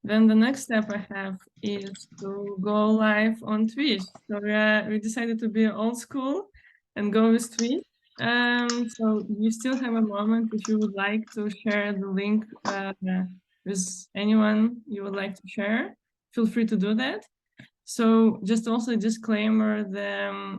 Then the next step I have is to go live on Twitch. So we decided to be old school and go with Twitch. So you still have a moment if you would like to share the link with anyone you would like to share. Feel free to do that. So just also a disclaimer, the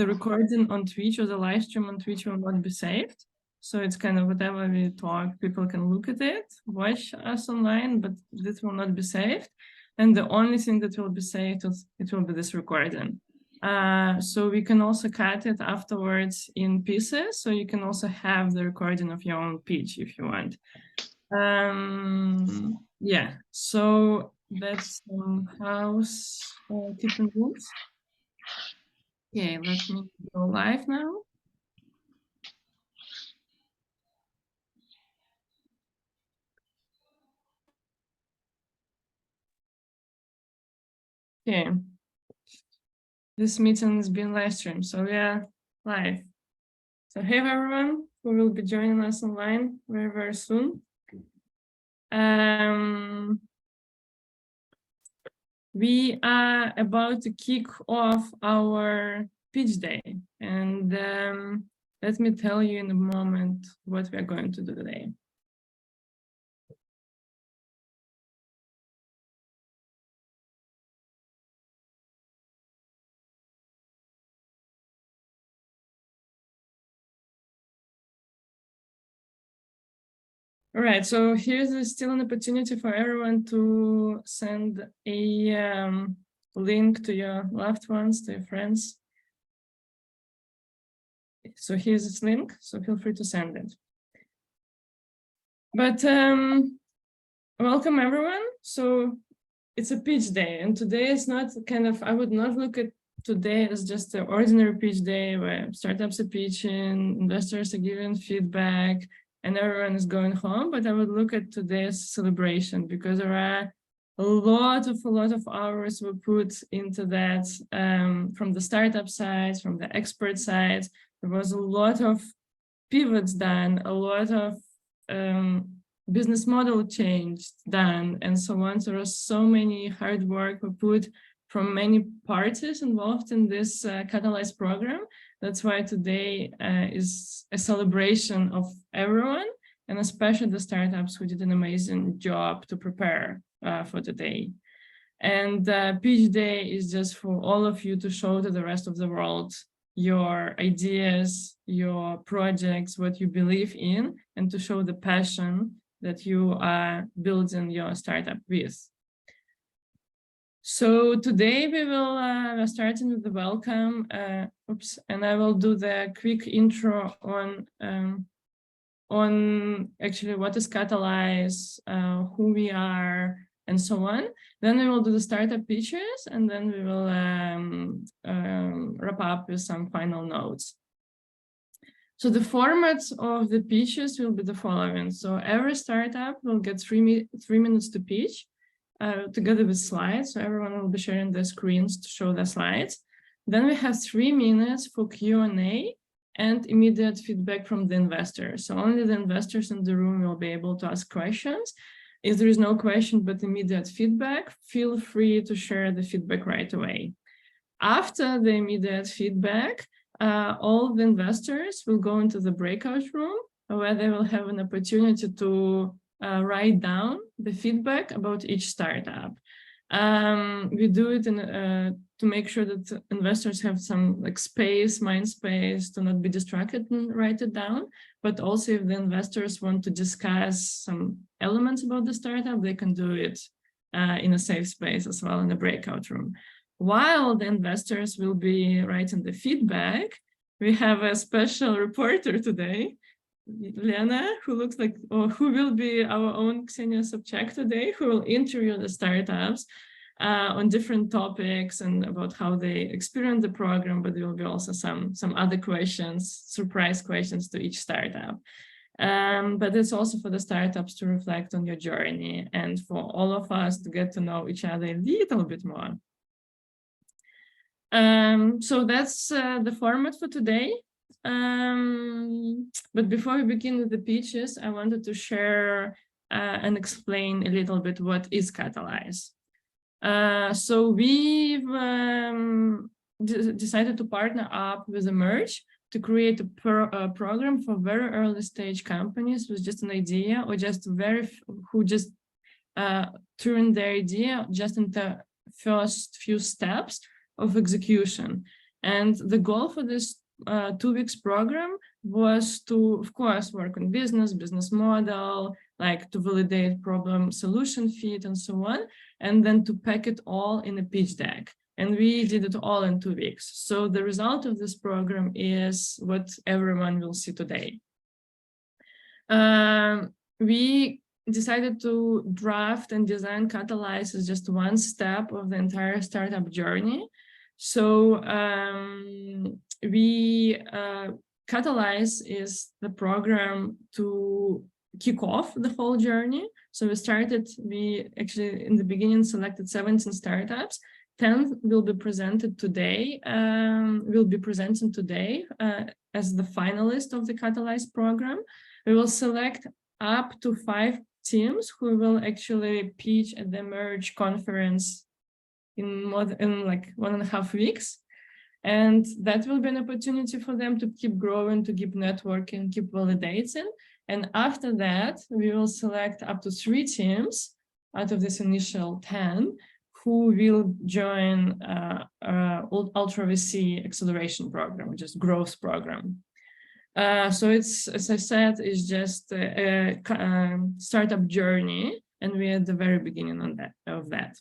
recording on Twitch or the live stream on Twitch will not be saved. So it's kind of whatever we talk, people can look at it, watch us online, but this will not be saved. And the only thing that will be saved, it will be this recording. So we can also cut it afterwards in pieces. So you can also have the recording of your own pitch if you want. Yeah, so that's some housekeeping rules. Okay, let me go live now. Okay, this meeting is being live streamed, so we are live. So hey everyone who will be joining us online very, very soon. We are about to kick off our pitch day, and let me tell you in a moment what we are going to do today. All right, so here's still an opportunity for everyone to send a link to your loved ones, to your friends. So here's this link, so feel free to send it. But welcome everyone. So it's a pitch day, and today is not kind of, I would not look at today as just an ordinary pitch day where startups are pitching, investors are giving feedback, and everyone is going home, but I would look at today's celebration because there are a lot of hours were put into that from the startup side, from the expert side. There was a lot of pivots done, a lot of business model change done, and so on. So there was so many hard work were put from many parties involved in this Catalyze program. That's why today is a celebration of everyone, and especially the startups who did an amazing job to prepare for today. And Pitch Day is just for all of you to show to the rest of the world your ideas, your projects, what you believe in, and to show the passion that you are building your startup with. So today we will we're starting with the welcome. And I will do the quick intro on actually what is Catalyze, who we are, and so on. Then we will do the startup pitches, and then we will wrap up with some final notes. So the format of the pitches will be the following. So every startup will get 3 minutes to pitch together with slides. So everyone will be sharing their screens to show the slides. Then we have 3 minutes for Q&A and immediate feedback from the investors. So only the investors in the room will be able to ask questions. If there is no question but immediate feedback, feel free to share the feedback right away. After the immediate feedback, all the investors will go into the breakout room where they will have an opportunity to write down the feedback about each startup. We do it to make sure that investors have some space, mind space, to not be distracted and write it down. But also if the investors want to discuss some elements about the startup, they can do it in a safe space as well in the breakout room. While the investors will be writing the feedback, we have a special reporter today, Lena, who looks like, or who will be our own Ksenia Sobchak today, who will interview the startups on different topics and about how they experience the program, but there will be also some other questions, surprise questions to each startup. But it's also for the startups to reflect on your journey and for all of us to get to know each other a little bit more. So that's the format for today. But before we begin with the pitches, I wanted to share and explain a little bit what is Catalyze. So we've decided to partner up with Emerge to create a program for very early stage companies with just an idea, or just who just turned their idea just in the first few steps of execution. And the goal for this 2 weeks program was to, of course, work on business model, like to validate problem solution fit and so on, and then to pack it all in a pitch deck. And we did it all in 2 weeks. So the result of this program is what everyone will see today. We decided to draft and design Catalyze as just one step of the entire startup journey. So Catalyze is the program to kick off the whole journey. So we actually in the beginning selected 17 startups. 10 will be presented today, as the finalist of the Catalyze program. We will select up to 5 teams who will actually pitch at the Emerge conference in like 1.5 weeks. And that will be an opportunity for them to keep growing, to keep networking, keep validating. And after that, we will select up to 3 teams out of this initial 10 who will join Ultra VC acceleration program, which is growth program. So it's, as I said, it's just a startup journey, and we're at the very beginning of that.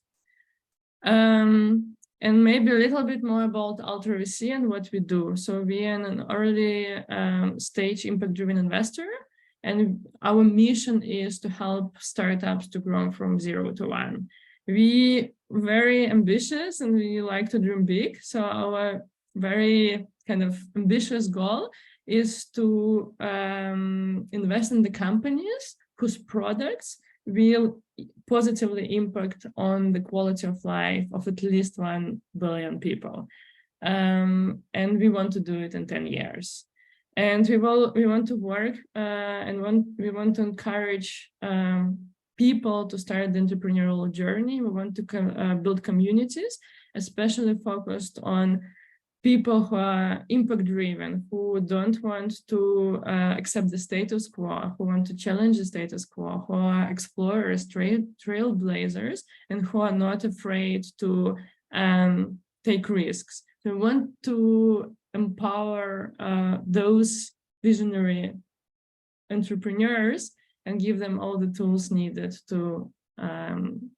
And maybe a little bit more about Ultra VC and what we do. So we are an early stage impact-driven investor, and our mission is to help startups to grow from 0 to 1. We very ambitious and we like to dream big. So our very kind of ambitious goal is to invest in the companies whose products will positively impact on the quality of life of at least 1 billion people. And we want to do it in 10 years. And we want to work we want to encourage people to start the entrepreneurial journey. We want to build communities, especially focused on people who are impact-driven, who don't want to accept the status quo, who want to challenge the status quo, who are explorers, trailblazers, and who are not afraid to take risks. So we want to empower those visionary entrepreneurs and give them all the tools needed to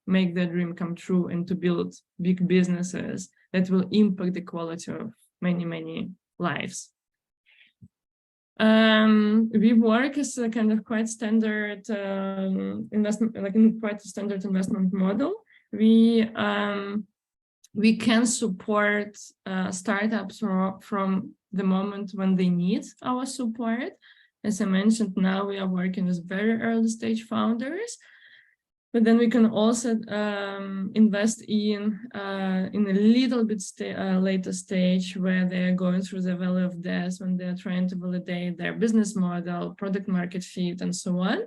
make their dream come true and to build big businesses that will impact the quality of many, many lives. We work as a kind of quite standard investment, like in quite a standard investment model. We can support startups from the moment when they need our support. As I mentioned, now we are working with very early stage founders, but then we can also invest in a little bit later stage where they're going through the valley of death, when they're trying to validate their business model, product market fit, and so on.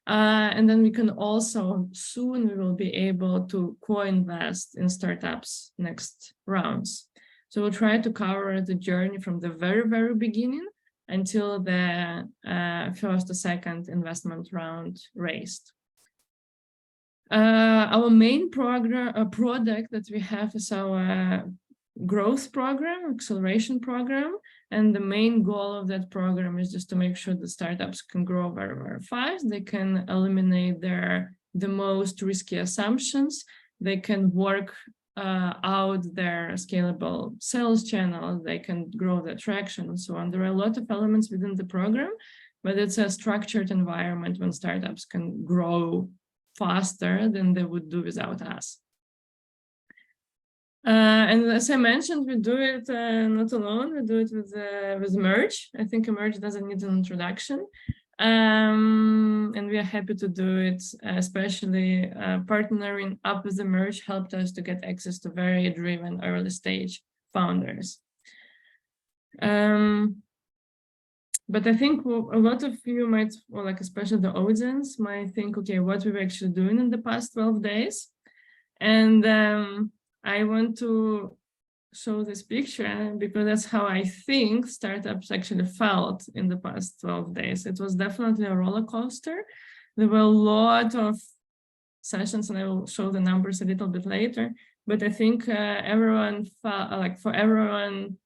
And then we can also, soon we will be able to co-invest in startups next rounds. So we'll try to cover the journey from the very, very beginning until the first or second investment round raised. Our main product that we have is our growth program, acceleration program. And the main goal of that program is just to make sure that startups can grow very, very fast. They can eliminate the most risky assumptions. They can work out their scalable sales channels. They can grow their traction and so on. There are a lot of elements within the program, but it's a structured environment when startups can grow faster than they would do without us. And as I mentioned, we do it not alone. We do it with Emerge. I think Emerge doesn't need an introduction. And we are happy to do it, especially partnering up with Emerge helped us to get access to very driven early stage founders. But I think a lot of you might, or like especially the audience, might think, okay, what we were actually doing in the past 12 days. And I want to show this picture because that's how I think startups actually felt in the past 12 days. It was definitely a roller coaster. There were a lot of sessions, and I will show the numbers a little bit later. But I think everyone felt like, for everyone,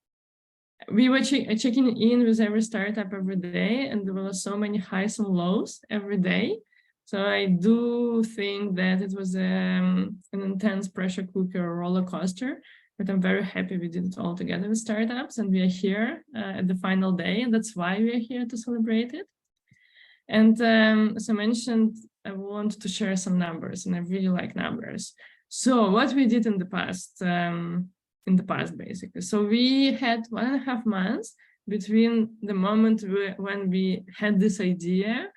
we were checking in with every startup every day, and there were so many highs and lows every day. So I do think that it was an intense pressure cooker roller coaster, but I'm very happy we did it all together with startups, and we are here at the final day, and that's why we are here to celebrate it. And as I mentioned, I wanted to share some numbers, and I really like numbers. So what we did in the past, basically. So we had 1.5 months between the moment when we had this idea,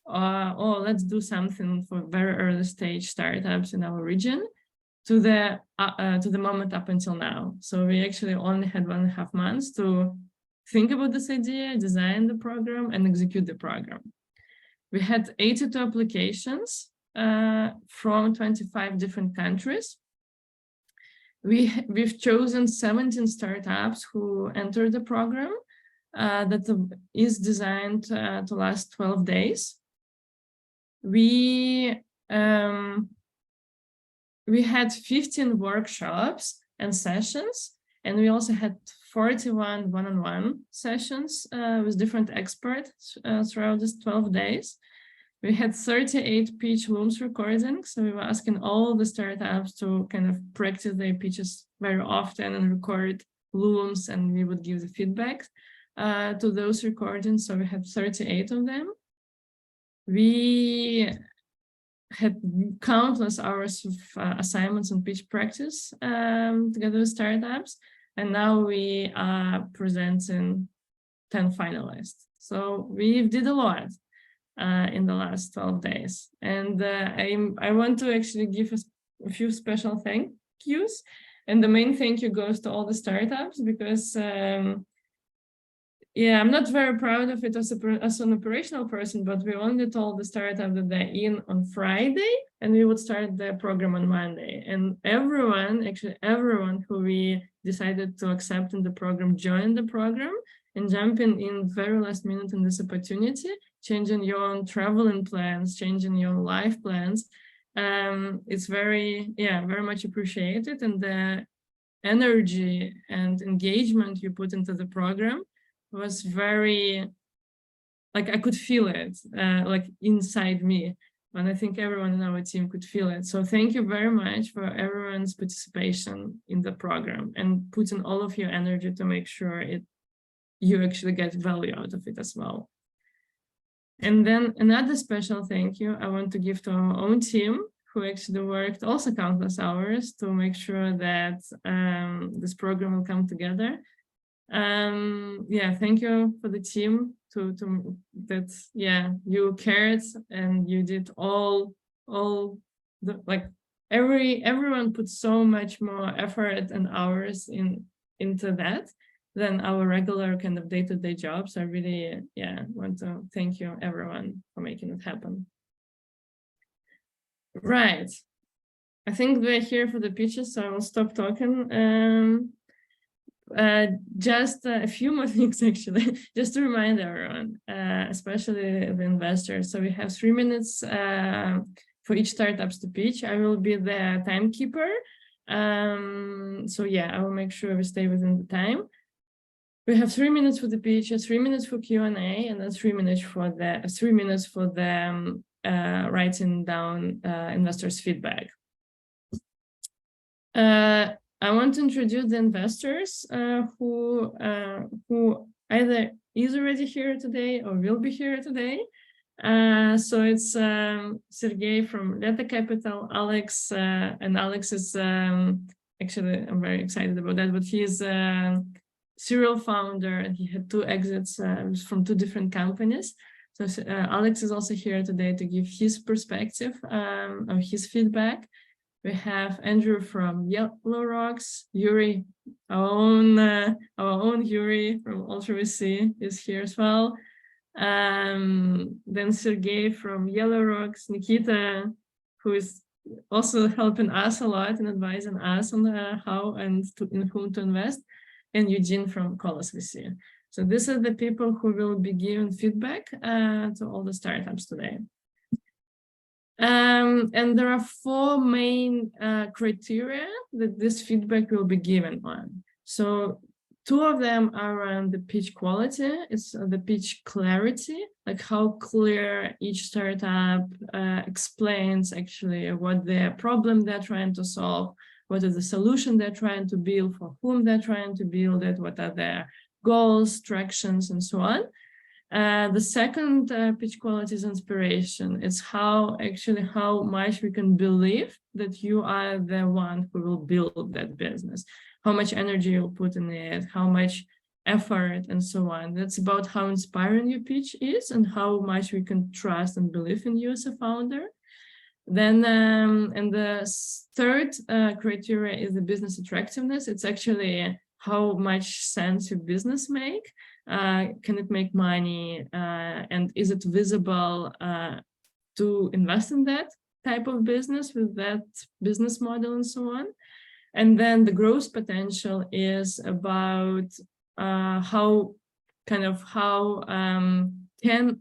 oh, let's do something for very early stage startups in our region, to the moment up until now. So we actually only had 1.5 months to think about this idea, design the program, and execute the program. We had 82 applications from 25 different countries. We've chosen 17 startups who entered the program that is designed to last 12 days. We had 15 workshops and sessions, and we also had 41 one-on-one sessions with different experts throughout these 12 days. We had 38 pitch looms recordings, so we were asking all the startups to kind of practice their pitches very often and record looms, and we would give the feedback to those recordings. So we had 38 of them. We had countless hours of assignments and pitch practice together with startups, and now we are presenting 10 finalists. So we did a lot in the last 12 days. And I want to actually give a few special thank yous. And the main thank you goes to all the startups, because yeah, I'm not very proud of it as an operational person, but we only told the startup that they're in on Friday, and we would start the program on Monday. And everyone who we decided to accept in the program joined the program, and jumping in very last minute in this opportunity, changing your own traveling plans, changing your own life plans. It's very much appreciated. And the energy and engagement you put into the program was very, like, I could feel it, like inside me. And I think everyone in our team could feel it. So thank you very much for everyone's participation in the program and putting all of your energy to make sure you actually get value out of it as well. And then another special thank you I want to give to our own team, who actually worked also countless hours to make sure that this program will come together. Yeah, thank you for the team you cared, and you did all the, like, everyone put so much more effort and hours into that than our regular kind of day-to-day jobs. I really want to thank you everyone for making it happen. Right, I think we're here for the pitches, so I will stop talking. Just a few more things, actually, just to remind everyone, especially the investors. So we have 3 minutes for each startups to pitch. I will be the timekeeper. So yeah, I will make sure we stay within the time. We have 3 minutes for the pitch, 3 minutes for Q&A, and then 3 minutes for the writing down investors' feedback. I want to introduce the investors who either is already here today or will be here today. So it's Sergey from Leta Capital, Alex, and Alex is actually, I'm very excited about that, but he is serial founder, and he had 2 exits from 2 different companies. So Alex is also here today to give his perspective or his feedback. We have Andrew from Yellow Rocks, Yuri, our own Yuri from Ultra VC is here as well. Then Sergey from Yellow Rocks, Nikita, who is also helping us a lot and advising us on how and in whom to invest, and Eugene from Colas VC. So these are the people who will be giving feedback to all the startups today. And there are 4 main criteria that this feedback will be given on. So 2 of them are around the pitch quality. It's the pitch clarity, like how clear each startup explains actually what their problem they're trying to solve, what is the solution they're trying to build, for whom they're trying to build it, what are their goals, tractions, and so on. The second pitch quality is inspiration. It's how much we can believe that you are the one who will build that business, how much energy you'll put in it, how much effort, and so on. That's about how inspiring your pitch is and how much we can trust and believe in you as a founder. Then, and the third criteria is the business attractiveness. It's actually how much sense your business make. Can it make money? And is it visible to invest in that type of business with that business model and so on? And then the growth potential is about how can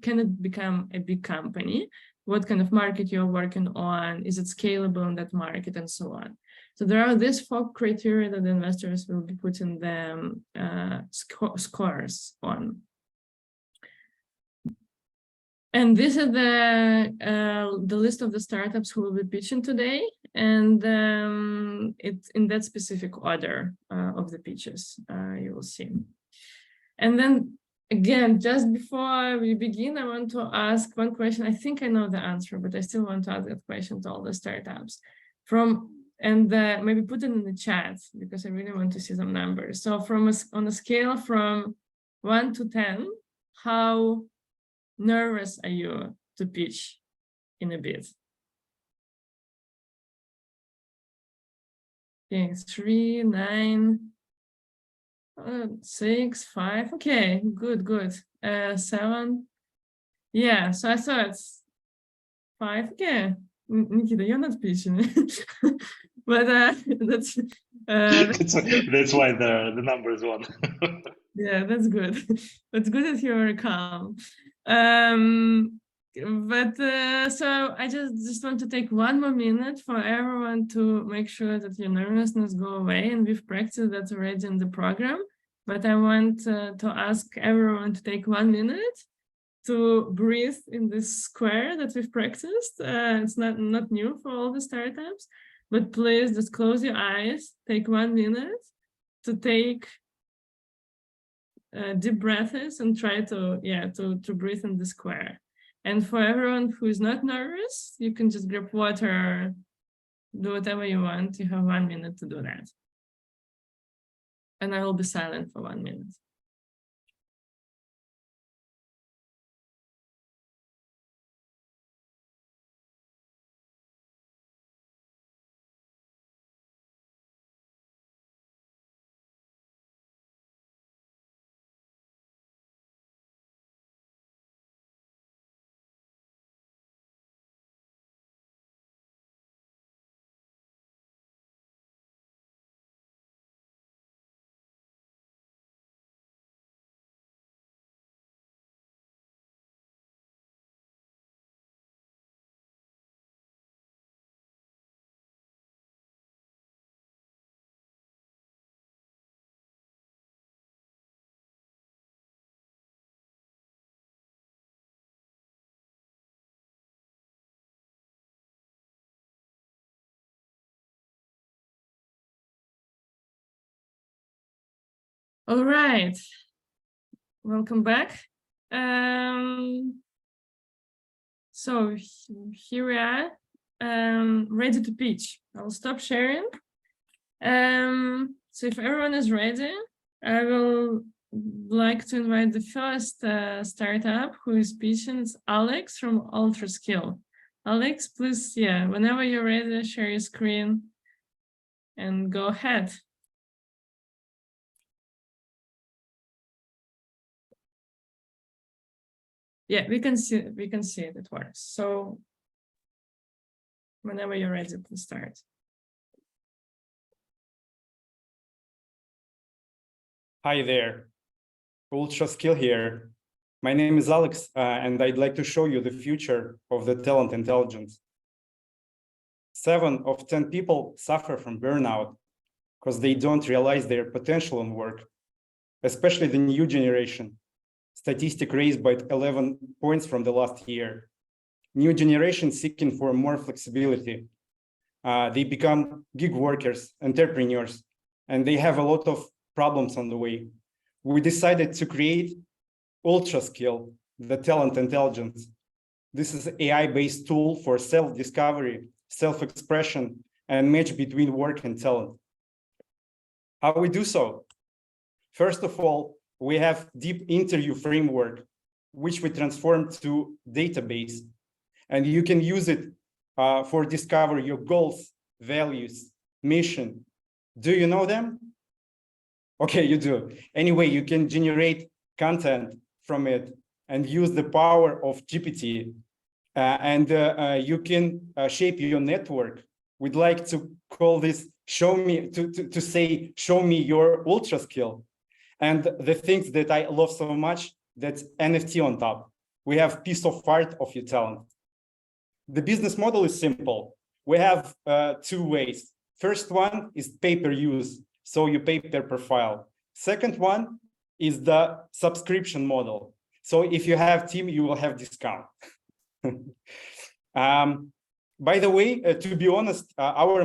it become a big company? What kind of market you're working on? Is it scalable in that market, and so on? So there are these 4 criteria that the investors will be putting them scores on. And this is the list of the startups who will be pitching today, and it's in that specific order of the pitches you will see. And then again, just before we begin, I want to ask one question. I think I know the answer, but I still want to ask that question to all the startups. Maybe put it in the chat, because I really want to see some numbers. So on a scale from 1 to 10, how nervous are you to pitch in a bid? Okay, 3, 9, 6, 5. Okay, good. 7. Yeah, so I thought 5. Okay, Nikita, you're not pitching. But that's why the number is 1. Yeah, that's good. That's good that you're calm. So I just want to take 1 more minute for everyone to make sure that your nervousness go away, and we've practiced that already in the program. But I want to ask everyone to take 1 minute to breathe in this square that we've practiced. It's not new for all the startups, but please just close your eyes, take 1 minute to take deep breaths and try to breathe in the square. And for everyone who is not nervous, you can just grab water, do whatever you want. You have 1 minute to do that. And I will be silent for 1 minute. All right, welcome back. So here we are, ready to pitch. I'll stop sharing. So if everyone is ready, I will like to invite the first startup who is pitching. It's Alex from UltraSkill. Alex, please, whenever you're ready, share your screen and go ahead. Yeah, we can see it, it works. So whenever you're ready, please start. Hi there, Ultra Skill here. My name is Alex, and I'd like to show you the future of the talent intelligence. 7 of 10 people suffer from burnout because they don't realize their potential in work, especially the new generation. Statistic raised by 11 points from the last year. New generation seeking for more flexibility. They become gig workers, entrepreneurs, and they have a lot of problems on the way. We decided to create Ultra Skill, the talent intelligence. This is an AI-based tool for self-discovery, self-expression, and match between work and talent. How we do so? First of all, we have deep interview framework, which we transformed to database, and you can use it for discover your goals, values, mission. Do you know them? Okay, you do. Anyway, you can generate content from it and use the power of GPT, and you can shape your network. We'd like to call this show me your ultra skill. And the things that I love so much, that's NFT on top. We have piece of art of your talent. The business model is simple. We have 2 ways. First one is pay-per-use, so you pay per profile. Second one is the subscription model. So if you have team, you will have discount. By the way, to be honest, our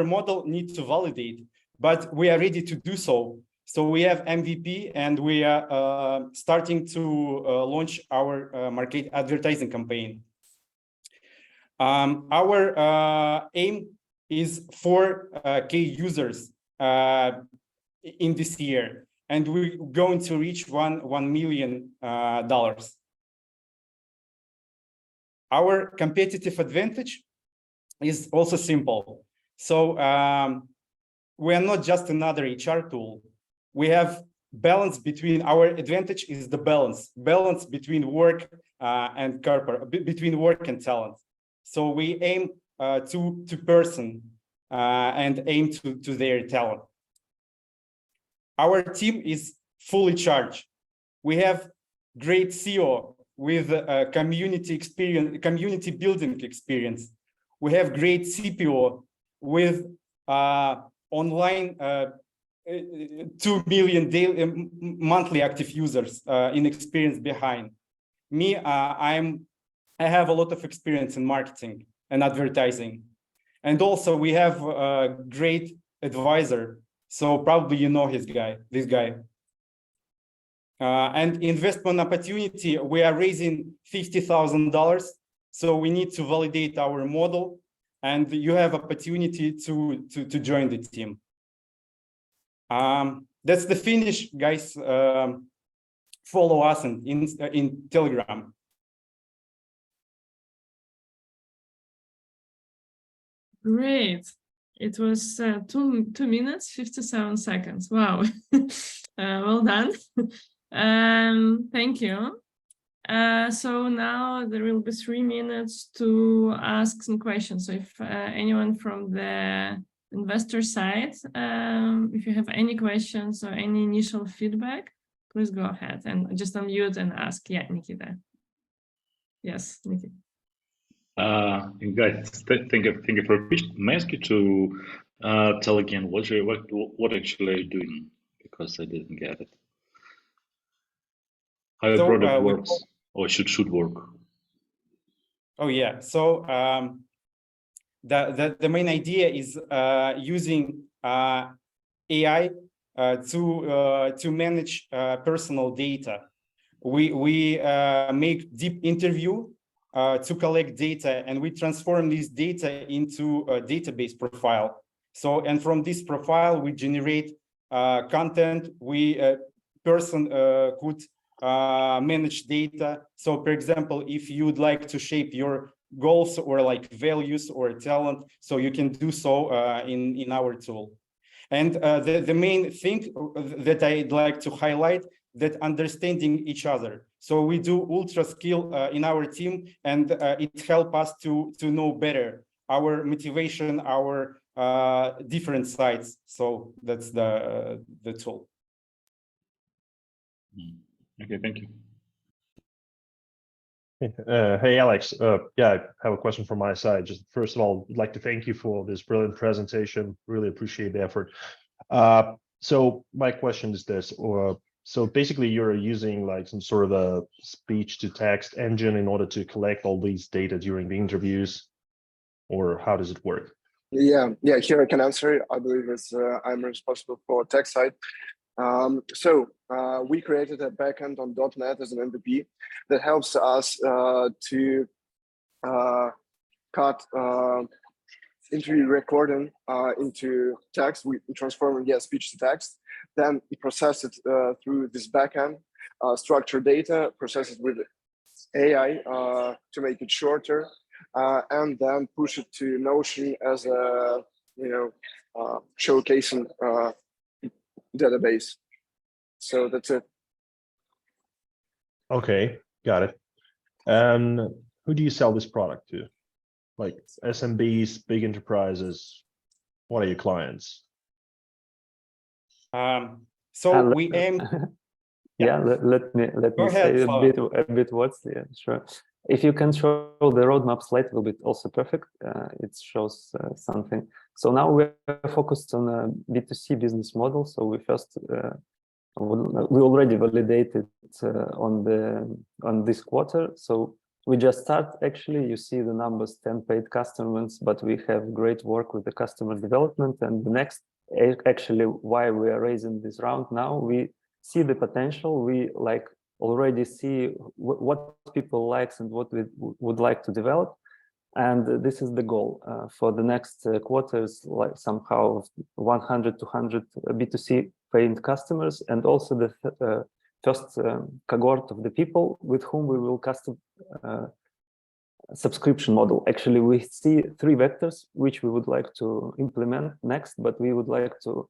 model needs to validate, but we are ready to do so. So we have MVP, and we are starting to launch our market advertising campaign. Our aim is 4K users in this year, and we're going to reach $1 million. Our competitive advantage is also simple. So we are not just another HR tool. We have balance between our advantage is the balance between work and corporate, between work and talent. So we aim to person and aim to their talent. Our team is fully charged. We have great CEO with community experience, community building experience. We have great CPO with online 2 million daily monthly active users in experience behind me. I have a lot of experience in marketing and advertising, and also we have a great advisor. So probably you know this guy. And investment opportunity, we are raising $50,000. So we need to validate our model, and you have opportunity to join the team. That's the finish, guys. Follow us in Telegram. Great. It was 2 minutes, 57 seconds. Wow. Well done. Thank you. So now there will be 3 minutes to ask some questions. So if anyone from the investor side, if you have any questions or any initial feedback, please go ahead and just unmute and ask. Yeah, Nikita. Yes, Nikita. Guys, thank you for the pitch. May I ask you to tell again what actually are you doing, because I didn't get it. How your product works or should work. Oh yeah. So the main idea is using AI to manage personal data. We make deep interview to collect data, and we transform this data into a database profile. So, and from this profile, we generate content. Person could manage data. So, for example, if you'd like to shape your goals or like values or talent, so you can do so in our tool. And the main thing that I'd like to highlight, that understanding each other. So we do ultra skill in our team, and it helps us to know better our motivation, our different sides. So that's the tool. Okay, thank you. Hey, Alex. Yeah, I have a question from my side. Just first of all, I'd like to thank you for this brilliant presentation. Really appreciate the effort. So my question is this, so basically you're using like some sort of a speech to text engine in order to collect all these data during the interviews, or how does it work? Yeah, here I can answer. I believe it's I'm responsible for tech side. We created a backend on .NET as an MVP that helps us to cut interview recording into text. We transform speech to text, then we process it through this backend, structure data, process it with AI to make it shorter, and then push it to Notion as a showcasing database. So that's it. Okay, got it. And who do you sell this product to? Like SMBs, big enterprises? What are your clients? So we aim. Yeah, let me say a bit words. Yeah, sure. If you can show the roadmap slide a little bit, also perfect. It shows something. So now we're focused on a B2C business model. So we first we already validated on this quarter. So we just start. Actually, you see the numbers: 10 paid customers, but we have great work with the customer development. And the next, actually, why we are raising this round now, we see the potential. We already see what people likes and what we would like to develop, and this is the goal for the next quarters, like somehow 100 to 100 B2C paying customers, and also the first cohort of the people with whom we will custom subscription model. Actually, we see 3 vectors which we would like to implement next, but we would like to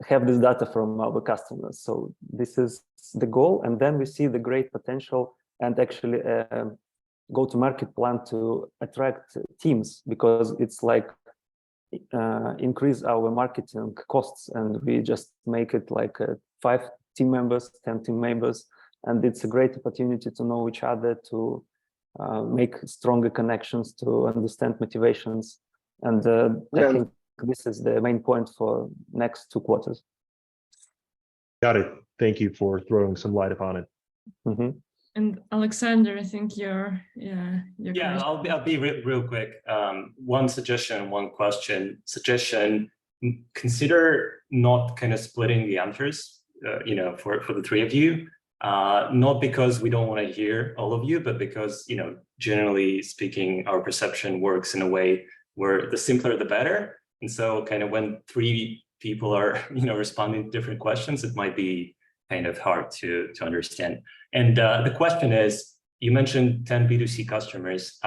have this data from our customers. So this is the goal, and then we see the great potential and actually go-to-market plan to attract teams, because it's like increase our marketing costs, and we just make it like 5 team members, 10 team members, and it's a great opportunity to know each other, to make stronger connections, to understand motivations, and I think this is the main point for next 2 quarters. Got it. Thank you for throwing some light upon it. Mm-hmm. And Alexander, I think you're I'll be real quick. One suggestion, one question. Suggestion: consider not kind of splitting the answers. For the 3 of you, not because we don't want to hear all of you, but because generally speaking, our perception works in a way where the simpler the better. And so kind of when 3 people are, responding to different questions, it might be kind of hard to understand. And the question is, you mentioned 10 B2C customers.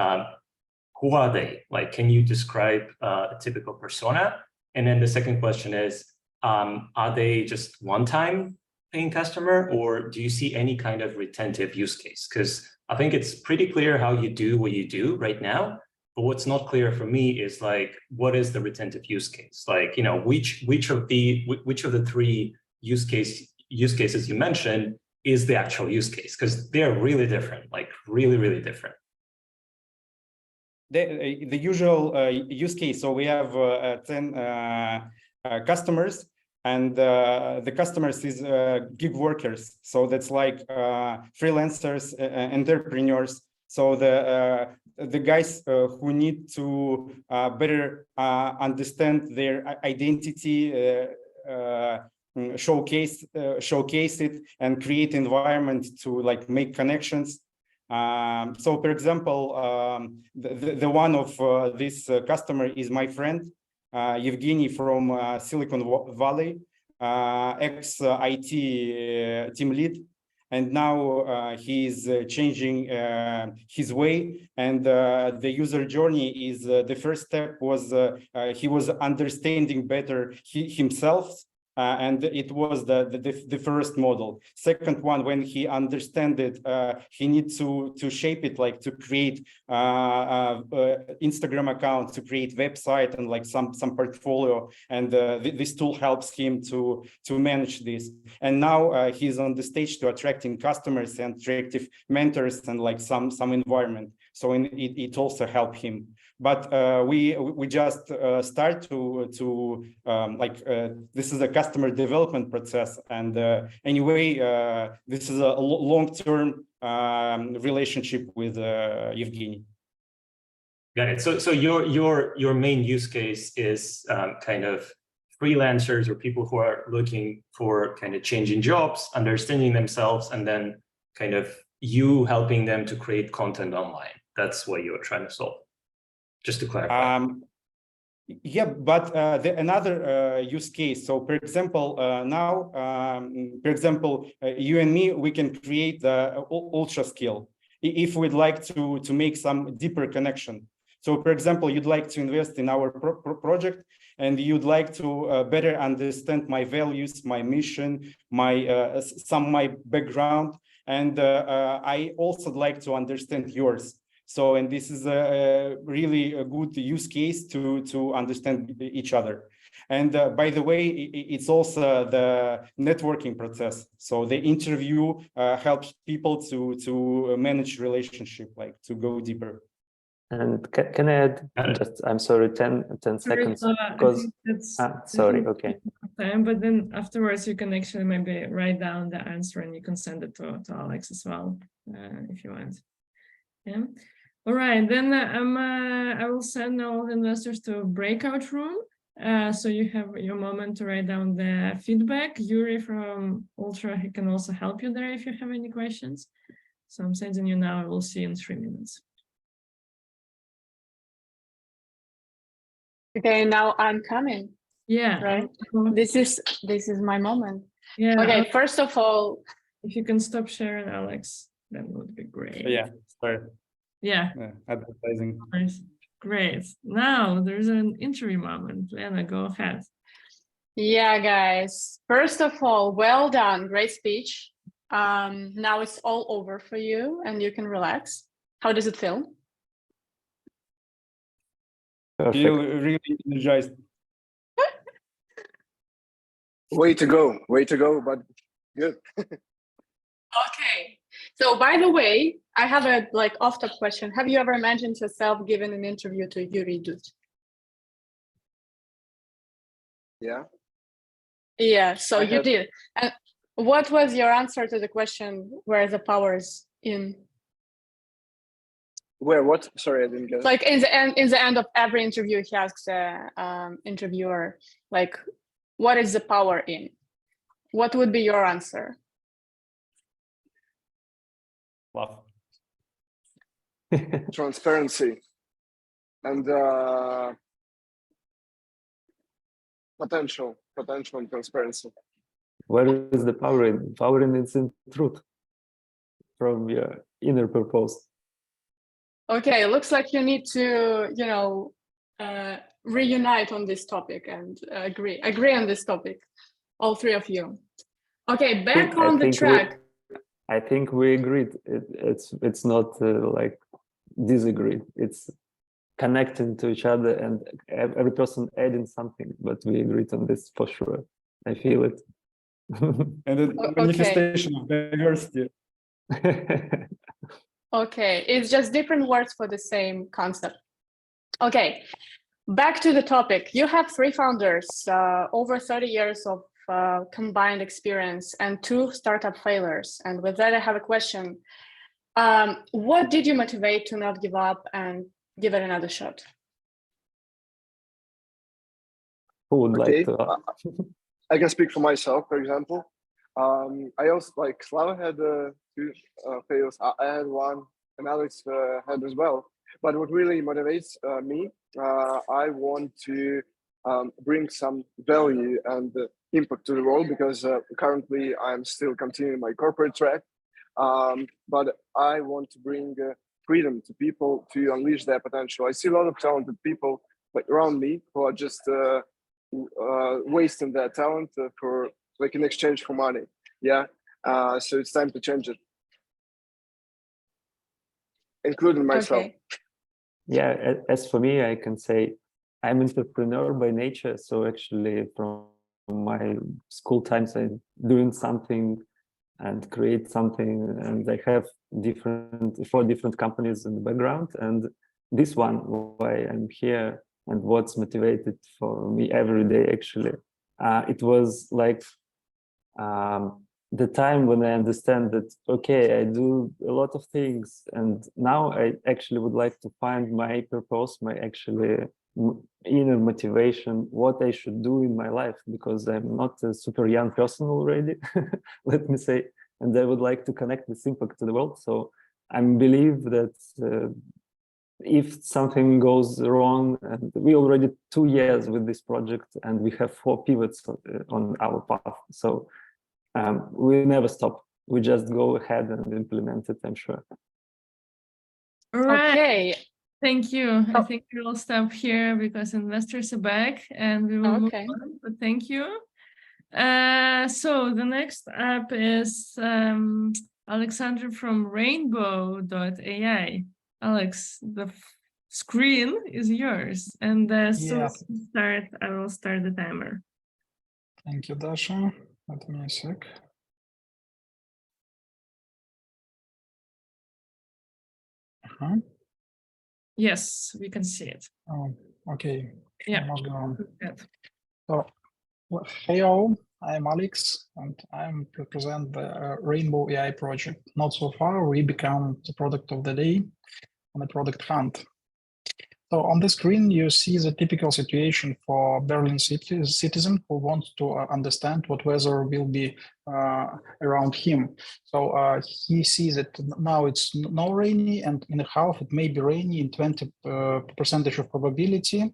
Who are they? Like, can you describe a typical persona? And then the second question is, are they just one-time paying customer, or do you see any kind of retentive use case? Because I think it's pretty clear how you do what you do right now. But what's not clear for me is like, what is the retentive use case? Like, which of the 3 use cases you mentioned is the actual use case? Because they're really different, like really, really different. The usual use case. So we have 10 customers, and the customers is gig workers. So that's like freelancers, entrepreneurs. So the guys who need to better understand their identity, showcase it, and create environment to like make connections. So, for example, the one of this customer is my friend Evgeny from Silicon Valley, ex-IT team lead. And now he's changing his way, and the user journey is the first step was he was understanding better himself, and it was the first model. Second one, when he understand it, he needs to shape it, like to create Instagram account, to create website, and like some portfolio. And this tool helps him to manage this. And now he's on the stage to attracting customers and attractive mentors and like some environment. So it also help him. But we just start to this is a customer development process, and anyway, this is a long-term relationship with Evgeny. Got it. So your main use case is kind of freelancers or people who are looking for kind of changing jobs, understanding themselves, and then kind of you helping them to create content online. That's what you're trying to solve. Just to clarify. Yeah, but another use case. So, for example, now, for example, you and me, we can create the ultra skill if we'd like to make some deeper connection. So, for example, you'd like to invest in our project, and you'd like to better understand my values, my mission, my background, and I also like to understand yours. So, and this is a really a good use case to understand each other. And by the way, it's also the networking process. So the interview helps people to manage relationship, like to go deeper. And can I add just, I'm sorry, 10 seconds, because, sorry, okay. But then afterwards you can actually maybe write down the answer and you can send it to Alex as well, if you want. Yeah. All right, then I will send all the investors to a breakout room. So you have your moment to write down the feedback. Yuri from Ultra, he can also help you there if you have any questions. So I'm sending you now. I will see you in 3 minutes. Okay, now I'm coming. Yeah. Right. This is my moment. Yeah. Okay, first of all, if you can stop sharing, Alex, that would be great. Yeah, sorry. Yeah. Advertising. Nice. Great. Now there's an interview moment. Lena, go ahead. Yeah, guys. First of all, well done. Great speech. Now it's all over for you and you can relax. How does it feel? Perfect. Feel really energized. Way to go, but good. Okay. So by the way, I have a off-top question. Have you ever imagined yourself giving an interview to Yuri Dud? Yeah. Yeah, so you did. And what was your answer to the question, where the power is in? Where, what? Sorry, I didn't get it. Like in the end of every interview, he asks the interviewer, like, what is the power in? What would be your answer? Love. Transparency and potential and transparency. Where is the power in? Power in it's in truth from your inner purpose. Okay, it looks like you need to, reunite on this topic and agree on this topic, all three of you. Okay, back on the track. I think we agreed. It's not like disagreed. It's connecting to each other and every person adding something, but we agreed on this for sure. I feel it. And the manifestation of diversity. Okay, it's just different words for the same concept. Okay, back to the topic. You have 3 founders, over 30 years of combined experience and 2 startup failures. And with that, I have a question. What did you motivate to not give up and give it another shot? Who would like to? I can speak for myself, for example. I also, like Slava had 2 fails. I had 1, and Alex had as well. But what really motivates me, I want to bring some value and impact to the world, because currently I'm still continuing my corporate track. But I want to bring freedom to people to unleash their potential. I see a lot of talented people like around me who are just wasting their talent for like in exchange for money. Yeah, so it's time to change it, including myself. Okay. Yeah, as for me, I can say I'm entrepreneur by nature. So actually from my school times, I'm doing something and create something, and I have 4 different companies in the background. And this one, why I'm here and what's motivated for me every day, actually, it was like the time when I understand that, okay, I do a lot of things, and now I actually would like to find my purpose, my actually inner motivation, what I should do in my life, because I'm not a super young person already, let me say, and I would like to connect this impact to the world. So I believe that if something goes wrong, and we already 2 years with this project, and we have 4 pivots on our path. So we never stop. We just go ahead and implement it, I'm sure. All right. Okay. Thank you. I think we will stop here because investors are back and we will move on, but thank you. So the next app is Alexandra from rainbow.ai. Alex, the screen is yours. And as soon as you start, I will start the timer. Thank you, Dasha. Let me a sec. Yes, we can see it. Oh, okay. Yeah. Must go on. Good. So, hey all, I'm Alex, and I'm represent the Rainbow AI project. Not so far, we become the product of the day on the product hunt. So on the screen, you see the typical situation for Berlin citizen who wants to understand what weather will be around him. So he sees that now it's no rainy, and in a half it may be rainy in 20% of probability.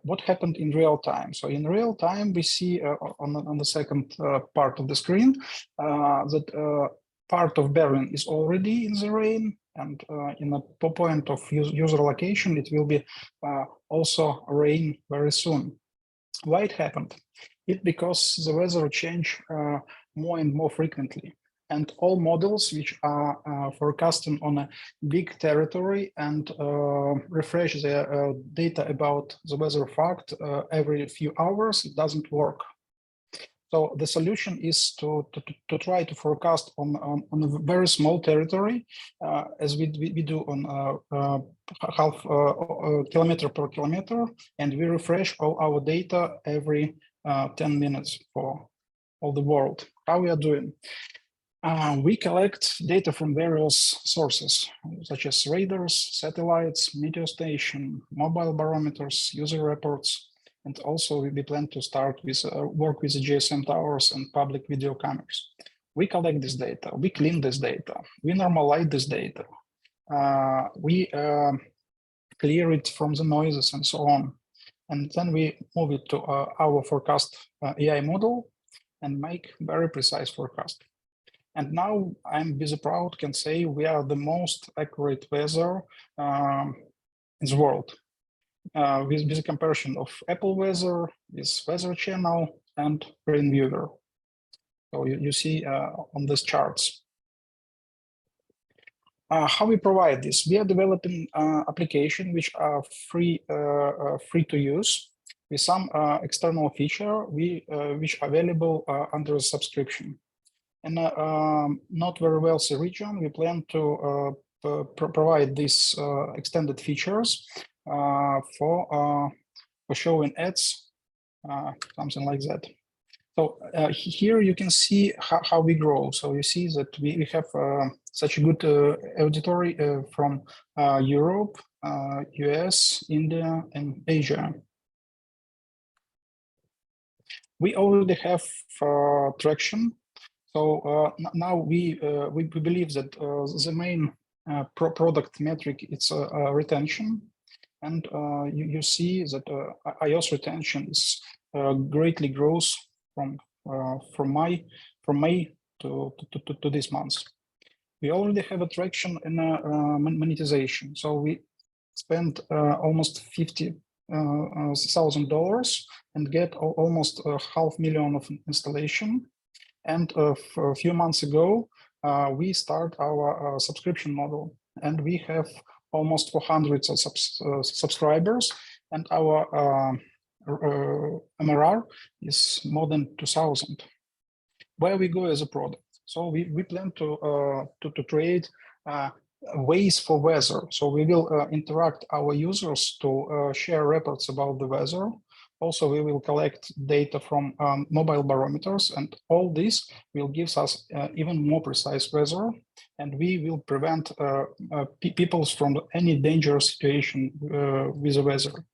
What happened in real time? So in real time, we see on the second part of the screen that part of Berlin is already in the rain, and in a point of user location, it will be also rain very soon. Why it happened? It's because the weather change more and more frequently. And all models which are forecasting on a big territory and refresh their data about the weather fact every few hours, it doesn't work. So the solution is to try to forecast on a very small territory, as we do on half kilometer per kilometer, and we refresh all our data every 10 minutes for all the world. How we are doing? We collect data from various sources, such as radars, satellites, meteor station, mobile barometers, user reports, and also we plan to start with work with the GSM towers and public video cameras. We collect this data, we clean this data, we normalize this data, we clear it from the noises and so on. And then we move it to our forecast AI model and make very precise forecast. And now I'm busy proud can say we are the most accurate weather in the world. With the comparison of Apple Weather, with Weather Channel, and RainViewer. So you see on these charts. How we provide this? We are developing applications which are free to use with some external feature which are available under subscription. In a not very wealthy region, we plan to provide these extended features for showing ads, something like that. So here you can see how we grow. So you see that we have such a good auditory from Europe, US, India, and Asia. We already have traction. So now we believe that the main product metric is retention. And you see that iOS retention is greatly grows from May to this month. We already have a traction in monetization. So we spent almost 50 $1,000 and get almost $500,000 of installation. And a few months ago, we start our subscription model, and we have almost 400 subscribers, and our MRR is more than 2,000. Where we go as a product? So we plan to create ways for weather. So we will interact our users to share reports about the weather. Also, we will collect data from mobile barometers, and all this will give us even more precise weather, and we will prevent people from any dangerous situation with the weather.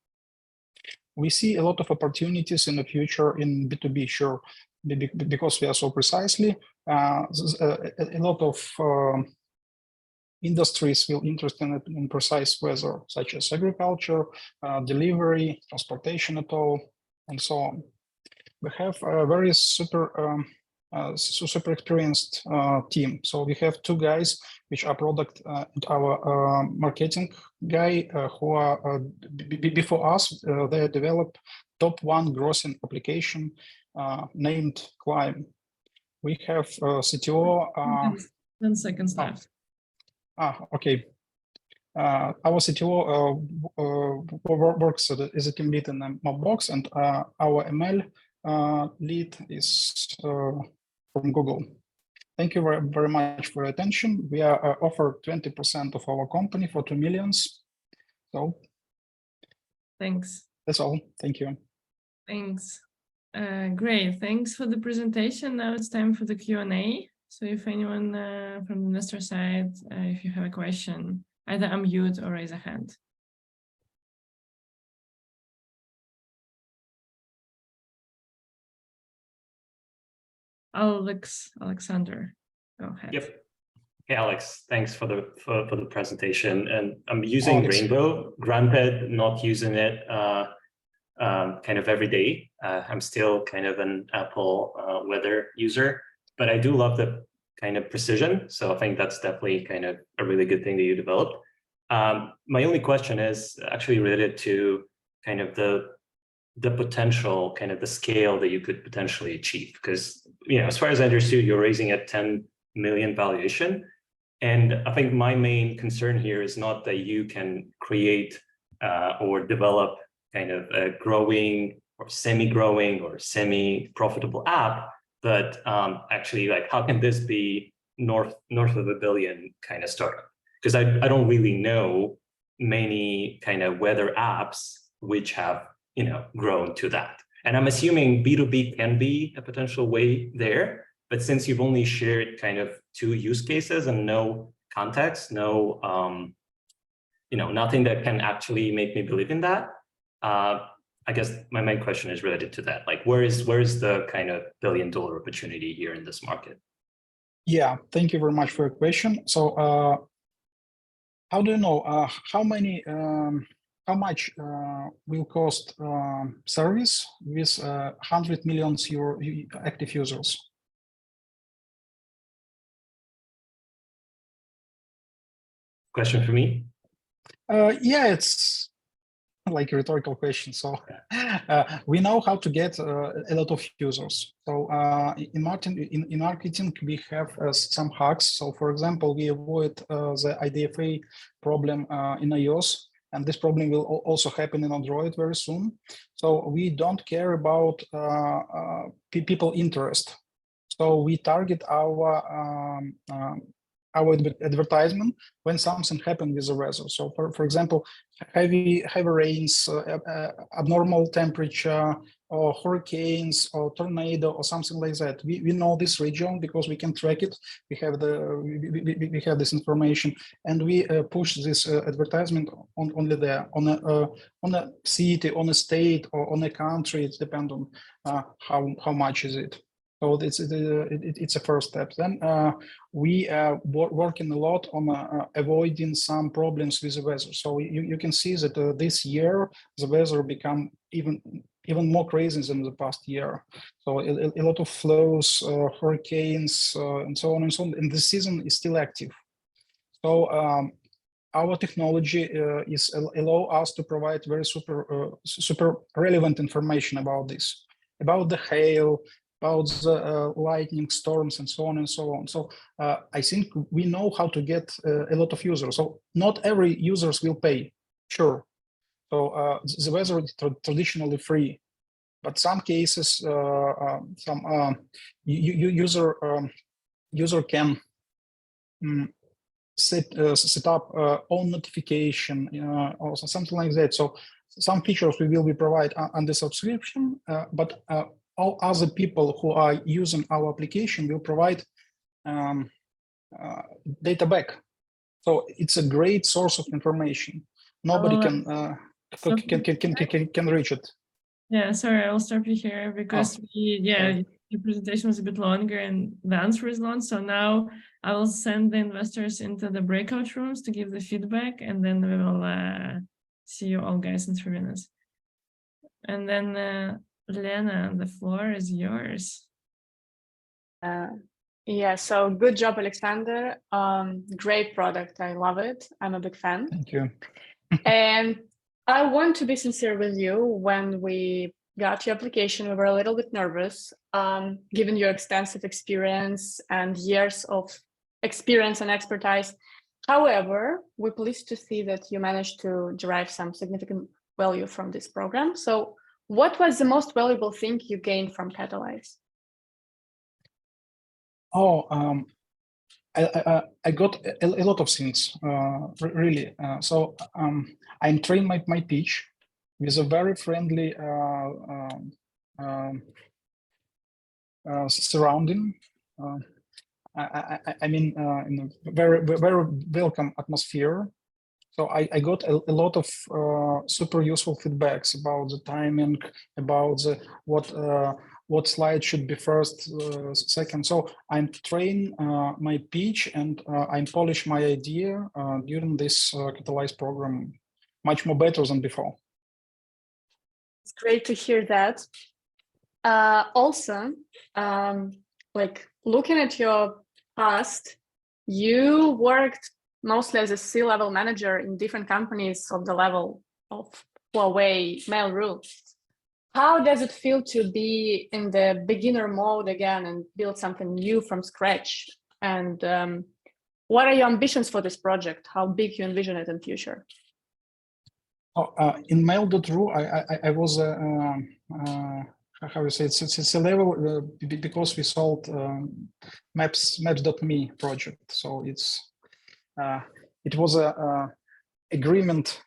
We see a lot of opportunities in the future in B2B, sure, because we are so precisely. A lot of industries will interested in precise weather, such as agriculture, delivery, transportation at all, and so on. We have a very super experienced team. So we have two guys which are product and our marketing guy who are before us. They developed top 1 grossing application named Climb. We have CTO. 10 seconds left. Okay. Our CTO works as a team lead in Mapbox, and our ML lead is from Google. Thank you very much for your attention. We are offer 20% of our company for 2 million. So thanks. That's all. Thank you. Thanks. Great. Thanks for the presentation. Now it's time for the Q&A. So if anyone from the investor side, if you have a question, either unmute or raise a hand. Alexander, go ahead. Yep. Hey, Alex, thanks for the presentation. And I'm using Rainbow, granted, not using it kind of every day. I'm still kind of an Apple weather user, but I do love the kind of precision. So I think that's definitely kind of a really good thing that you developed. My only question is actually related to kind of the potential, kind of the scale that you could potentially achieve. Because, you know, as far as I understood, you're raising a 10 million valuation. And I think my main concern here is not that you can create or develop kind of a growing or semi-growing or semi-profitable app, but actually, like, how can this be north of $1 billion kind of startup? Because I don't really know many kind of weather apps which have, you know, grown to that. And I'm assuming B2B can be a potential way there, but since you've only shared kind of 2 use cases and no context, no, you know, nothing that can actually make me believe in that, I guess my main question is related to that. Like, where is the kind of $1 billion opportunity here in this market? Yeah, thank you very much for your question. So, how do you know how much will cost service with 100 million active users? Question for me? Yeah, it's like a rhetorical question. So we know how to get a lot of users. So in marketing, we have some hacks. So for example, we avoid the IDFA problem in iOS, and this problem will also happen in Android very soon. So we don't care about people interest. So we target our advertisement when something happened with the weather. So for example, heavy rains, abnormal temperature, or hurricanes, or tornado, or something like that. We know this region because we can track it. We have we have this information, and we push this advertisement only there on a city, on a state, or on a country. It depends on how much is it. So it's a first step. Then we are working a lot on avoiding some problems with the weather. So you can see that this year the weather become even more crazy than the past year. So a lot of flows, hurricanes, and so on and so on. And the season is still active. So our technology is allow us to provide very super relevant information about this, about the hail, about the lightning storms, and so on and so on. So I think we know how to get a lot of users. So not every users will pay, sure. So the weather is traditionally free, but some cases, some user can set up own notification or something like that. So some features we will be provide under subscription, but all other people who are using our application will provide data back. So it's a great source of information. Nobody can reach it. Yeah, sorry, I'll stop you here because your presentation was a bit longer and the answer is long. So now I will send the investors into the breakout rooms to give the feedback, and then we will see you all guys in 3 minutes. And then Lena, the floor is yours. Yeah, so good job, Alexander. Great product, I love it. I'm a big fan. Thank you. And I want to be sincere with you. When we got your application, we were a little bit nervous, given your extensive experience and years of experience and expertise. However, we're pleased to see that you managed to derive some significant value from this program. So what was the most valuable thing you gained from Catalyze? I got a lot of things, really. So I trained my pitch with a very friendly surrounding. I mean, in a very welcome atmosphere. So I got a lot of super useful feedbacks about the timing, about the what slide should be first, second. So I'm train my pitch and I'm polish my idea during this Catalyze program much more better than before. It's great to hear that. Also, like looking at your past, you worked mostly as a C-level manager in different companies of the level of Huawei, Mail.ru. How does it feel to be in the beginner mode again and build something new from scratch? And what are your ambitions for this project? How big you envision it in future? In Mail.ru, I was how you say it's a level because we sold maps.me project. So it was a agreement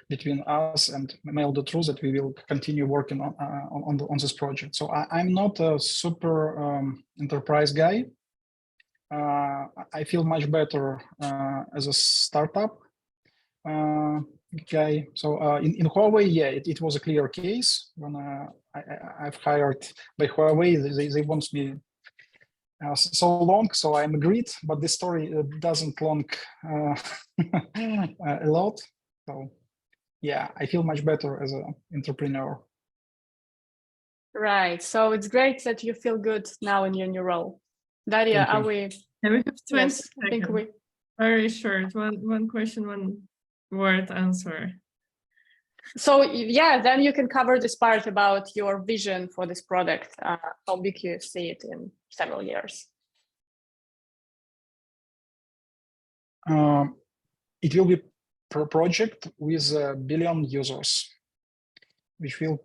between us and Mail.ru that we will continue working on this project. So I'm not a super enterprise guy. I feel much better as a startup guy. So in Huawei, yeah, it was a clear case when I've hired by Huawei. They want me so long, so I'm agreed. But this story doesn't long a lot. So yeah, I feel much better as an entrepreneur. Right. So it's great that you feel good now in your new role. Daria, are we? Yeah, we have 20 yes, seconds. I think we. Very short. One question, one word answer. So yeah, then you can cover this part about your vision for this product. How big you see it in several years? It will be per project with 1 billion users, which will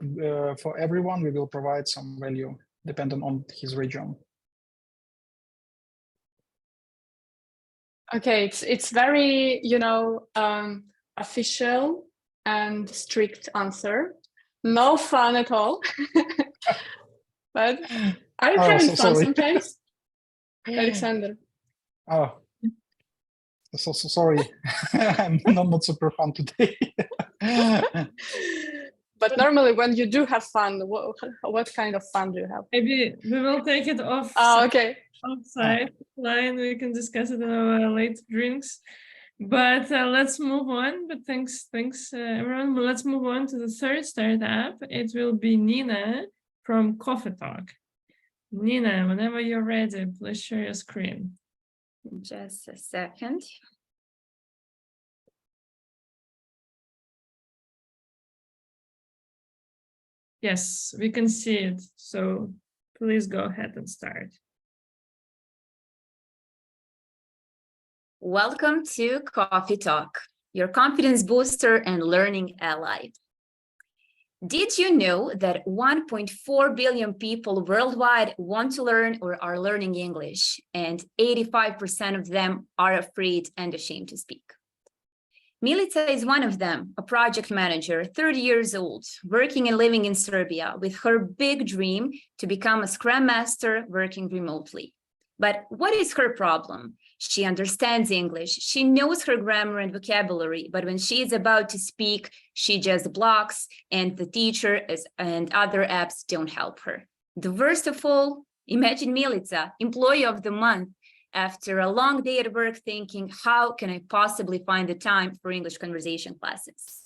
for everyone we will provide some value depending on his region. Okay, it's very official and strict answer. No fun at all. But are you having fun sometimes, Alexander? Oh, so sorry. I'm not super fun today. But normally when you do have fun, what kind of fun do you have? Maybe we will take it off. Oh, okay. Outside line, we can discuss it in our late drinks. But let's move on. But thanks everyone. But let's move on to the third startup. It will be Nina from Coffee Talk. Nina, whenever you're ready, please share your screen. Just a second. Yes, we can see it. So please go ahead and start. Welcome to Coffee Talk, your confidence booster and learning ally. Did you know that 1.4 billion people worldwide want to learn or are learning English, and 85% of them are afraid and ashamed to speak? Milica is one of them, a project manager, 30 years old, working and living in Serbia with her big dream to become a Scrum Master working remotely. But what is her problem? She understands English, she knows her grammar and vocabulary, but when she is about to speak, she just blocks, and the teacher and other apps don't help her. The worst of all, imagine Milica, employee of the month, after a long day at work thinking, how can I possibly find the time for English conversation classes?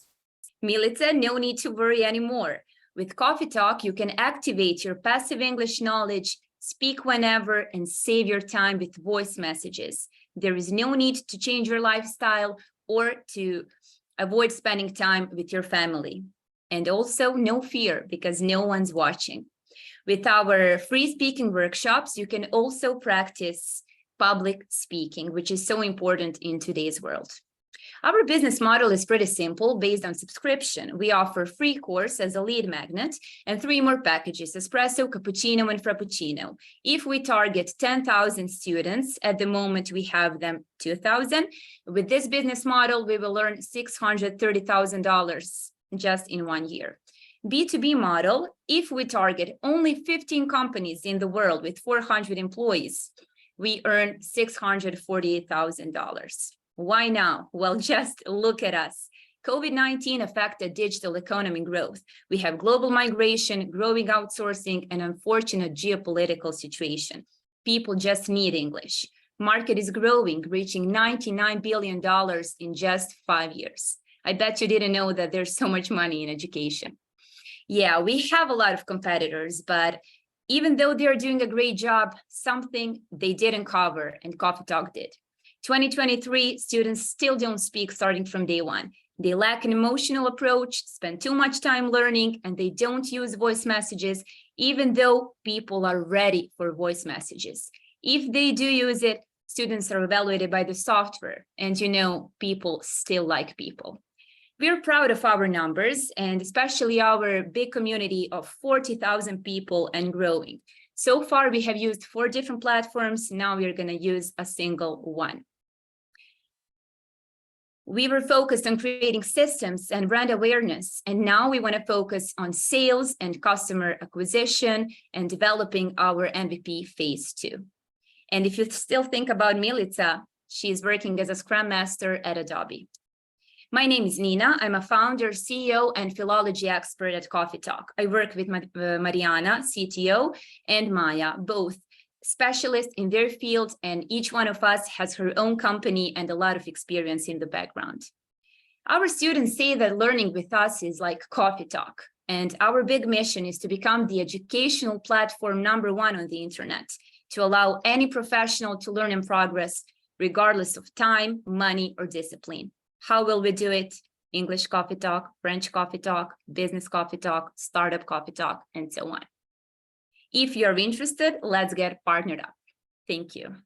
Milica, no need to worry anymore. With Coffee Talk, you can activate your passive English knowledge, speak whenever, and save your time with voice messages. There is no need to change your lifestyle or to avoid spending time with your family. And also no fear, because no one's watching. With our free speaking workshops, you can also practice public speaking, which is so important in today's world. Our business model is pretty simple, based on subscription. We offer free course as a lead magnet and 3 more packages, espresso, cappuccino, and frappuccino. If we target 10,000 students, at the moment we have them 2,000. With this business model, we will earn $630,000 just in 1 year. B2B model, if we target only 15 companies in the world with 400 employees, we earn $648,000. Why now? Well, just look at us. COVID-19 affected digital economy growth. We have global migration, growing outsourcing, and unfortunate geopolitical situation. People just need English. Market is growing, reaching $99 billion in just 5 years. I bet you didn't know that there's so much money in education. Yeah, we have a lot of competitors, but even though they're doing a great job, something they didn't cover, and Coffee Talk did. 2023, students still don't speak starting from day one. They lack an emotional approach, spend too much time learning, and they don't use voice messages, even though people are ready for voice messages. If they do use it, students are evaluated by the software, and you know, people still like people. We're proud of our numbers, and especially our big community of 40,000 people and growing. So far, we have used 4 different platforms. Now we're going to use a single one. We were focused on creating systems and brand awareness, and now we want to focus on sales and customer acquisition and developing our MVP phase 2. And if you still think about Milica, she is working as a Scrum Master at Adobe. My name is Nina. I'm a founder, CEO, and philology expert at Coffee Talk. I work with Mariana, CTO, and Maya, both specialists in their field, and each one of us has her own company and a lot of experience in the background. Our students say that learning with us is like Coffee Talk, and our big mission is to become the educational platform #1 on the internet, to allow any professional to learn and progress, regardless of time, money, or discipline. How will we do it? English Coffee Talk, French Coffee Talk, Business Coffee Talk, Startup Coffee Talk, and so on. If you're interested, let's get partnered up. Thank you.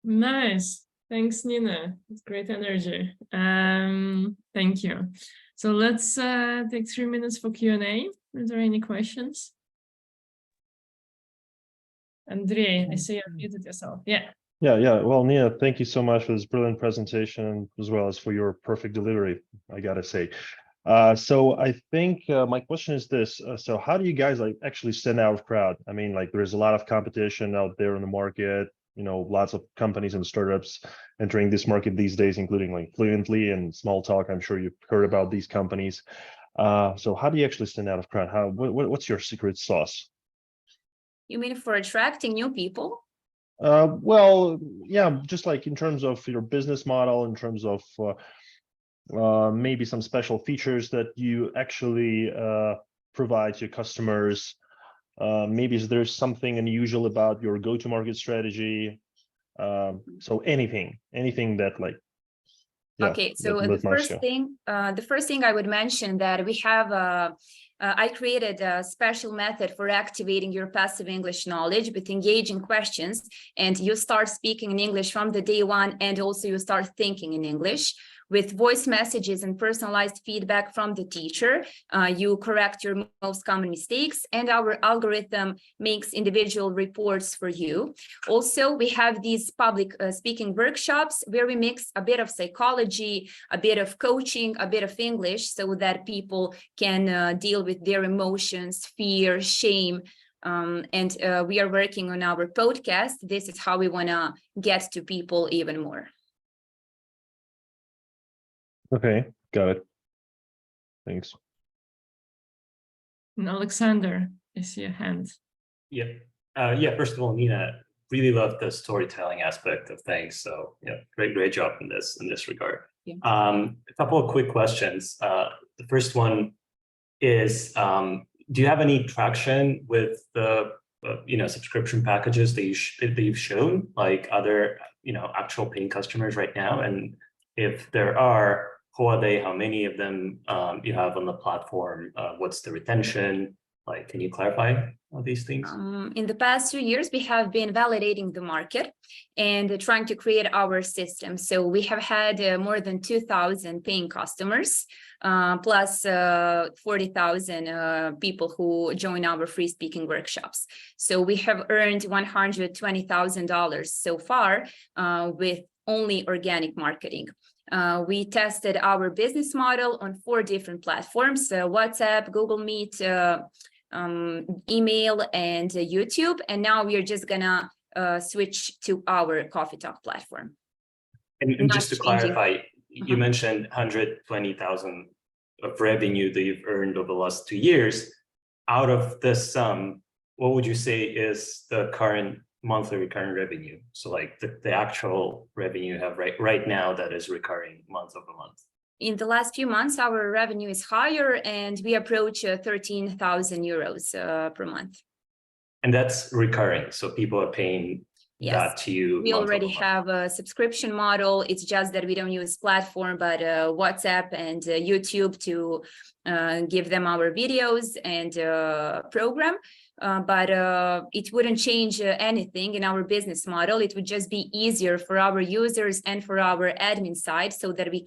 Nice. Thanks, Nina. It's great energy. Thank you. So let's take 3 minutes for Q&A. Is there any questions? Andrei, I see you muted yourself. Yeah. Yeah. Well, Nina, thank you so much for this brilliant presentation, as well as for your perfect delivery, I gotta say. So I think my question is this: so how do you guys actually stand out of crowd? I mean, there's a lot of competition out there in the market. You know, lots of companies and startups entering this market these days, including Fluently and Smalltalk. I'm sure you've heard about these companies. So how do you actually stand out of crowd? What's your secret sauce? You mean for attracting new people? Well, yeah, just in terms of your business model, in terms of maybe some special features that you actually provide to customers. Maybe is there something unusual about your go-to-market strategy? So anything that Okay, so the first thing I would mention that we have I created a special method for activating your passive English knowledge with engaging questions, and you start speaking in English from the day one, and also you start thinking in English. With voice messages and personalized feedback from the teacher, you correct your most common mistakes, and our algorithm makes individual reports for you. Also, we have these public speaking workshops where we mix a bit of psychology, a bit of coaching, a bit of English, so that people can deal with their emotions, fear, shame. And we are working on our podcast. This is how we want to get to people even more. Okay, got it. Thanks. And Alexander, I see a hand. Yeah. First of all, Nina, really love the storytelling aspect of things. So yeah, great job in this regard. Yeah. A couple of quick questions. The first one is, do you have any traction with the subscription packages that you've shown, like other actual paying customers right now? And if there are, who are they? How many of them you have on the platform? What's the retention? Like, can you clarify all these things? In the past 2 years, we have been validating the market and trying to create our system. So we have had more than 2,000 paying customers, plus 40,000 people who join our free speaking workshops. So we have earned $120,000 so far with only organic marketing. We tested our business model on 4 different platforms: WhatsApp, Google Meet, email, and YouTube. And now we are just gonna switch to our Coffee Talk platform. And just to clarify, you mentioned 120,000 of revenue that you've earned over the last 2 years. Out of this sum, what would you say is the current monthly recurring revenue? So like the actual revenue you have right now that is recurring month over month. In the last few months, our revenue is higher and we approach 13,000 euros per month. And that's recurring. So people are paying that to you. We already have a subscription model. It's just that we don't use platform, but WhatsApp and YouTube to give them our videos and program. But it wouldn't change anything in our business model. It would just be easier for our users and for our admin side, so that we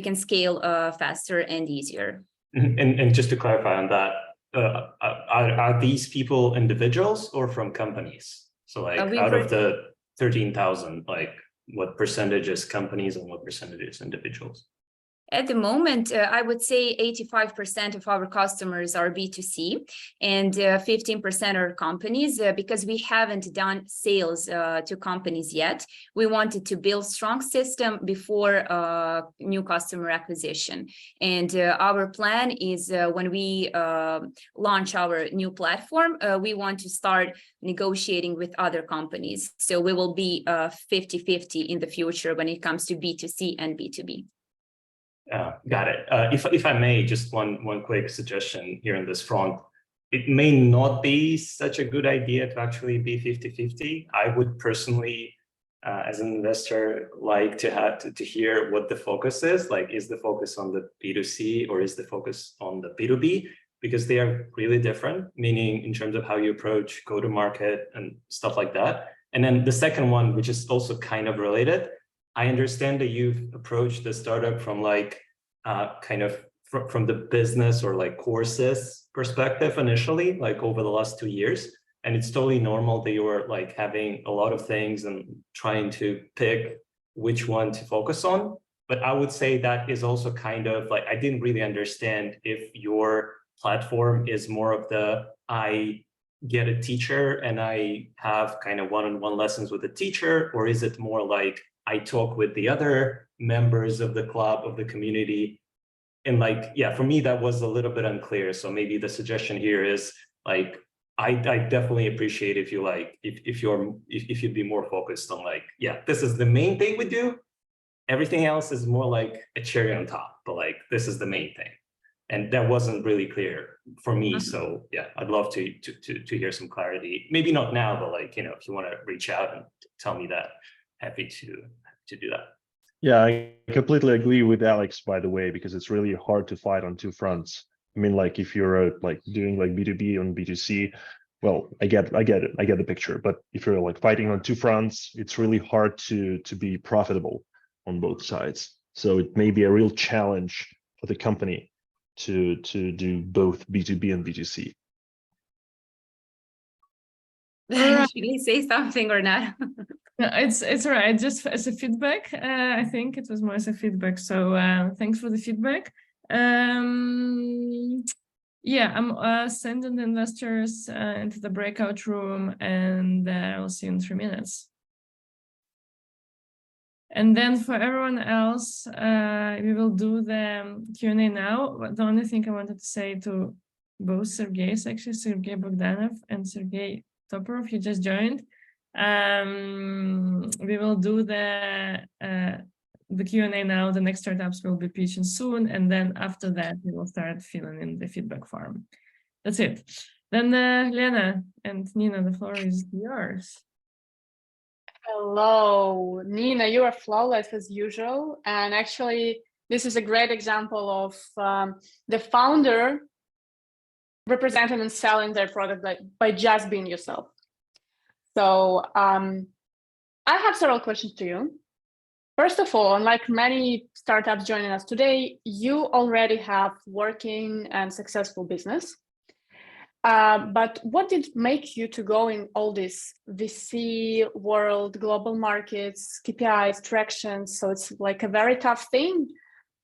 can scale faster and easier. And just to clarify on that, are these people individuals or from companies? So like out of the 13,000, like what percentage is companies and what percentage is individuals? At the moment, I would say 85% of our customers are B2C and 15% are companies, because we haven't done sales to companies yet. We wanted to build strong system before new customer acquisition. And our plan is when we launch our new platform, we want to start negotiating with other companies. So we will be 50-50 in the future when it comes to B2C and B2B. Got it. If I may, just one quick suggestion here on this front. It may not be such a good idea to actually be 50-50. I would personally, as an investor, like to have to hear what the focus is. Like, is the focus on the B2C or is the focus on the B2B? Because they are really different, meaning in terms of how you approach go-to-market and stuff like that. And then the second one, which is also kind of related, I understand that you've approached the startup from like kind of from the business or like courses perspective initially, like over the last 2 years. And it's totally normal that you're like having a lot of things and trying to pick which one to focus on. But I would say that is also kind of like, I didn't really understand if your platform is more of the, I get a teacher and I have kind of one-on-one lessons with the teacher, or is it more like I talk with the other members of the club, of the community? And like, yeah, for me, that was a little bit unclear. So maybe the suggestion here is like, I definitely appreciate if you like, if you'd be more focused on like, yeah, this is the main thing we do. Everything else is more like a cherry on top, but like, this is the main thing. And that wasn't really clear for me. So yeah, I'd love to hear some clarity. Maybe not now, but like, if you want to reach out and tell me that, happy to do that. Yeah, I completely agree with Alex, by the way, because it's really hard to fight on two fronts. I mean, like if you're like doing like B2B and B2C, well, I get it, I get the picture. But if you're like fighting on two fronts, it's really hard to be profitable on both sides. So it may be a real challenge for the company to do both B2B and B2C. Right. Should we say something or not? No, it's all right. Just as a feedback, I think it was more as a feedback. So thanks for the feedback. Yeah, I'm sending the investors into the breakout room, and I'll see you in 3 minutes. And then for everyone else, we will do the Q&A now. But the only thing I wanted to say to both Sergey's, actually, Sergey Bogdanov and Sergey Toporov, you just joined. We will do the Q&A now. The next startups will be pitching soon, and then after that we will start filling in the feedback form. That's it. Then Lena and Nina, the floor is yours. Hello, Nina, you are flawless as usual. And actually, this is a great example of the founder representing and selling their product by just being yourself. So I have several questions to you. First of all, unlike many startups joining us today, you already have working and successful business. But what did make you to go in all this VC world, global markets, KPIs, traction? So it's like a very tough thing.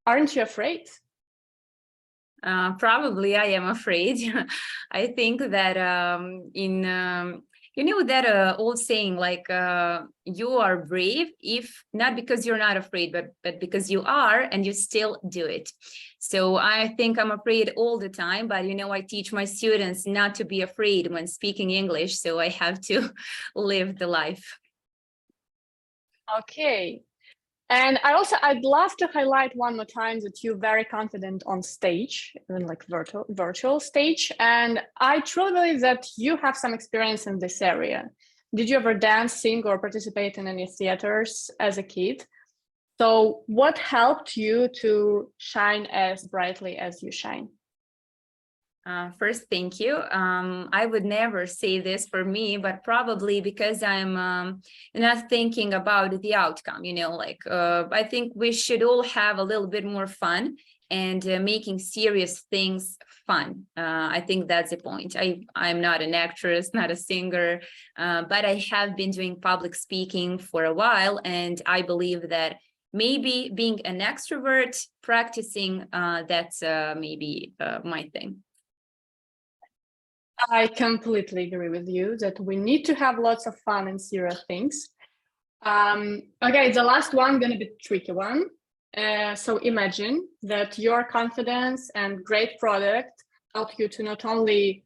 Aren't you afraid? Probably I am afraid. I think that you know that old saying, like you are brave if not because you're not afraid, but because you are and you still do it. So I think I'm afraid all the time, but you know, I teach my students not to be afraid when speaking English, so I have to live the life. Okay. And I'd love to highlight one more time that you're very confident on stage, even like virtual stage. And I truly believe that you have some experience in this area. Did you ever dance, sing, or participate in any theaters as a kid? So what helped you to shine as brightly as you shine? First, thank you. I would never say this for me, but probably because I'm not thinking about the outcome, you know, like I think we should all have a little bit more fun and making serious things fun. I think that's the point. I'm not an actress, not a singer, but I have been doing public speaking for a while, and I believe that maybe being an extrovert, practicing, that's maybe my thing. I completely agree with you that we need to have lots of fun and serious things. Okay, the last one gonna be a tricky one. So imagine that your confidence and great product help you to not only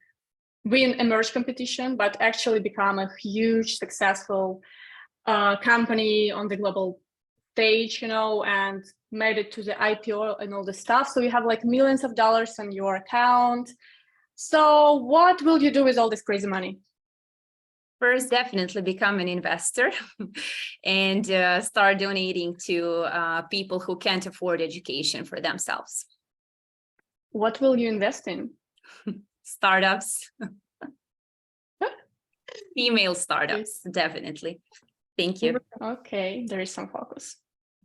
win a merge competition, but actually become a huge successful company on the global stage, you know, and made it to the IPO and all the stuff. So you have like millions of dollars on your account. So what will you do with all this crazy money? First, definitely become an investor and start donating to people who can't afford education for themselves. What will you invest in? Startups. Female startups, definitely. Thank you. Okay, there is some focus.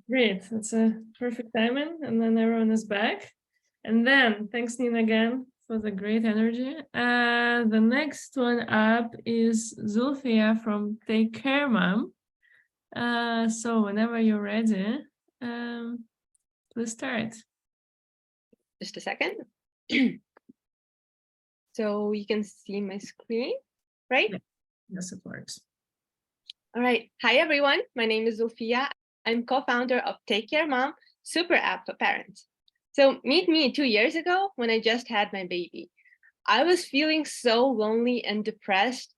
Great, that's a perfect timing. And then everyone is back. And then thanks, Nina, again for the great energy. The next one up is Zulfia from Take Care Mom. So whenever you're ready, please start. Just a second. So you can see my screen, right? Yes, it works. All right. Hi, everyone. My name is Zulfia. I'm co-founder of Take Care Mom, super app for parents. So meet me 2 years ago when I just had my baby. I was feeling so lonely and depressed.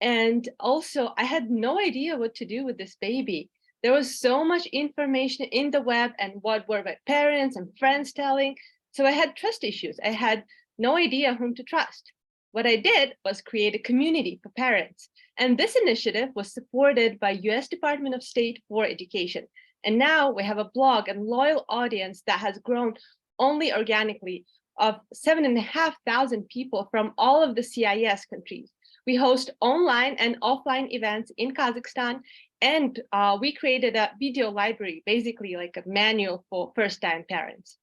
And also I had no idea what to do with this baby. There was so much information in the web and what were my parents and friends telling. So I had trust issues. I had no idea whom to trust. What I did was create a community for parents. And this initiative was supported by US Department of State for Education. And now we have a blog and loyal audience that has grown only organically of 7,500 people from all of the CIS countries. We host online and offline events in Kazakhstan, and we created a video library, basically like a manual for first-time parents.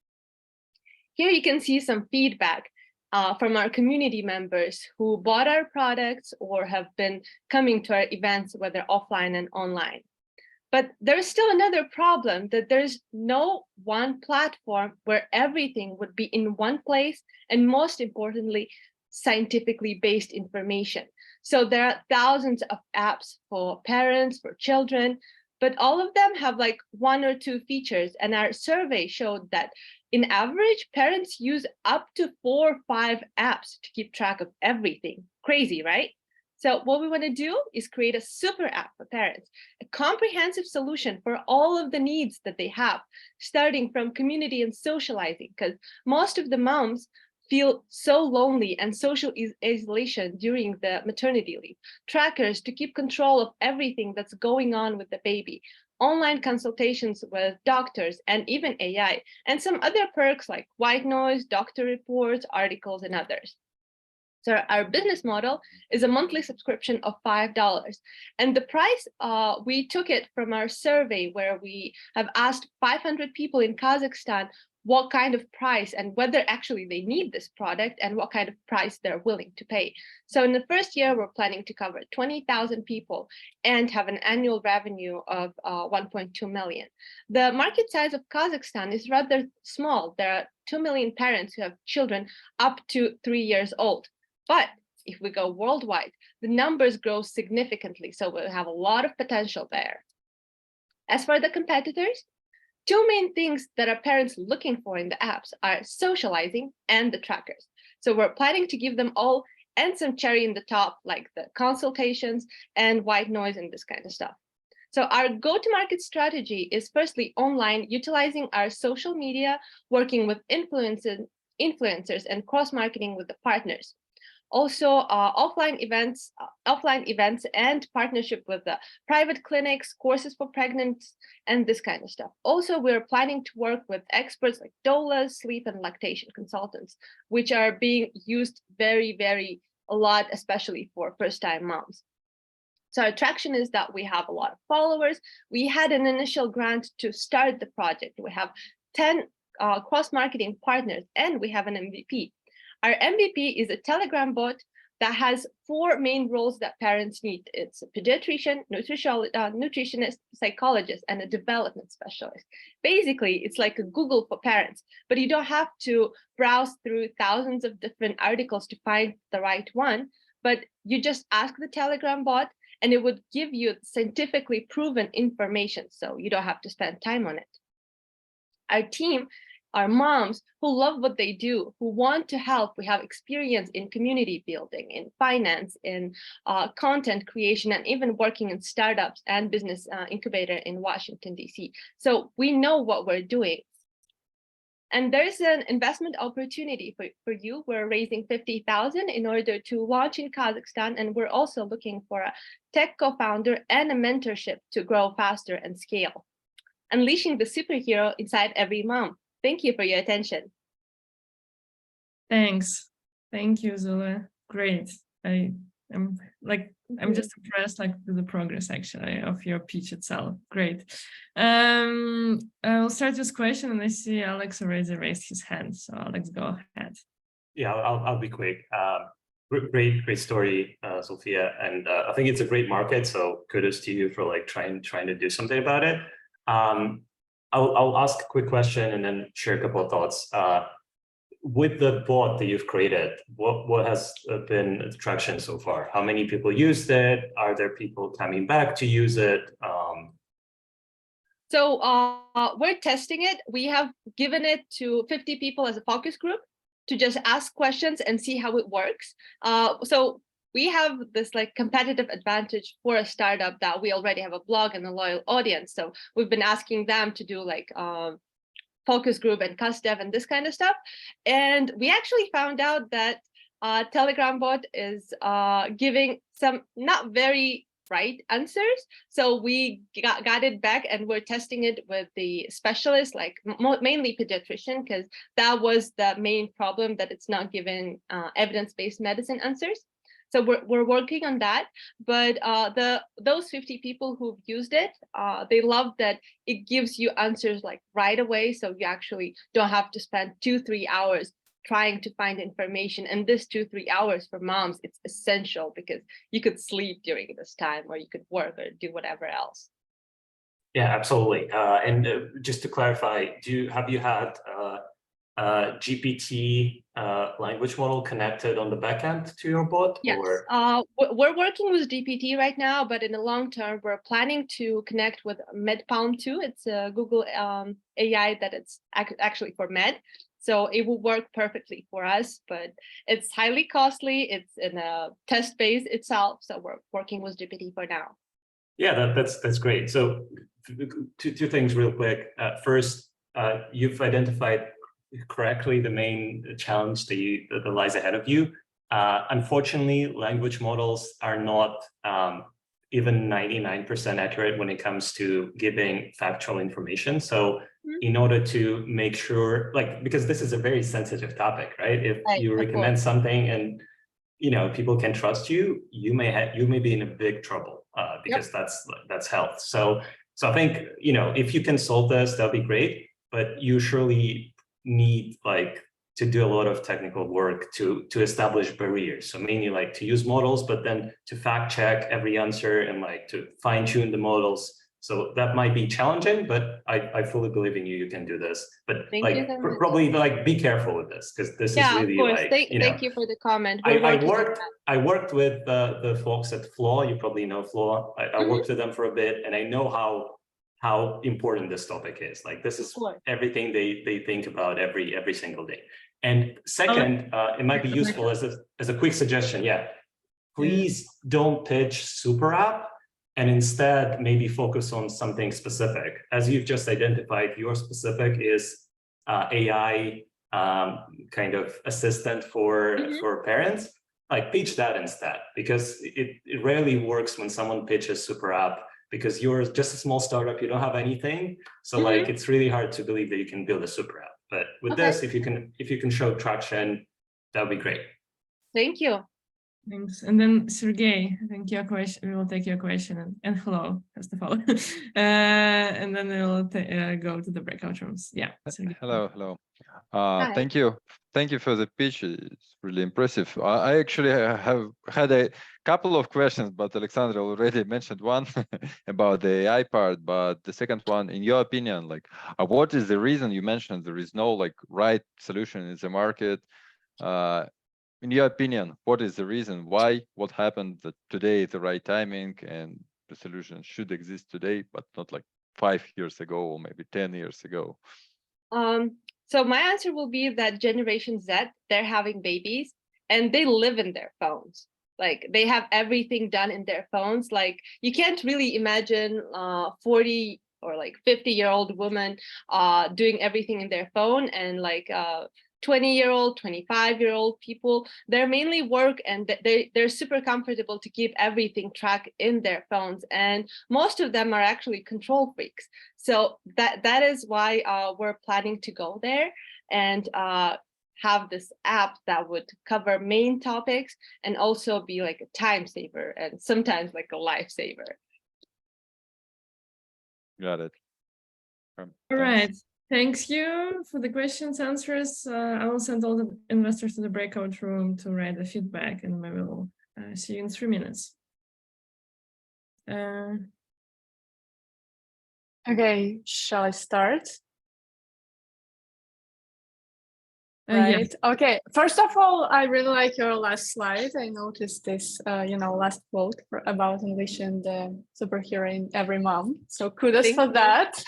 Here you can see some feedback from our community members who bought our products or have been coming to our events, whether offline and online. But there's still another problem, that there's no one platform where everything would be in one place, and most importantly, scientifically based information. So there are thousands of apps for parents, for children, but all of them have like 1 or 2 features. And our survey showed that in average, parents use up to 4 or 5 apps to keep track of everything. Crazy, right? So what we want to do is create a super app for parents, a comprehensive solution for all of the needs that they have, starting from community and socializing, because most of the moms feel so lonely and social isolation during the maternity leave. Trackers to keep control of everything that's going on with the baby, online consultations with doctors, and even AI, and some other perks like white noise, doctor reports, articles, and others. So our business model is a monthly subscription of $5. And the price, we took it from our survey where we have asked 500 people in Kazakhstan what kind of price and whether actually they need this product and what kind of price they're willing to pay. So in the first year, we're planning to cover 20,000 people and have an annual revenue of 1.2 million. The market size of Kazakhstan is rather small. There are 2 million parents who have children up to 3 years old. But if we go worldwide, the numbers grow significantly, so we'll have a lot of potential there. As for the competitors, 2 main things that are parents looking for in the apps are socializing and the trackers. So we're planning to give them all and some cherry in the top, like the consultations and white noise and this kind of stuff. So our go-to-market strategy is firstly online, utilizing our social media, working with influencers and cross-marketing with the partners. Also, offline events and partnership with the private clinics, courses for pregnant, and this kind of stuff. Also, we're planning to work with experts like doulas, sleep and lactation consultants, which are being used very a lot, especially for first-time moms. So our attraction is that we have a lot of followers. We had an initial grant to start the project. We have 10 cross-marketing partners, and we have an MVP. Our MVP is a Telegram bot that has 4 main roles that parents need. It's a pediatrician, nutritionist, psychologist, and a development specialist. Basically, it's like a Google for parents, but you don't have to browse through thousands of different articles to find the right one, but you just ask the Telegram bot and it would give you scientifically proven information, so you don't have to spend time on it. Our team are moms who love what they do, who want to help. We have experience in community building, in finance, in content creation, and even working in startups and business incubator in Washington, DC. So we know what we're doing. And there's an investment opportunity for you. We're raising 50,000 in order to launch in Kazakhstan. And we're also looking for a tech co-founder and a mentorship to grow faster and scale. Unleashing the superhero inside every mom. Thank you for your attention. Thanks. Thank you, Zula. Great. I'm just impressed with the progress actually of your pitch itself. Great. I'll start this question and I see Alex already raised his hand. So Alex, go ahead. Yeah, I'll be quick. Great story, Sophia. And I think it's a great market. So kudos to you for trying to do something about it. I'll ask a quick question and then share a couple of thoughts. With the bot that you've created, what has been the traction so far? How many people used it? Are there people coming back to use it? So we're testing it. We have given it to 50 people as a focus group to just ask questions and see how it works. So we have this competitive advantage for a startup that we already have a blog and a loyal audience. So we've been asking them to do focus group and cust dev and this kind of stuff. And we actually found out that Telegram bot is giving some not very right answers. So we got it back and we're testing it with the specialists, like mainly pediatrician, because that was the main problem, that it's not given evidence-based medicine answers. So we're working on that, but those 50 people who've used it, they love that it gives you answers like right away. So you actually don't have to spend 2-3 hours trying to find information. And this 2-3 hours for moms, it's essential because you could sleep during this time, or you could work or do whatever else. Yeah, absolutely. And just to clarify, have you had GPT language model connected on the backend to your bot? Yes, or? We're working with GPT right now, but in the long term, we're planning to connect with MedPalm too. It's a Google AI that it's actually for med. So it will work perfectly for us, but it's highly costly. It's in a test phase itself. So we're working with GPT for now. Yeah, that's great. So two things real quick. First, you've identified correctly the main challenge that lies ahead of you. Unfortunately, language models are not even 99% accurate when it comes to giving factual information. So in order to make sure, because this is a very sensitive topic, right? If you recommend something and people can trust you, you may be in a big trouble because that's health. So I think if you can solve this, that'll be great. But you surely need to do a lot of technical work to establish barriers. So mainly to use models, but then to fact check every answer and to fine tune the models. So that might be challenging, but I fully believe in you. You can do this. But probably be careful with this, because this is really of course. Thank you for the comment. I worked with the folks at Flaw. You probably know Flaw. I worked with them for a bit, and I know how important this topic is. This is everything they think about every single day. And second, it might be useful as a quick suggestion. Yeah, please don't pitch super app, and instead maybe focus on something specific. As you've just identified, your specific is AI kind of assistant for parents. Pitch that instead, because it rarely works when someone pitches super app, because you're just a small startup, you don't have anything. So it's really hard to believe that you can build a super app. But with this, if you can show traction, that would be great. Thank you. Thanks. And then Sergey, I think your question, we will take your question, and hello, first of all. And then we'll go to the breakout rooms. Yeah. Sergey. Hello. Thank you for the pitch. It's really impressive. I actually have had a couple of questions, but Alexandra already mentioned one about the AI part. But the second one, in your opinion, what is the reason you mentioned there is no right solution in the market? In your opinion, what is the reason why? What happened that today is the right timing and the solution should exist today, but not 5 years ago or maybe 10 years ago? So my answer will be that Generation Z, they're having babies and they live in their phones. They have everything done in their phones. You can't really imagine 40 or 50-year-old woman doing everything in their phone, and 20-year-old, 25-year-old people, they're mainly work, and they're super comfortable to keep everything tracked in their phones. And most of them are actually control freaks. So that is why we're planning to go there and have this app that would cover main topics and also be a time saver and sometimes a lifesaver. Got it. All right. Thanks you for the questions, answers. I will send all the investors to the breakout room to write the feedback, and we will see you in 3 minutes. Okay, shall I start? Right. Yeah. Okay. First of all, I really like your last slide. I noticed this, last quote about envision the superhero in every mom. So kudos for that.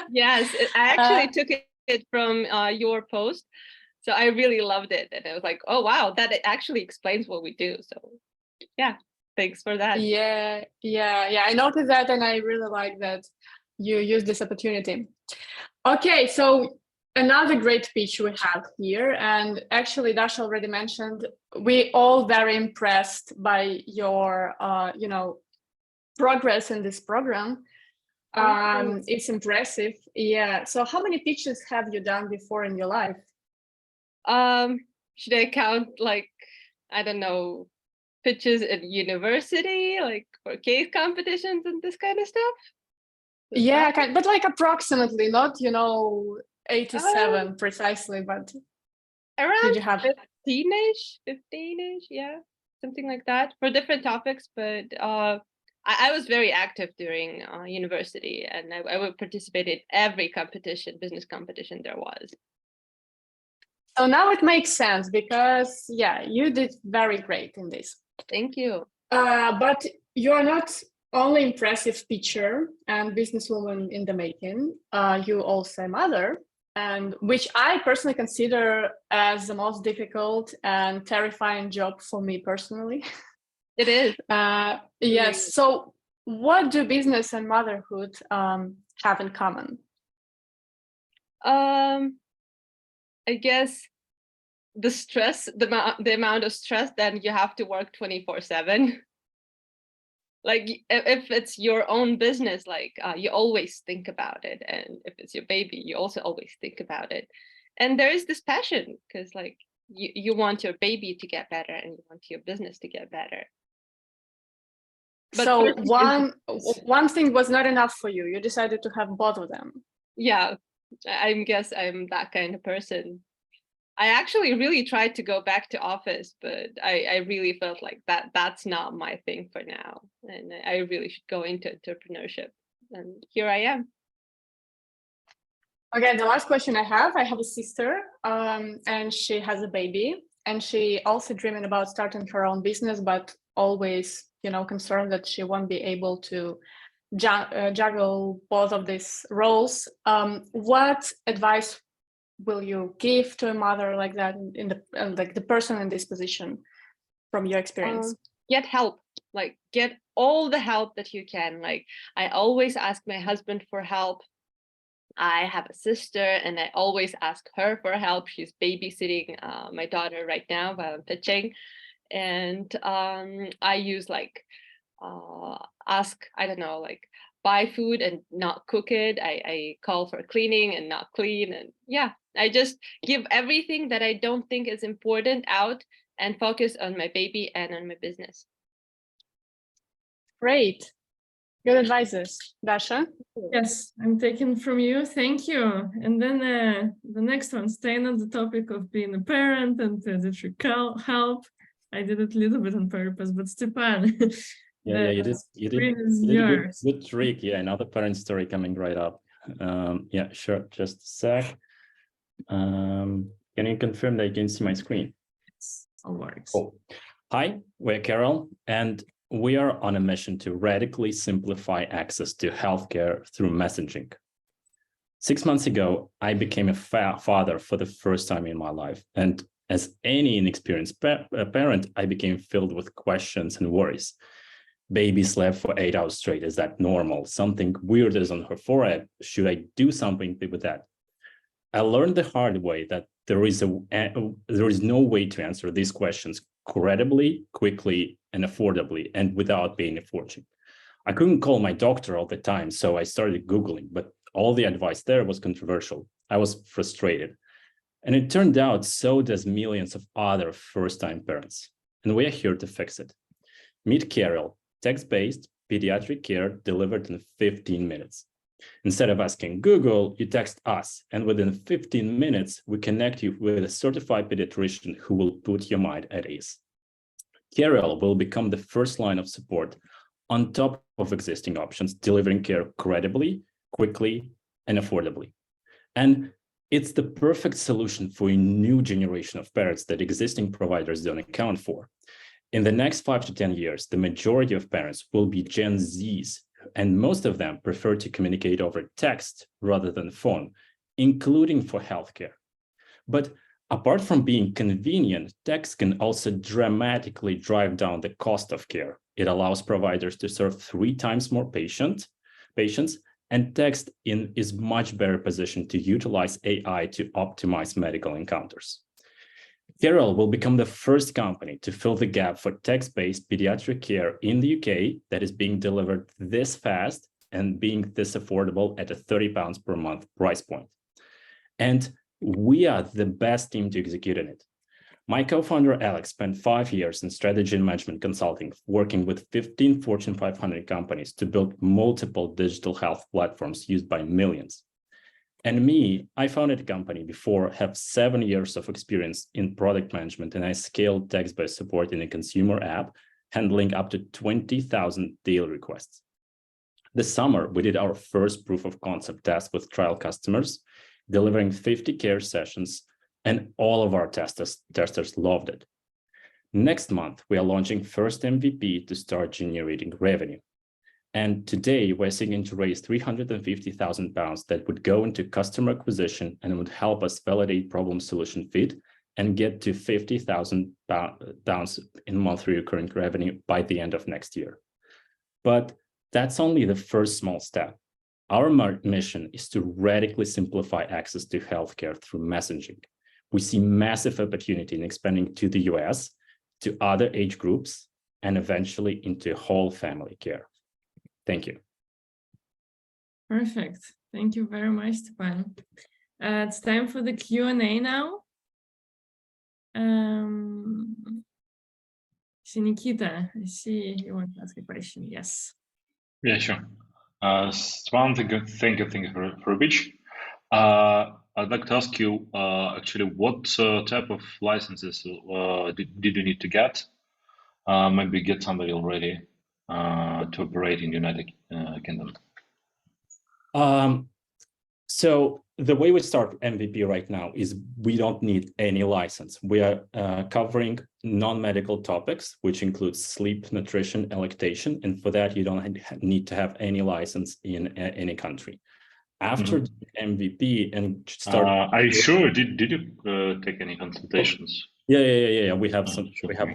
Yes, I actually took it from your post. So I really loved it. And I was like, oh, wow, that actually explains what we do. So yeah, thanks for that. Yeah. I noticed that, and I really like that you use this opportunity. Okay, so another great pitch we have here, and actually Dasha already mentioned, we all very impressed by your, progress in this program. It's impressive. Yeah. So how many pitches have you done before in your life? Should I count like, I don't know, pitches at university, like for case competitions and this kind of stuff? Yeah, but like approximately, not 87 precisely, but around did you have 15-ish, yeah, something like that for different topics. But I was very active during university, and I would participate in every competition, business competition there was. So now it makes sense because, yeah, you did very great in this. Thank you. But you're not only impressive pitcher and businesswoman in the making, you also a mother, and which I personally consider as the most difficult and terrifying job for me personally. It is. Yes. So what do business and motherhood have in common? I guess the stress, the amount of stress that you have to work 24/7. Like if it's your own business, like you always think about it, and if it's your baby, you also always think about it. And there is this passion because like you want your baby to get better and you want your business to get better. But so one thing was not enough for you. You decided to have both of them. Yeah, I guess I'm that kind of person. I actually really tried to go back to office, but I really felt like that's not my thing for now. And I really should go into entrepreneurship. And here I am. Okay, the last question I have a sister, and she has a baby, and she also dreaming about starting her own business, but always, concerned that she won't be able to juggle both of these roles. What advice will you give to a mother like that, in the person in this position, from your experience? Get help, like get all the help that you can. Like I always ask my husband for help. I have a sister and I always ask her for help. She's babysitting my daughter right now while I'm pitching. And I use like buy food and not cook it. I call for cleaning and not clean. And yeah, I just give everything that I don't think is important out and focus on my baby and on my business. Great. Good advices. Dasha? Yes, I'm taking from you. Thank you. And then the next one, staying on the topic of being a parent and that you help. I did it a little bit on purpose, but Stepan. Yeah, you did a good trick. Yeah, another parent story coming right up. Yeah, sure. Just a sec. Can you confirm that you can see my screen? Yes, all works. Cool. Hi, we're Carol, and we are on a mission to radically simplify access to healthcare through messaging. 6 months ago, I became a father for the first time in my life. And as any inexperienced parent, I became filled with questions and worries. Baby slept for 8 hours straight. Is that normal? Something weird is on her forehead. Should I do something with that? I learned the hard way that there is no way to answer these questions credibly, quickly, and affordably, and without paying a fortune. I couldn't call my doctor all the time, so I started Googling, but all the advice there was controversial. I was frustrated. And it turned out so does millions of other first-time parents. And we are here to fix it. Meet Carol, text-based pediatric care delivered in 15 minutes. Instead of asking Google, you text us, and within 15 minutes, we connect you with a certified pediatrician who will put your mind at ease. Carol will become the first line of support on top of existing options, delivering care credibly, quickly, and affordably. And it's the perfect solution for a new generation of parents that existing providers don't account for. In the next 5 to 10 years, the majority of parents will be Gen Zs, and most of them prefer to communicate over text rather than phone, including for healthcare. But apart from being convenient, text can also dramatically drive down the cost of care. It allows providers to serve 3 times more patients, and text is much better positioned to utilize AI to optimize medical encounters. Carol will become the first company to fill the gap for text-based pediatric care in the UK that is being delivered this fast and being this affordable at a £30 per month price point. And we are the best team to execute on it. My co-founder, Alex, spent 5 years in strategy and management consulting, working with 15 Fortune 500 companies to build multiple digital health platforms used by millions. And me, I founded a company before, have 7 years of experience in product management, and I scaled text-based support in a consumer app, handling up to 20,000 daily requests. This summer, we did our first proof of concept test with trial customers, delivering 50 care sessions, and all of our testers loved it. Next month, we are launching first MVP to start generating revenue. And today we're seeking to raise £350,000 that would go into customer acquisition and would help us validate problem solution fit and get to £50,000 in monthly recurring revenue by the end of next year. But that's only the first small step. Our mission is to radically simplify access to healthcare through messaging. We see massive opportunity in expanding to the US, to other age groups, and eventually into whole family care. Thank you. Perfect. Thank you very much, Stepan. It's time for the Q&A now. Nikita, I see you want to ask a question. Yes. Yeah, sure. Stepan, thank you for a pitch. I'd like to ask you actually what type of licenses did you need to get? Maybe get somebody already to operate in the United Kingdom. So the way we start MVP right now is we don't need any license. We are covering non-medical topics, which includes sleep, nutrition, and lactation. And for that, you don't need to have any license in any country. After MVP and start. Are you sure? Did you take any consultations? Yeah. We have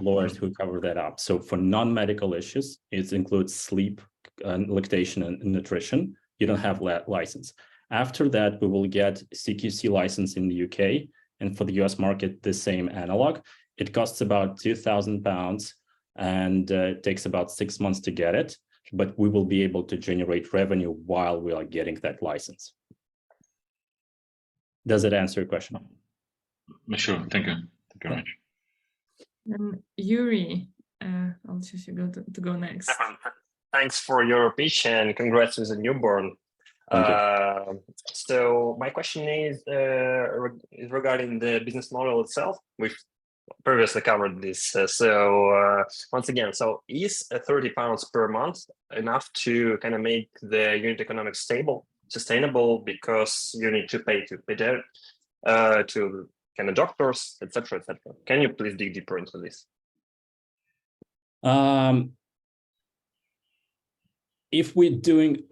lawyers who cover that up. So for non-medical issues, it includes sleep, lactation, and nutrition. You don't have license. After that, we will get CQC license in the UK, and for the US market, the same analog. It costs about £2,000 and it takes about 6 months to get it, but we will be able to generate revenue while we are getting that license. Does it answer your question? Sure, thank you. Thank you very much. And Yuri, I'll choose you to go next. Thanks for your pitch and congrats with the newborn. So my question is regarding the business model itself. We've previously covered this. Once again, so is £30 per month enough to kind of make the unit economics stable, sustainable, because you need to pay to kind of doctors, etc., etc. Can you please dig deeper into this? If we're doing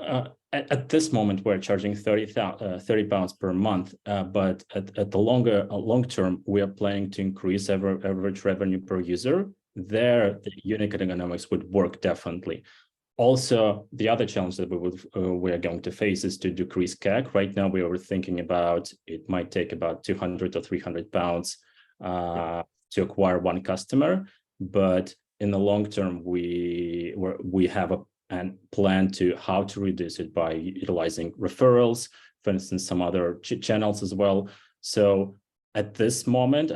at this moment, we're charging £30 per month, but at the long term, we are planning to increase average revenue per user. There, the unit economics would work definitely. Also, the other challenge that we are going to face is to decrease CAC. Right now, we are thinking about it might take about £200 or £300 to acquire one customer, but in the long term, we have a plan to how to reduce it by utilizing referrals, for instance, some other channels as well. So at this moment,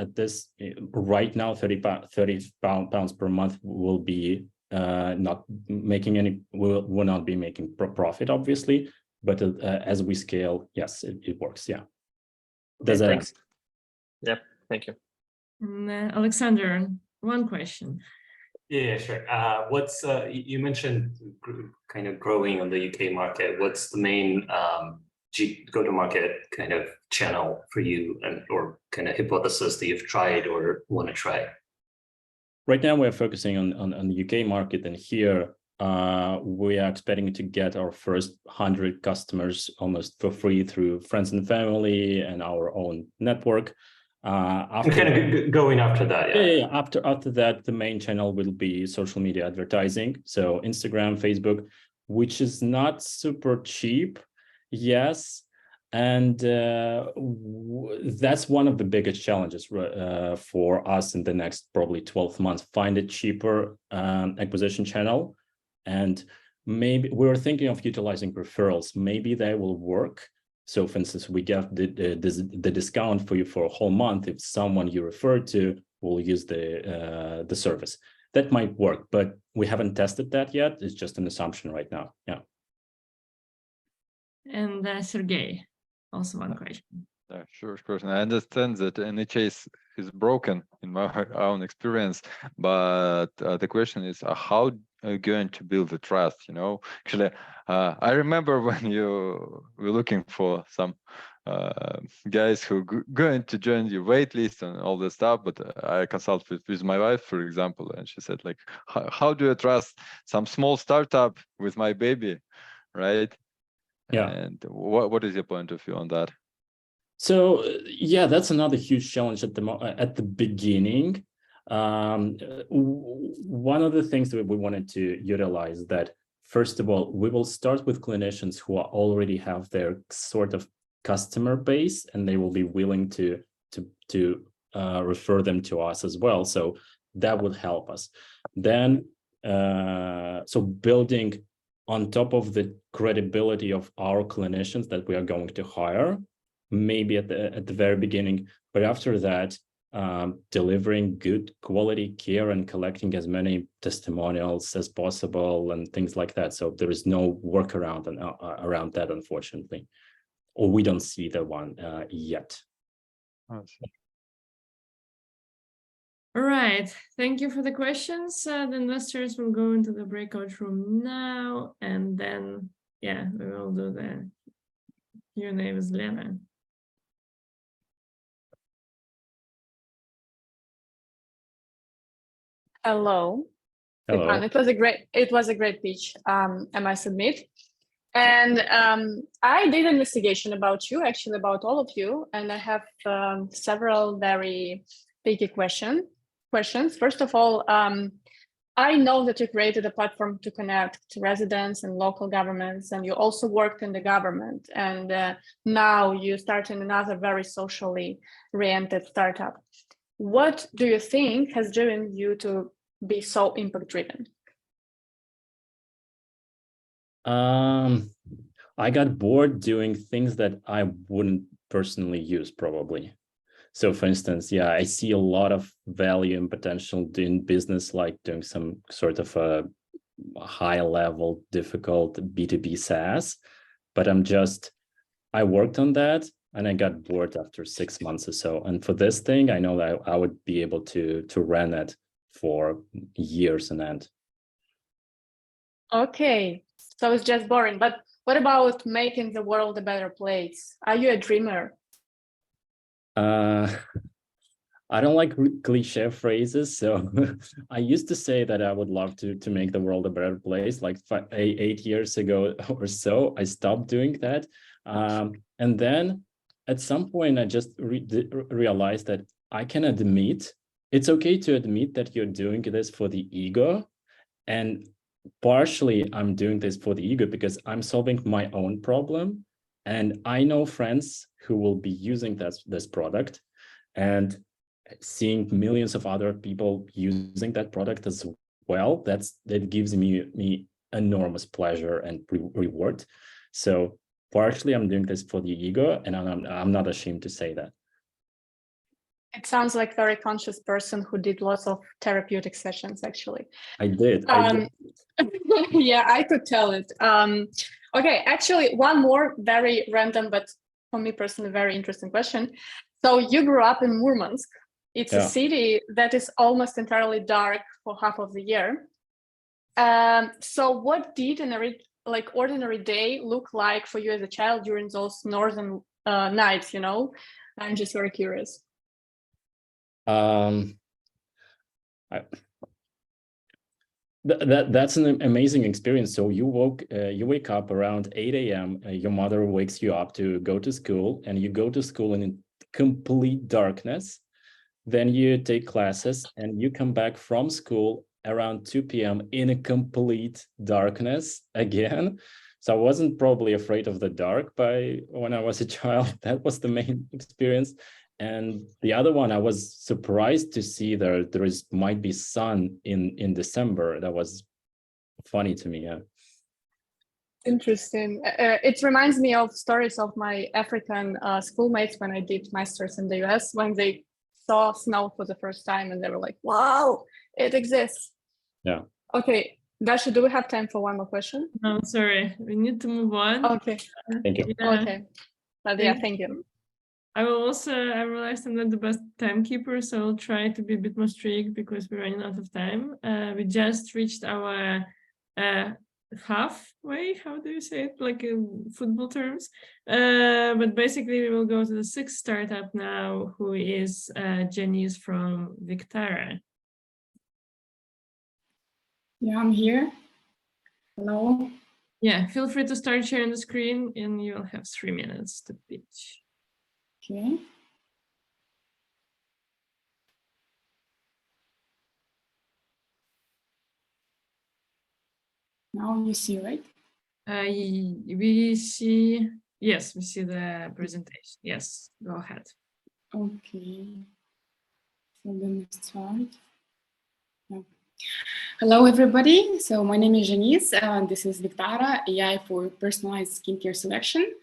right now, £30 per month will be not making any, will not be making profit, obviously, but as we scale, yes, it works. Yeah. Does that answer? Yeah, thank you. And, Alexander, one question. Yeah, sure. What's you mentioned kind of growing on the UK market? What's the main go-to-market kind of channel for you, or kind of hypothesis that you've tried or want to try? Right now, we're focusing on the UK market, and here we are expecting to get our first 100 customers almost for free through friends and family and our own network. Going after that, yeah. After that, the main channel will be social media advertising, so Instagram, Facebook, which is not super cheap, yes, And that's one of the biggest challenges for us in the next probably 12 months, find a cheaper acquisition channel. And maybe we're thinking of utilizing referrals. Maybe they will work. So for instance, we get the discount for you for a whole month if someone you refer to will use the service. That might work, but we haven't tested that yet. It's just an assumption right now. Yeah. And Sergey, also one question. Yeah, sure, of course. And I understand that NHS is broken in my own experience, but the question is, how are you going to build the trust? You know, actually, I remember when you were looking for some guys who going to join your wait list and all this stuff, but I consulted with my wife, for example, and she said, like, how do I trust some small startup with my baby, right? Yeah. And what is your point of view on that? So yeah, that's another huge challenge at the beginning. One of the things that we wanted to utilize that, first of all, we will start with clinicians who already have their sort of customer base, and they will be willing to refer them to us as well. So that would help us. Then, so building on top of the credibility of our clinicians that we are going to hire, maybe at the very beginning, but after that, delivering good quality care and collecting as many testimonials as possible and things like that. So there is no workaround around that, unfortunately, or we don't see the one yet. All right, thank you for the questions. The investors will go into the breakout room now, and then, yeah, we will do the Q&A with Lena. Hello. Hello. It was a great pitch, I must admit. And I did an investigation about you, actually about all of you, and I have several very picky questions. First of all, I know that you created a platform to connect residents and local governments, and you also worked in the government, and now you start in another very socially oriented startup. What do you think has driven you to be so impact driven? I got bored doing things that I wouldn't personally use, probably. So for instance, yeah, I see a lot of value and potential in business, like doing some sort of a high level, difficult B2B SaaS, but I worked on that and I got bored after 6 months or so. And for this thing, I know that I would be able to run it for years on end. Okay, so it's just boring, but what about making the world a better place? Are you a dreamer? I don't like cliche phrases, so I used to say that I would love to make the world a better place. Like 8 years ago or so, I stopped doing that. And then at some point, I just realized that I can admit, it's okay to admit that you're doing this for the ego. And partially, I'm doing this for the ego because I'm solving my own problem. And I know friends who will be using this product, and seeing millions of other people using that product as well, that gives me enormous pleasure and reward. So partially I'm doing this for the ego, and I'm not ashamed to say that. It sounds like a very conscious person who did lots of therapeutic sessions, actually. I did. Yeah, I could tell it. Okay, actually, one more very random, but for me personally, very interesting question. So you grew up in Murmansk. It's a city that is almost entirely dark for half of the year. So what did an ordinary day look like for you as a child during those northern nights, you know? I'm just very curious. That's an amazing experience. So you wake up around 8 a.m. Your mother wakes you up to go to school, and you go to school in complete darkness. Then you take classes, and you come back from school around 2 p.m. in a complete darkness again. So I wasn't probably afraid of the dark when I was a child. That was the main experience. And the other one, I was surprised to see that might be sun in December. That was funny to me. Yeah. Interesting. It reminds me of stories of my African schoolmates when I did masters in the US, when they saw snow for the first time and they were like, wow, it exists. Yeah. Okay, Dasha, do we have time for one more question? No, sorry, we need to move on. Okay. Thank you. Yeah. Okay. But yeah, thank you. I realized I'm not the best timekeeper, so I'll try to be a bit more strict because we're running out of time. We just reached our halfway, how do you say it, like in football terms? But basically we will go to the sixth startup now, who is Janice from Victara. Yeah, I'm here. Hello. Yeah, feel free to start sharing the screen and you'll have 3 minutes to pitch. Okay. Now you see, right? We see, yes, we see the presentation. Yes, go ahead. Okay. So then we start. Yeah. Hello, everybody. So my name is Janice. This is Victara, AI for personalized skincare selection.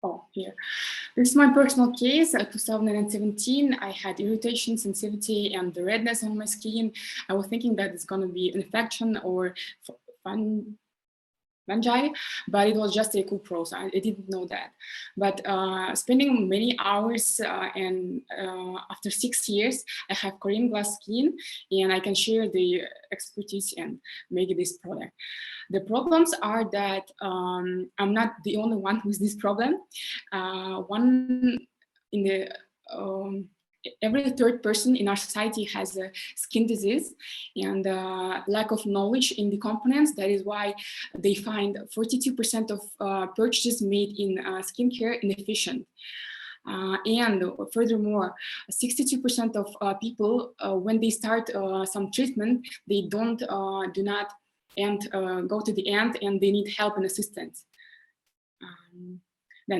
Oh, here. This is my personal case. 2017, I had irritation, sensitivity, and the redness on my skin. I was thinking that it's going to be an infection or fungi, but it was just a cool process. I didn't know that. But spending many hours and after 6 years, I have Korean glass skin, and I can share the expertise and make this product. The problems are that I'm not the only one with this problem. Every third person in our society has a skin disease and lack of knowledge in the components. That is why they find 42% of purchases made in skincare inefficient. And furthermore, 62% of people, when they start some treatment, they do not go to the end, and they need help and assistance.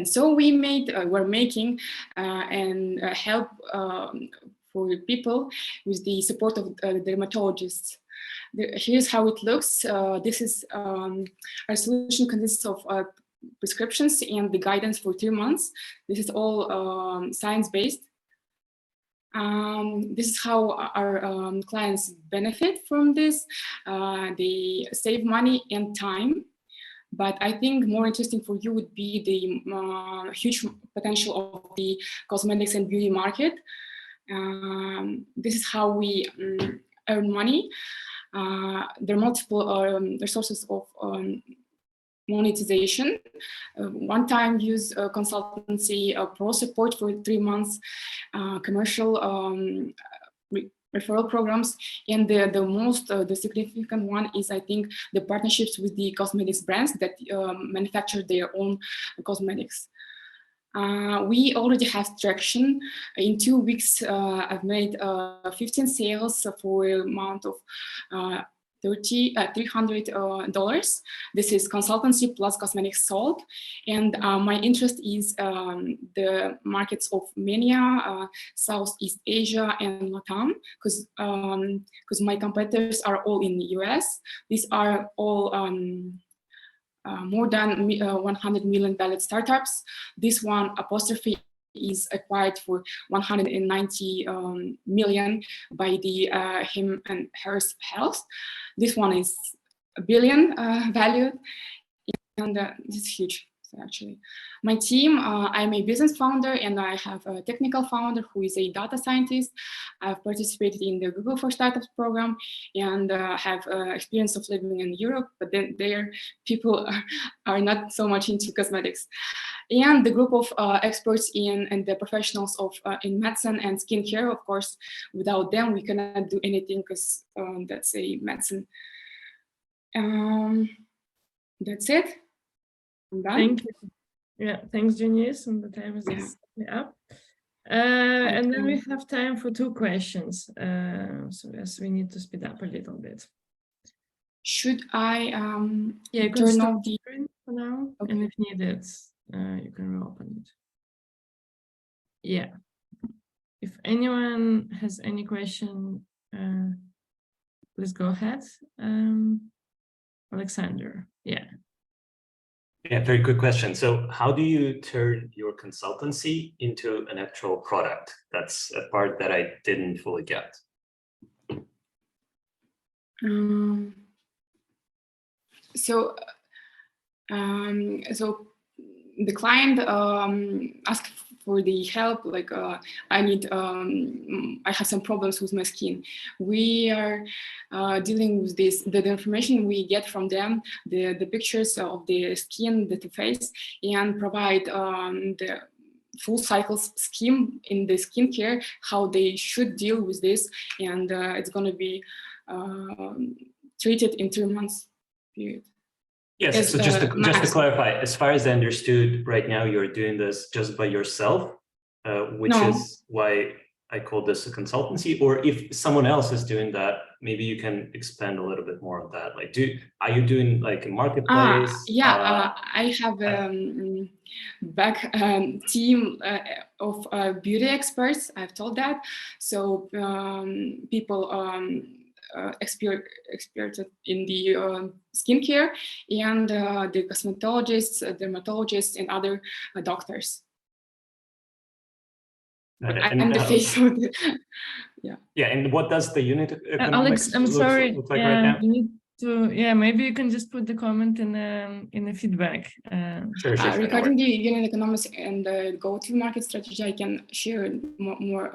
So we're making and help for people with the support of dermatologists. Here's how it looks. This is our solution consists of prescriptions and the guidance for 3 months. This is all science-based. This is how our clients benefit from this. They save money and time. But I think more interesting for you would be the huge potential of the cosmetics and beauty market. This is how we earn money. There are multiple resources of monetization. One-time use consultancy, pro support for 3 months, commercial referral programs, and the most significant one is, I think, the partnerships with the cosmetics brands that manufacture their own cosmetics. We already have traction. In 2 weeks, I've made 15 sales for an amount of $300. This is consultancy plus cosmetics sold, and my interest is the markets of MENA, Southeast Asia, and LATAM, because my competitors are all in the US. These are all more than $100 million startups. This one, Apostrophe, is acquired for 190 million by the him and hers health. This one is $1 billion valued, and this is huge. Actually, my team, I'm a business founder and I have a technical founder who is a data scientist. I've participated in the Google for Startups program and have experience of living in Europe, but then there people are not so much into cosmetics. And the group of experts and the professionals in medicine and skincare, of course, without them, we cannot do anything because that's a medicine. That's it. Thank you. Yeah, thanks, Janice. And the time is up. And then we have time for 2 questions. So yes, we need to speed up a little bit. should I Yeah, you can turn stop off the screen for now, Okay. and if needed, you can reopen it. Yeah. If anyone has any question, please go ahead. Alexander, yeah. Yeah, very good question. So how do you turn your consultancy into an actual product? That's a part that I didn't fully get. So the client asked for the help, like I have some problems with my skin. We are dealing with this, the information we get from them, the pictures of the skin, the face, and provide the full cycle scheme in the skincare, how they should deal with this, and it's going to be treated in 3 months period. Yes, so just to clarify, as far as I understood, right now you're doing this just by yourself, which is why I call this a consultancy. Or if someone else is doing that, maybe you can expand a little bit more on that. Like, are you doing like a marketplace? I have a back team of beauty experts. I've told that. So people experts in the skincare, and the cosmetologists, dermatologists, and other doctors. And the face of the, yeah. Yeah, and what does the unit Alex, economics I'm sorry. look like right now? You need to, maybe you can just put the comment in the feedback. Sure. Regarding the unit economics and the go-to-market strategy, I can share more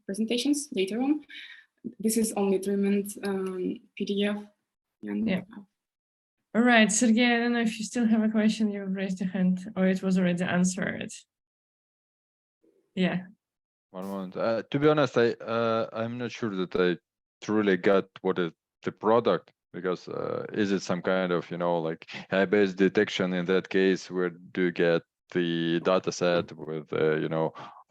presentations later on. This is only 3-minute PDF. And, yeah. All right, Sergey, I don't know if you still have a question. You've raised your hand, or it was already answered. Yeah. One moment. To be honest, I'm not sure that I truly got what is the product, because is it some kind of, like AI-based detection? In that case, where do you get the data set with,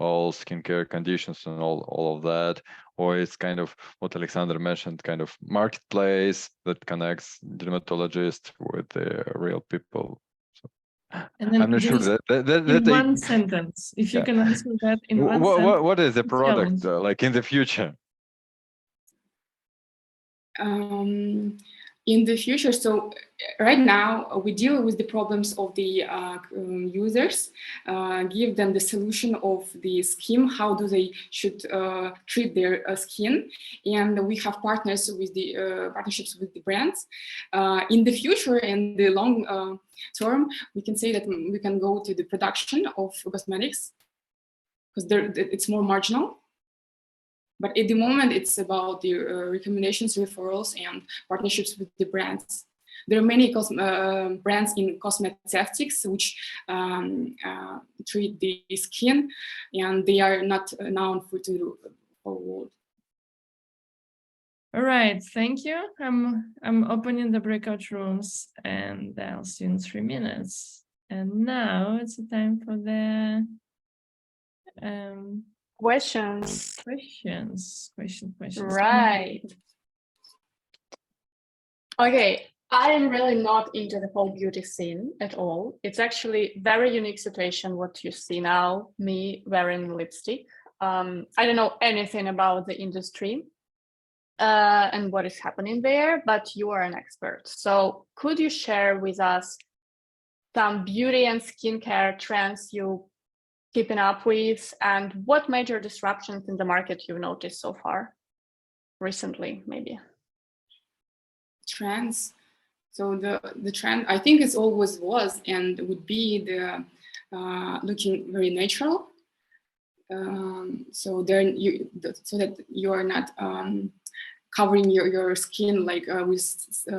all skincare conditions and all of that? Or it's kind of what Alexander mentioned, kind of marketplace that connects dermatologists with the real people. So and then I'm not sure that in one sentence, if you can answer that in one sentence. What is the product like in the future? In the future, so right now we deal with the problems of the users, give them the solution of the scheme, how do they should treat their skin, and we have partners with the partnerships with the brands. In the future and the long term, we can say that we can go to the production of cosmetics, because it's more marginal. But at the moment, it's about the recommendations, referrals, and partnerships with the brands. There are many brands in cosmetics which treat the skin, and they are not known for the whole world. All right, thank you. I'm opening the breakout rooms, and I'll see you in 3 minutes. And now it's the time for the questions. Right. Okay, I am really not into the whole beauty scene at all. It's actually very unique situation what you see now, me wearing lipstick. I don't know anything about the industry and what is happening there, but you are an expert. So could you share with us some beauty and skincare trends you keeping up with, and what major disruptions in the market you've noticed so far, recently, maybe? Trends. So the trend, I think it always was and would be the looking very natural. So that you are not covering your skin like with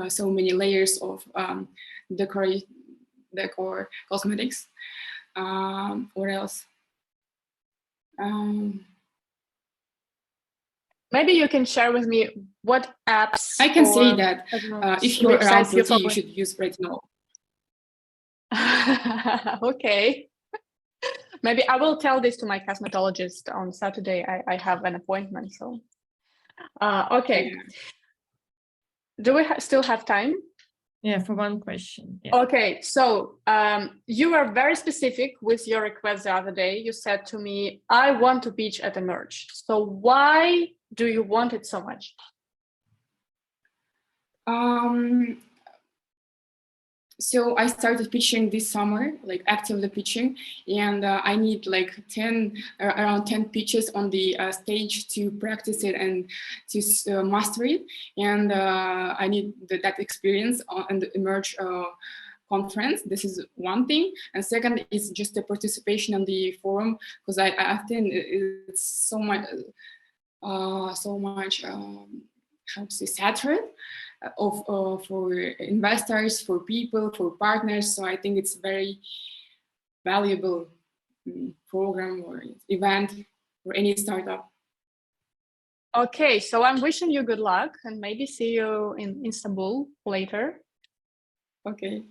so many layers of decor cosmetics. What else? Maybe you can share with me what apps. I can say that if you're around 30, you should use retinol. Okay. Maybe I will tell this to my cosmetologist on Saturday. I have an appointment, so okay. Do we still have time? Yeah, for one question. Yeah. Okay, so you were very specific with your request the other day. You said to me, I want to pitch at Emerge. So why do you want it so much? So I started pitching this summer, like actively pitching, and I need like around 10 pitches on the stage to practice it and to master it. And I need that experience on the Emerge conference. This is one thing. And second is just the participation on the forum, because I think it's so much, how to say, saturated for investors, for people, for partners. So I think it's very valuable program or event for any startup. Okay, so I'm wishing you good luck and maybe see you in Istanbul later. Okay,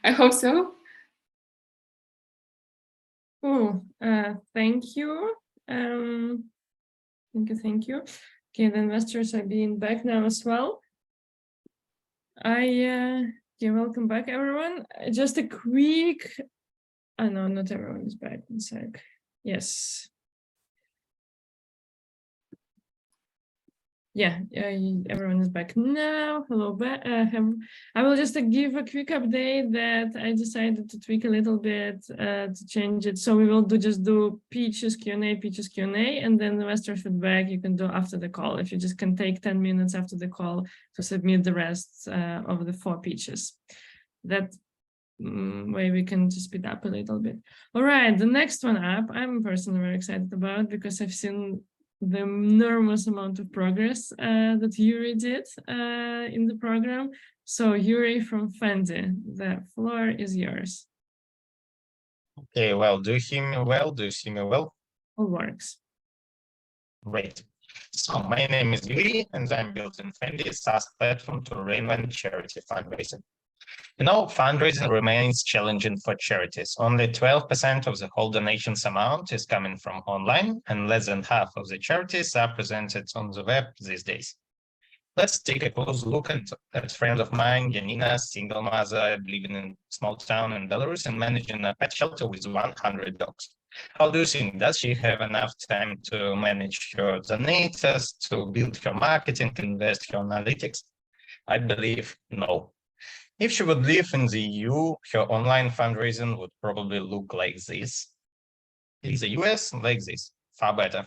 I hope so. Oh, thank you. Thank you. Okay, the investors are being back now as well. Welcome back, everyone. Just a quick, no, not everyone is back. One sec. Yes. Yeah, everyone is back now. Hello, I will just give a quick update that I decided to tweak a little bit to change it. So we will just do pitches Q&A, and then the investor feedback you can do after the call. If you just can take 10 minutes after the call to submit the rest of the 4 pitches. That way we can just speed up a little bit. All right, the next one up, I'm personally very excited about because I've seen the enormous amount of progress that Yuri did in the program. So Yuri from Fendi, the floor is yours. Okay, well, do you hear me well? Do you see me well? All works. Great. So my name is Yuri and I'm building Fendi, a SaaS platform to reinvent charity fundraising. You know, fundraising remains challenging for charities. Only 12% of the whole donations amount is coming from online, and less than half of the charities are presented on the web these days. Let's take a close look at a friend of mine, Janina, single mother living in a small town in Belarus and managing a pet shelter with 100 dogs. How do you think? Does she have enough time to manage her donators, to build her marketing, invest her analytics? I believe no. If she would live in the EU, her online fundraising would probably look like this. In the US, like this, far better.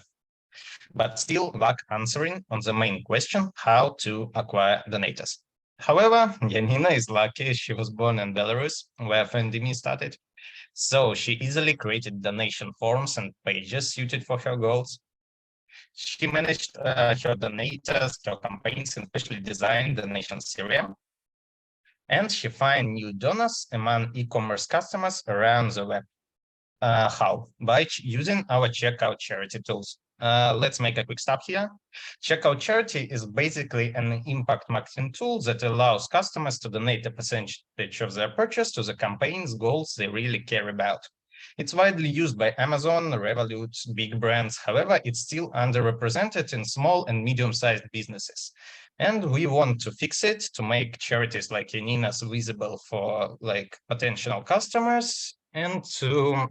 But still lack answering on the main question, how to acquire donators. However, Janina is lucky she was born in Belarus, where Fendi started. So she easily created donation forms and pages suited for her goals. She managed her donators, her campaigns, and specially designed donation Syria. And she find new donors among e-commerce customers around the web. How? By using our Checkout Charity tools. Let's make a quick stop here. Checkout Charity is basically an impact marketing tool that allows customers to donate a percentage of their purchase to the campaign's goals they really care about. It's widely used by Amazon, Revolut, big brands. However, it's still underrepresented in small and medium-sized businesses. And we want to fix it to make charities like Janina's visible for like potential customers and to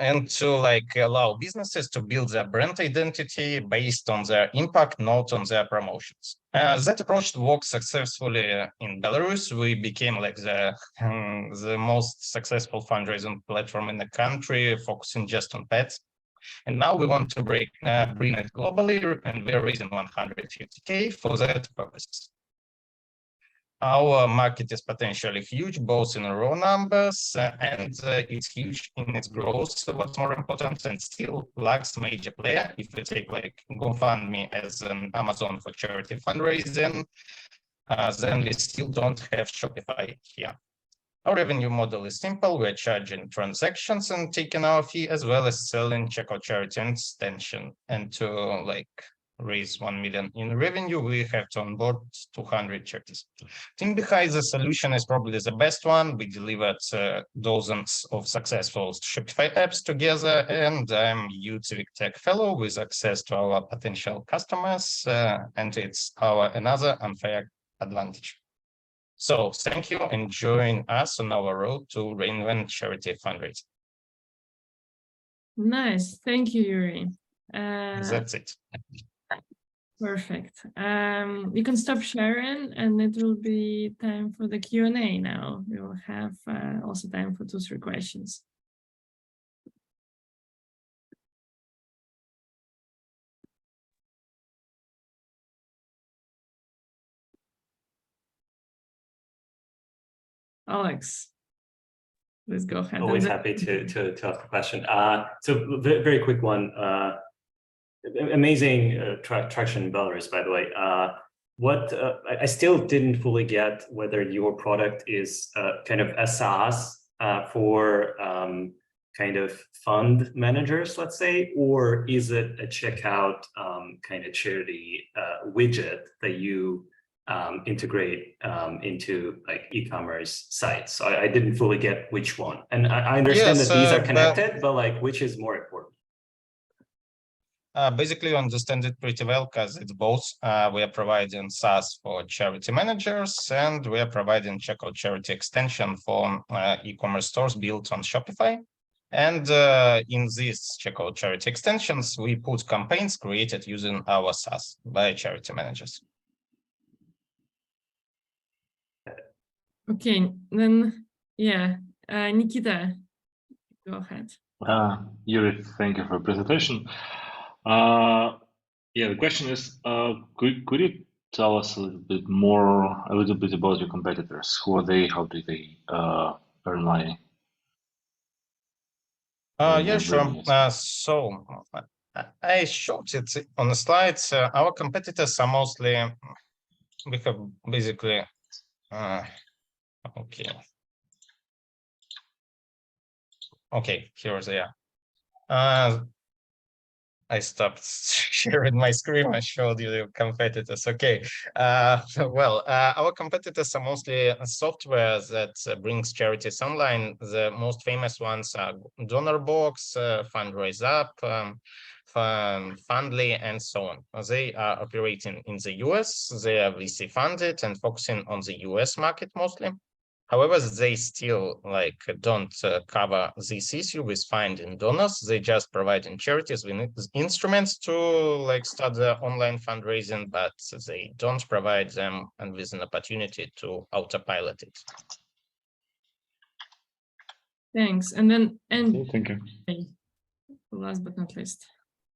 like allow businesses to build their brand identity based on their impact, not on their promotions. That approach worked successfully in Belarus. We became like the most successful fundraising platform in the country, focusing just on pets. And now we want to bring it globally, and we're raising 150K for that purpose. Our market is potentially huge, both in raw numbers and it's huge in its growth. So what's more important, and still lacks major player. If we take like GoFundMe as an Amazon for charity fundraising, then we still don't have Shopify here. Our revenue model is simple. We're charging transactions and taking our fee, as well as selling Checkout Charity extension. And to like raise 1 million in revenue, we have to onboard 200 charities. Team behind the solution is probably the best one. We delivered dozens of successful Shopify apps together, and I'm UTV Tech Fellow with access to our potential customers, and it's our another unfair advantage. So thank you and join us on our road to reinvent charity fundraising. Nice, thank you, Yuri. That's it. Perfect. You can stop sharing, and it will be time for the Q&A now. We will have also time for 2-3 questions. Alex, let's go ahead. Always happy to ask a question. So very quick one. Amazing traction in Belarus, by the way. I still didn't fully get whether your product is kind of a SaaS for kind of fund managers, let's say, or is it a checkout kind of charity widget that you integrate into like e-commerce sites? So I didn't fully get which one, and I understand that these are connected, but like which is more important? Basically, you understand it pretty well because it's both. We are providing SaaS for charity managers, and we are providing checkout charity extension for e-commerce stores built on Shopify. And in these checkout charity extensions, we put campaigns created using our SaaS by charity managers. Okay, then, yeah, Nikita, go ahead. Yuri, thank you for the presentation. Yeah, the question is, could you tell us a little bit about your competitors? Who are they? How do they earn money? Yeah, sure. So I showed it on the slides. Our competitors are mostly, we have basically, okay, here they are. I stopped sharing my screen. I showed you the competitors. Okay. Well, our competitors are mostly software that brings charities online. The most famous ones are DonorBox, Fundraise Up, Fundly, and so on. They are operating in the US. They are VC funded and focusing on the US market mostly. However, they still don't cover this issue with finding donors. They just provide charities with instruments to start the online fundraising, but they don't provide them and with an opportunity to autopilot it. Thanks. And then, thank you. Last but not least.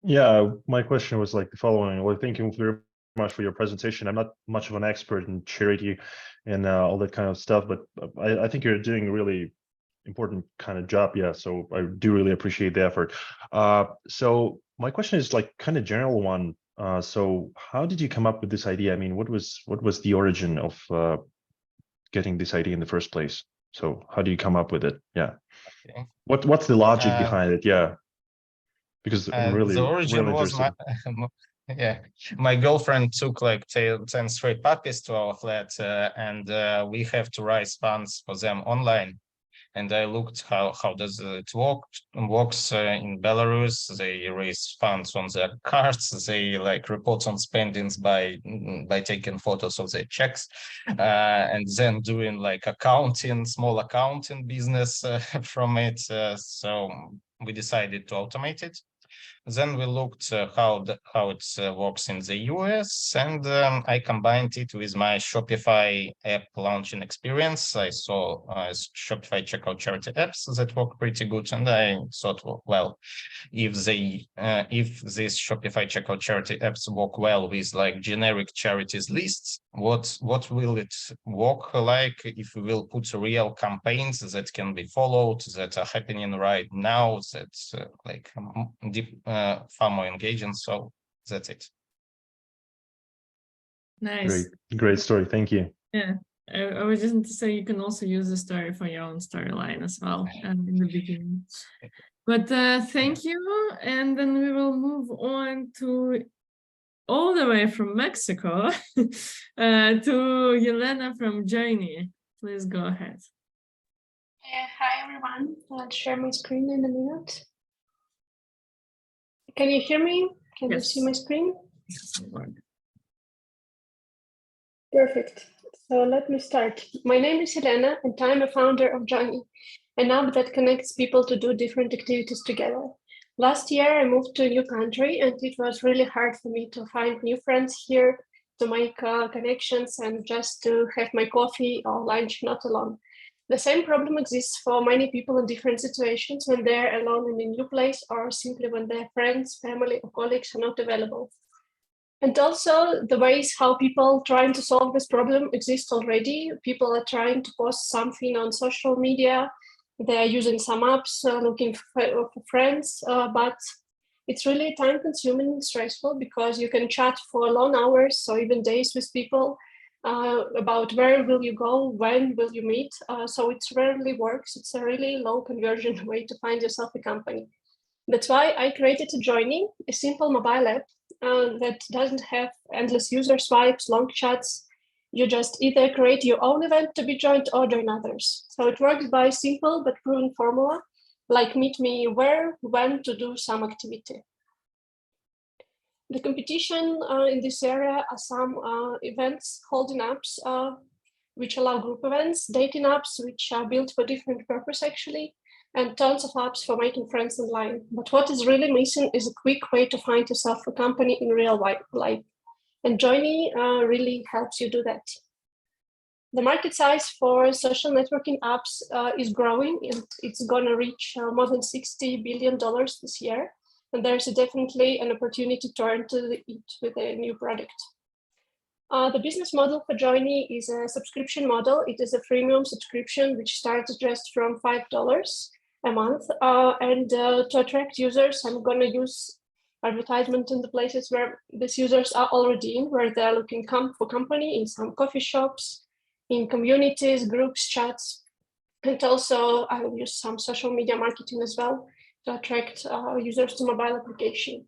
Yeah, my question was like the following. Well, thank you very much for your presentation. I'm not much of an expert in charity and all that kind of stuff, but I think you're doing a really important kind of job. Yeah, so I do really appreciate the effort. So my question is like kind of general one. So how did you come up with this idea? I mean, what was the origin of getting this idea in the first place? So how do you come up with it? Yeah. Okay. What's the logic behind it? Yeah. Because I'm really, the origin really was my girlfriend took 10 stray puppies to our flat, and we have to raise funds for them online. And I looked how does it works in Belarus. They raise funds on their cards. They report on spendings by taking photos of their checks, and then doing small accounting business from it. So we decided to automate it. Then we looked how it works in the US, and I combined it with my Shopify app launching experience. I saw Shopify checkout charity apps that work pretty good, and I thought, well, if these Shopify checkout charity apps work well with generic charities lists, what will it work like if we will put real campaigns that can be followed, that are happening right now, that's far more engaging. So that's it. Nice. Great story. Thank you. Yeah, I was just to say you can also use the story for your own storyline as well in the beginning. But thank you, and then we will move on to all the way from Mexico to Yelena from Journey. Please go ahead. Hi, everyone. I'll share my screen in a minute. Can you hear me? Can you see my screen? Perfect. So let me start. My name is Helena, and I'm a founder of Johnny, an app that connects people to do different activities together. Last year, I moved to a new country, and it was really hard for me to find new friends here, to make connections, and just to have my coffee or lunch not alone. The same problem exists for many people in different situations when they're alone in a new place or simply when their friends, family, or colleagues are not available. And also the ways how people trying to solve this problem exist already. People are trying to post something on social media. They are using some apps, looking for friends, but it's really time consuming and stressful because you can chat for long hours or even days with people about where will you go, when will you meet. So it rarely works. It's a really low conversion way to find yourself a company. That's why I created a Joiny, a simple mobile app that doesn't have endless user swipes, long chats. You just either create your own event to be joined or join others. So it works by simple but proven formula, like meet me where, when to do some activity. The competition in this area are some events, holding apps, which allow group events, dating apps, which are built for different purpose actually, and tons of apps for making friends online. But what is really missing is a quick way to find yourself a company in real life. And Joiny really helps you do that. The market size for social networking apps is growing, and it's gonna reach more than $60 billion this year. And there's definitely an opportunity to turn to it with a new product. The business model for Joiny is a subscription model. It is a freemium subscription, which starts just from $5 a month. And to attract users, I'm gonna use advertisement in the places where these users are already in, where they're looking for company, in some coffee shops, in communities, groups, chats. And also I will use some social media marketing as well to attract users to mobile application.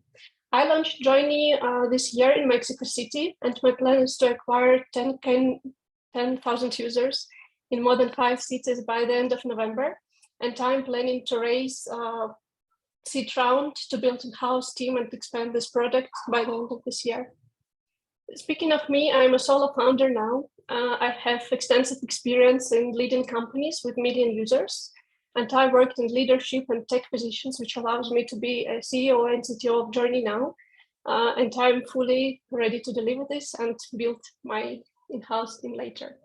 I launched Joiny this year in Mexico City, and my plan is to acquire 10,000 users in more than 5 cities by the end of November. And I'm planning to raise seed round to build a in-house team and expand this product by the end of this year. Speaking of me, I'm a solo founder now. I have extensive experience in leading companies with million users, and I worked in leadership and tech positions, which allows me to be a CEO and CTO of Journey now. And I'm fully ready to deliver this and build my in-house team later.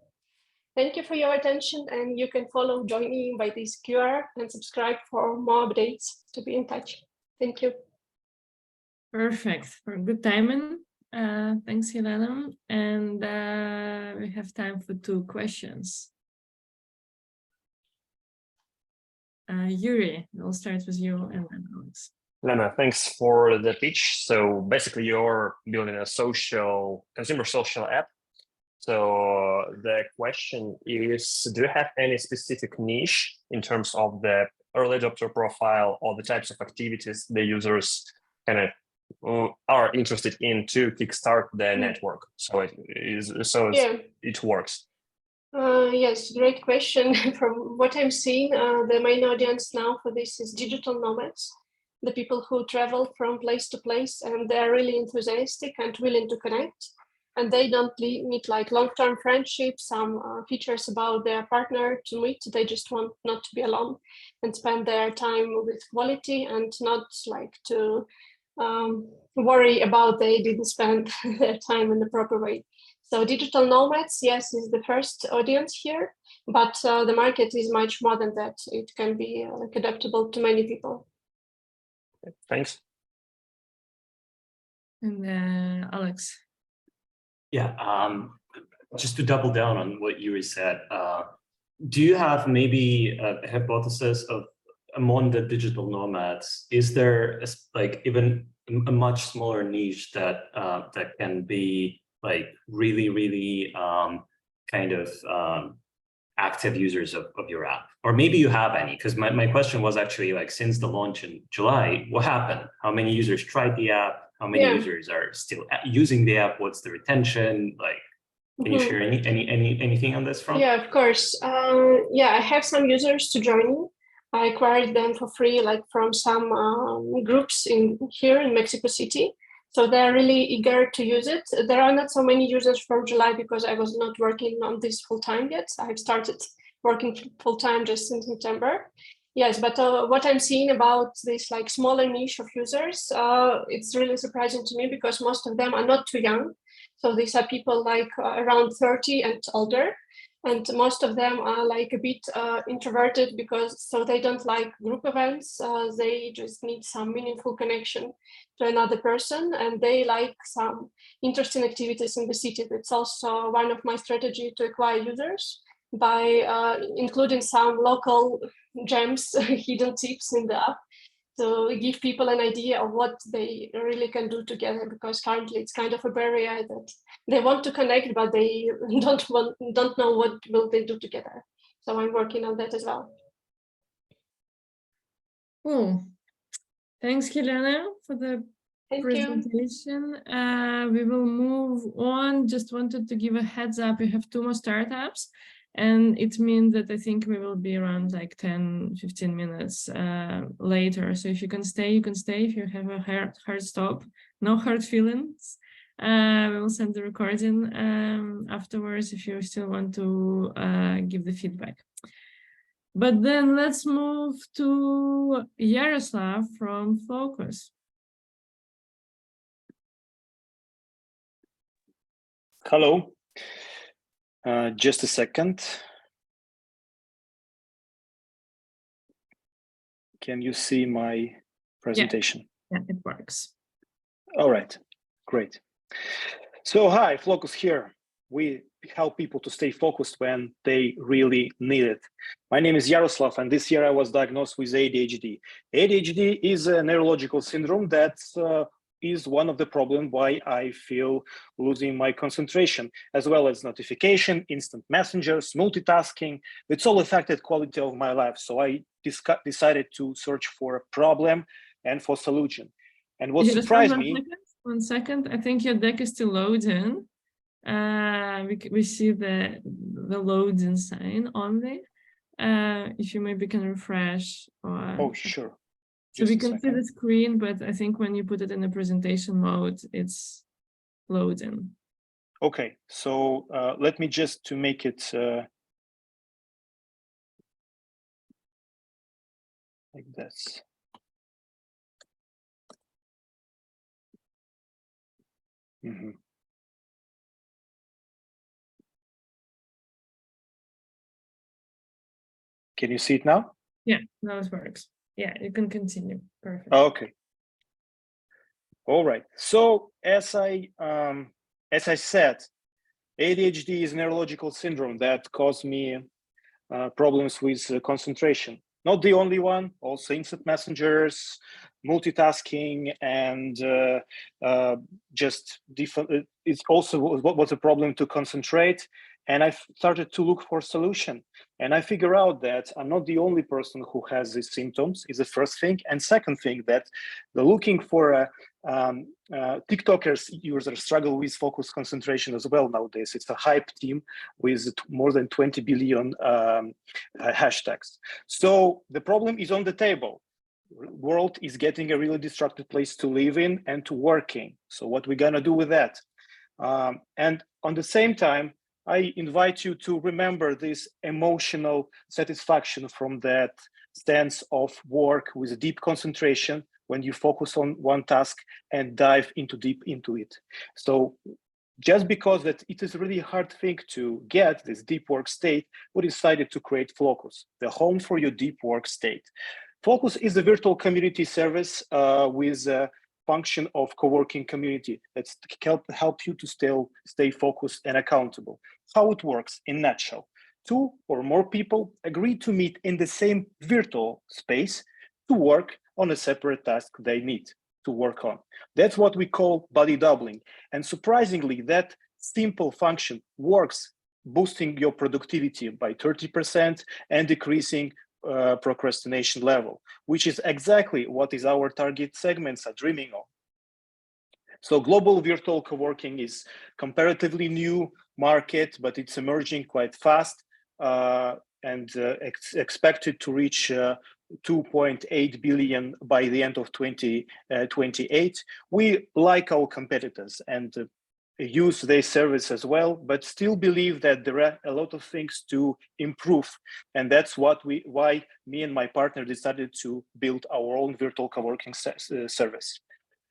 Thank you for your attention, and you can follow Joiny by this QR and subscribe for more updates to be in touch. Thank you. Perfect. For good timing. Thanks, Helena. And we have time for 2 questions. Yuri, we'll start with you and then Alex. Lena, thanks for the pitch. So basically you're building a consumer social app. So the question is, do you have any specific niche in terms of the early adopter profile or the types of activities the users kind of are interested in to kickstart the network? So it works. Yes, great question. From what I'm seeing, the main audience now for this is digital nomads, the people who travel from place to place, and they're really enthusiastic and willing to connect. And they don't need like long-term friendships, some features about their partner to meet. They just want not to be alone and spend their time with quality and not like to worry about they didn't spend their time in the proper way. So digital nomads, yes, is the first audience here, but the market is much more than that. It can be like adaptable to many people. Thanks. And Alex. Yeah, just to double down on what Yuri said, do you have maybe a hypothesis of among the digital nomads, is there like even a much smaller niche that that can be like really kind of active users of your app? Or maybe you have any, because my question was actually like, since the launch in July, what happened? How many users tried the app? How many users are still using the app? What's the retention? Like, can you share anything on this front? Yeah, of course. Yeah, I have some users to join me. I acquired them for free, like from some groups here in Mexico City. So they're really eager to use it. There are not so many users from July because I was not working on this full time yet. I've started working full time just in September. Yes, but what I'm seeing about this like smaller niche of users, it's really surprising to me because most of them are not too young. So these are people like around 30 and older. And most of them are like a bit introverted because so they don't like group events. They just need some meaningful connection to another person, and they like some interesting activities in the city. That's also one of my strategy to acquire users by including some local gems, hidden tips in the app to give people an idea of what they really can do together, because currently it's kind of a barrier that they want to connect, but they don't know what will they do together. So I'm working on that as well. Cool. Thanks, Helena, for the Thank presentation. We will move on. Just wanted to give a heads up. We have 2 more startups. And it means that I think we will be around like 10-15 minutes later. So if you can stay, you can stay. If you have a hard stop, no hard feelings. We will send the recording afterwards if you still want to give the feedback. But then let's move to Yaroslav from Focus. Hello. Just a second. Can you see my presentation? Yeah, it works. All right, great. So hi, Focus here. We help people to stay focused when they really need it. My name is Yaroslav, and this year I was diagnosed with ADHD. ADHD is a neurological syndrome that is one of the problems why I feel losing my concentration, as well as notification, instant messengers, multitasking. It's all affected quality of my life. So I decided to search for a problem and for solution. And what surprised me— One second, I think your deck is still loading. We see the loading sign only. If you maybe can refresh. Oh, sure. So we can see the screen, but I think when you put it in the presentation mode, it's loading. Okay, so let me just to make it like this. Mm-hmm. Can you see it now? Yeah, now it works. Yeah, you can continue. Perfect. Okay. All right. So as I said, ADHD is a neurological syndrome that caused me problems with concentration. Not the only one. Also, instant messengers, multitasking, and just different. It's also what was a problem to concentrate. And I started to look for a solution. And I figure out that I'm not the only person who has these symptoms, is the first thing. And second thing, that the looking for TikTokers users struggle with focus concentration as well nowadays. It's a hype team with more than 20 billion hashtags. So the problem is on the table. World is getting a really distracted place to live in and to work in. So what we're gonna do with that? And on the same time, I invite you to remember this emotional satisfaction from that stance of work with a deep concentration when you focus on one task and dive deep into it. So just because that it is a really hard thing to get this deep work state, we decided to create Focus, the home for your deep work state. Focus is a virtual community service with a function of co-working community that's help you to stay focused and accountable. How it works in a nutshell: 2 or more people agree to meet in the same virtual space to work on a separate task they need to work on. That's what we call body doubling. And surprisingly, that simple function works, boosting your productivity by 30% and decreasing procrastination level, which is exactly what is our target segments are dreaming of. So global virtual co-working is comparatively new market, but it's emerging quite fast and expected to reach 2.8 billion by the end of 2028. We like our competitors and use their service as well, but still believe that there are a lot of things to improve. And that's why me and my partner decided to build our own virtual co-working service.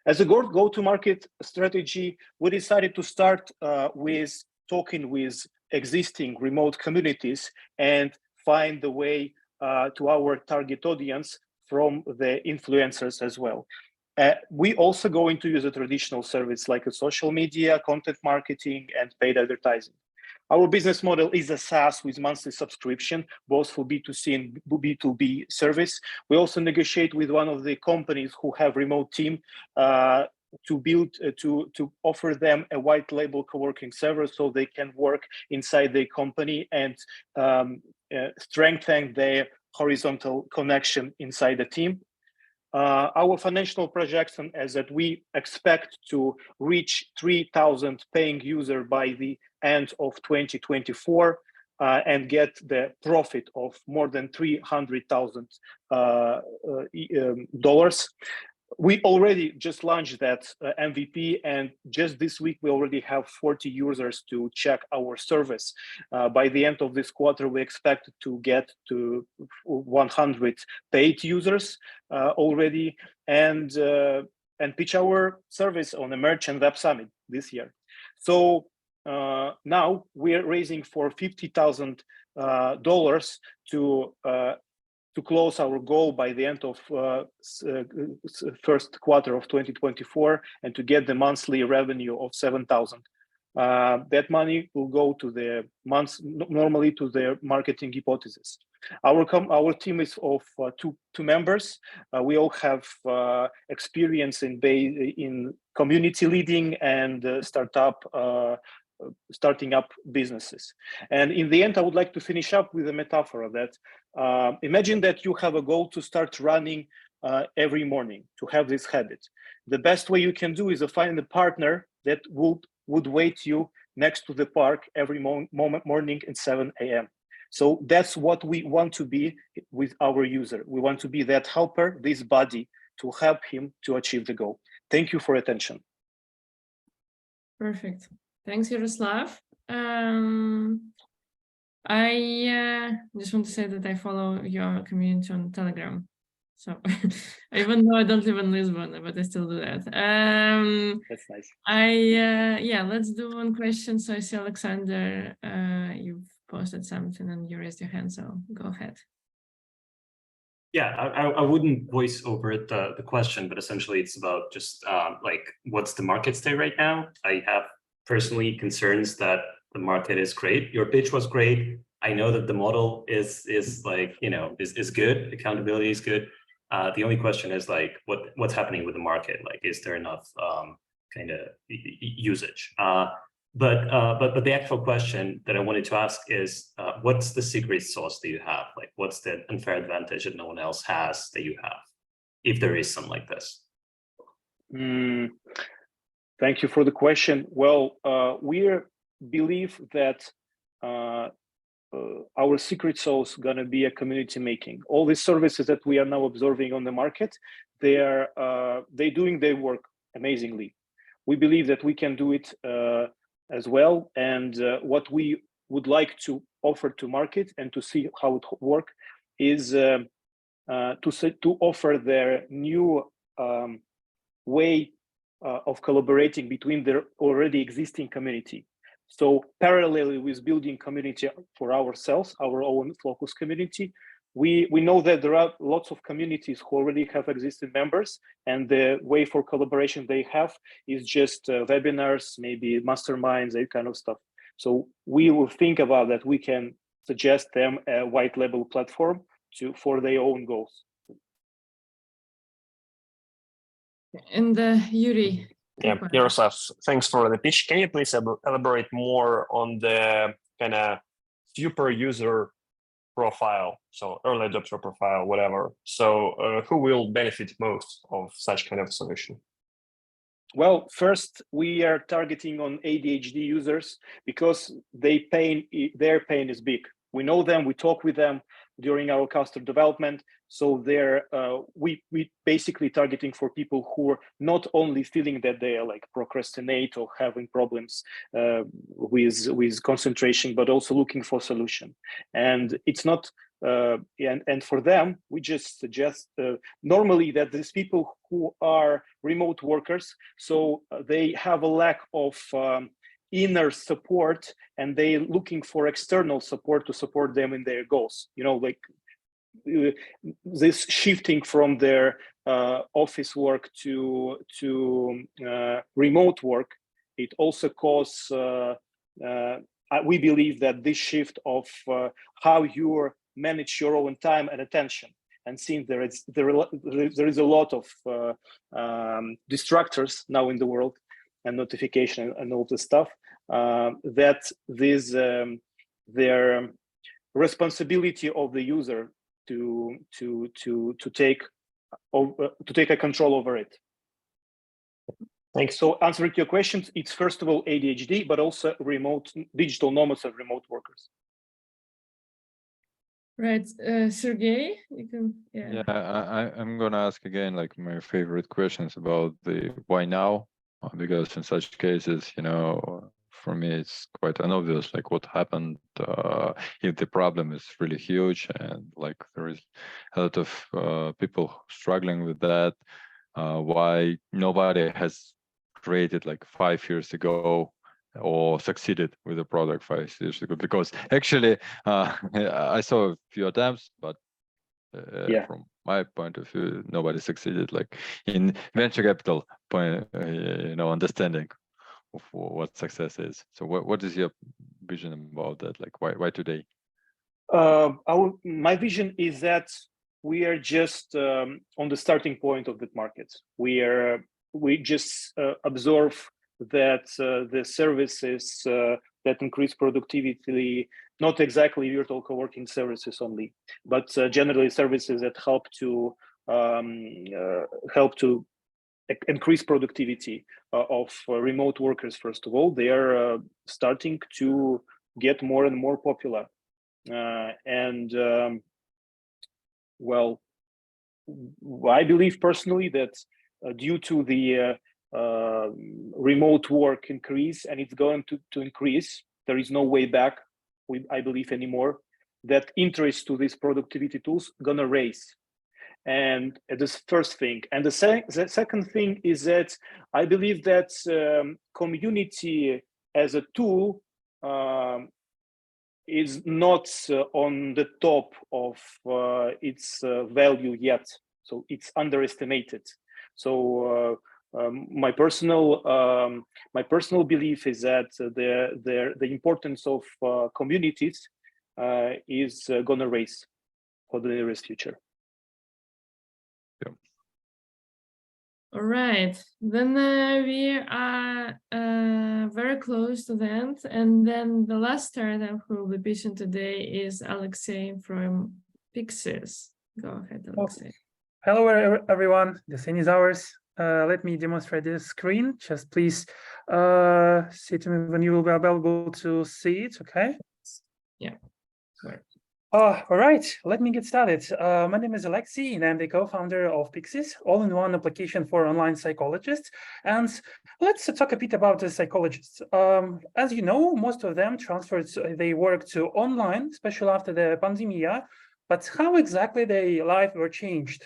As a go-to-market strategy, we decided to start with talking with existing remote communities and find the way to our target audience from the influencers as well. We also going to use a traditional service like a social media, content marketing, and paid advertising. Our business model is a SaaS with monthly subscription, both for B2C and B2B service. We also negotiate with one of the companies who have remote team to offer them a white label co-working server so they can work inside the company and strengthen their horizontal connection inside the team. Our financial projection is that we expect to reach 3,000 paying users by the end of 2024 and get the profit of more than $300,000. We already just launched that MVP, and just this week we already have 40 users to check our service. By the end of this quarter, we expect to get to 100 paid users already, and pitch our service on the Merchant Web Summit this year. So now we're raising for $50,000 to close our goal by the end of first quarter of 2024 and to get the monthly revenue of 7,000. That money will go to the normally to the marketing hypothesis. Our team is of two members. We all have experience in community leading and starting up businesses. And in the end, I would like to finish up with a metaphor of that. Imagine that you have a goal to start running every morning, to have this habit. The best way you can do is to find a partner that would wait you next to the park every morning at 7 a.m. So that's what we want to be with our user. We want to be that helper, this buddy, to help him to achieve the goal. Thank you for attention. Perfect. Thanks, Yaroslav. I just want to say that I follow your community on Telegram. So even though I don't live in Lisbon, but I still do that. That's nice. Yeah, let's do one question. So I see Alexander, you've posted something and you raised your hand, so go ahead. Yeah, I wouldn't voice over the question, but essentially it's about just like, what's the market state right now? I have personally concerns that the market is great. Your pitch was great. I know that the model is like, is good. Accountability is good. The only question is like, what's happening with the market? Like, is there enough kind of usage? But the actual question that I wanted to ask is, what's the secret sauce that you have? Like, what's the unfair advantage that no one else has that you have, if there is some like this? Thank you for the question. Well, we believe that our secret sauce is going to be a community making. All these services that we are now observing on the market, they're doing their work amazingly. We believe that we can do it as well. And what we would like to offer to market and to see how it works is to offer their new way of collaborating between their already existing community. So parallelly with building community for ourselves, our own focus community, we know that there are lots of communities who already have existing members, and the way for collaboration they have is just webinars, maybe masterminds, that kind of stuff. So we will think about that. We can suggest them a white label platform for their own goals. And Yuri. Yeah, Yaroslav, thanks for the pitch. Can you please elaborate more on the kind of super user profile, so early adopter profile, whatever? So who will benefit most of such kind of solution? Well, first, we are targeting on ADHD users because their pain is big. We know them, we talk with them during our cluster development. So we basically targeting for people who are not only feeling that they are like procrastinate or having problems with concentration, but also looking for solution. And it's not, and for them, we just suggest normally that these people who are remote workers, so they have a lack of inner support, and they looking for external support to support them in their goals. You know, like this shifting from their office work to remote work, it also causes. We believe that this shift of how you manage your own time and attention, and since there is a lot of distractors now in the world, and notification and all this stuff, that this their responsibility of the user to take a control over it. Thanks. So answering your questions, it's first of all ADHD, but also remote digital nomads and remote workers. Right, Sergey, you can. Yeah, I'm gonna ask again, like my favorite questions about the why now, because in such cases, you know, for me it's quite unobvious, like what happened if the problem is really huge and like there is a lot of people struggling with that. Why nobody has created like 5 years ago or succeeded with the product 5 years ago? Because actually I saw a few attempts, but from my point of view, nobody succeeded, like in venture capital point, understanding of what success is. So what is your vision about that? Like why today? My vision is that we are just on the starting point of the market. We just observe that the services that increase productivity, not exactly virtual co-working services only, but generally services that help to increase productivity of remote workers. First of all, they are starting to get more and more popular, well, I believe personally that due to the remote work increase, and it's going to increase, there is no way back, I believe anymore, that interest to these productivity tools gonna raise. And this first thing. And the second thing is that I believe that community as a tool is not on the top of its value yet. So it's underestimated. So my personal belief is that the importance of communities is gonna raise for the nearest future. All right, then we are very close to the end, and then the last startup who will be pitching today is Alexei from Pixies. Go ahead, Alexei. Hello, everyone. The scene is ours. Let me demonstrate this screen. Just please say to me when you will be available to see it, okay? Yeah. Right. All right, let me get started. My name is Alexei, and I'm the co-founder of Pixies, all-in-one application for online psychologists. And let's talk a bit about the psychologists. As you know, most of them transferred their work to online, especially after the pandemic. But how exactly their life were changed?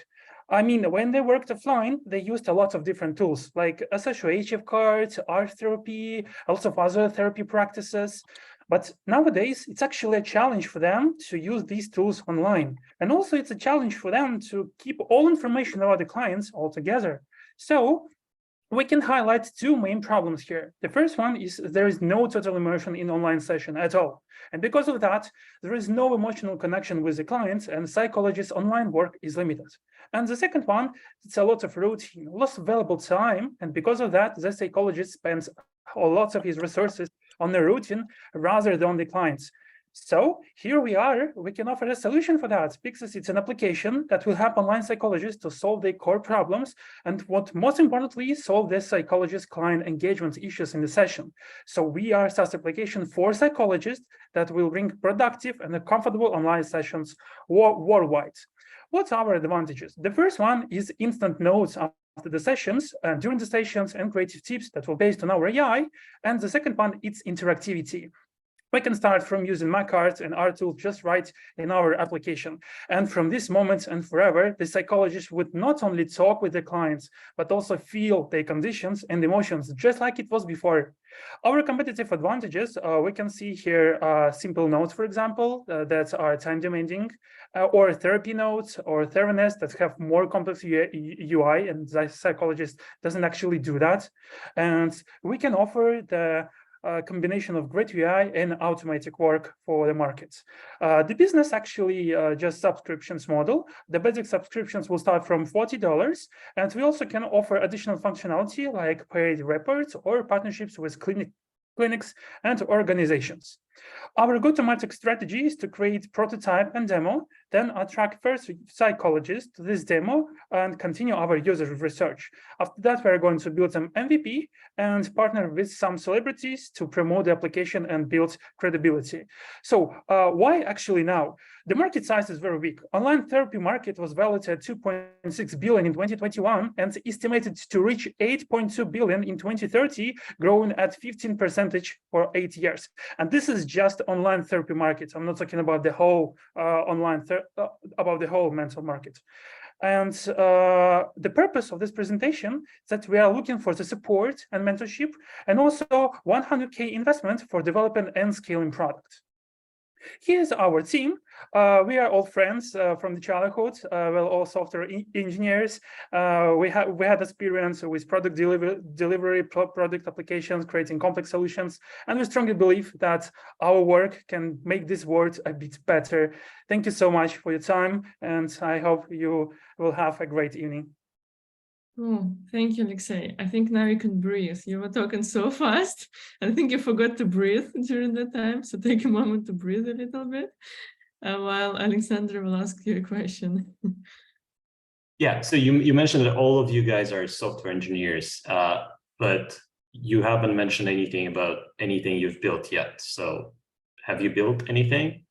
I mean, when they worked offline, they used a lot of different tools like SSOHF cards, art therapy, lots of other therapy practices. But nowadays, it's actually a challenge for them to use these tools online. And also it's a challenge for them to keep all information about the clients all together. So we can highlight two main problems here. The first one is there is no total immersion in online session at all. And because of that, there is no emotional connection with the clients, and psychologists' online work is limited. And the second one, it's a lot of routine, lots of valuable time. And because of that, the psychologist spends lots of his resources on the routine rather than on the clients. So here we are, we can offer a solution for that. Pixis, it's an application that will help online psychologists to solve their core problems and what most importantly, solve their psychologist client engagement issues in the session. So we are a SaaS application for psychologists that will bring productive and comfortable online sessions worldwide. What's our advantages? The first one is instant notes after the sessions, during the sessions, and creative tips that were based on our AI. And the second one, it's interactivity. We can start from using my cards and our tool just right in our application. And from this moment and forever, the psychologist would not only talk with the clients, but also feel their conditions and emotions, just like it was before. Our competitive advantages, we can see here simple notes, for example, that are time demanding, or therapy notes or therapists that have more complex UI, and the psychologist doesn't actually do that. And we can offer the combination of great UI and automatic work for the markets. The business actually just subscriptions model. The basic subscriptions will start from $40, and we also can offer additional functionality like paid reports or partnerships with clinics and organizations. Our go-to-market strategy is to create prototype and demo, then attract first psychologists to this demo and continue our user research. After that, we're going to build an MVP and partner with some celebrities to promote the application and build credibility. So why actually now? The market size is very big. Online therapy market was valued at 2.6 billion in 2021 and estimated to reach 8.2 billion in 2030, growing at 15% for 8 years. And this is just online therapy market. I'm not talking about the whole about the whole mental market. And the purpose of this presentation is that we are looking for the support and mentorship, and also 100K investment for developing and scaling product. Here's our team. We are all friends from the childhood. We're all software engineers. We had experience with product delivery, product applications, creating complex solutions, and we strongly believe that our work can make this world a bit better. Thank you so much for your time, and I hope you will have a great evening. Oh, thank you, Alexei. I think now you can breathe. You were talking so fast. I think you forgot to breathe during that time. So take a moment to breathe a little bit while Alexander will ask you a question. Yeah, so you mentioned that all of you guys are software engineers, but you haven't mentioned anything about anything you've built yet. So have you built anything?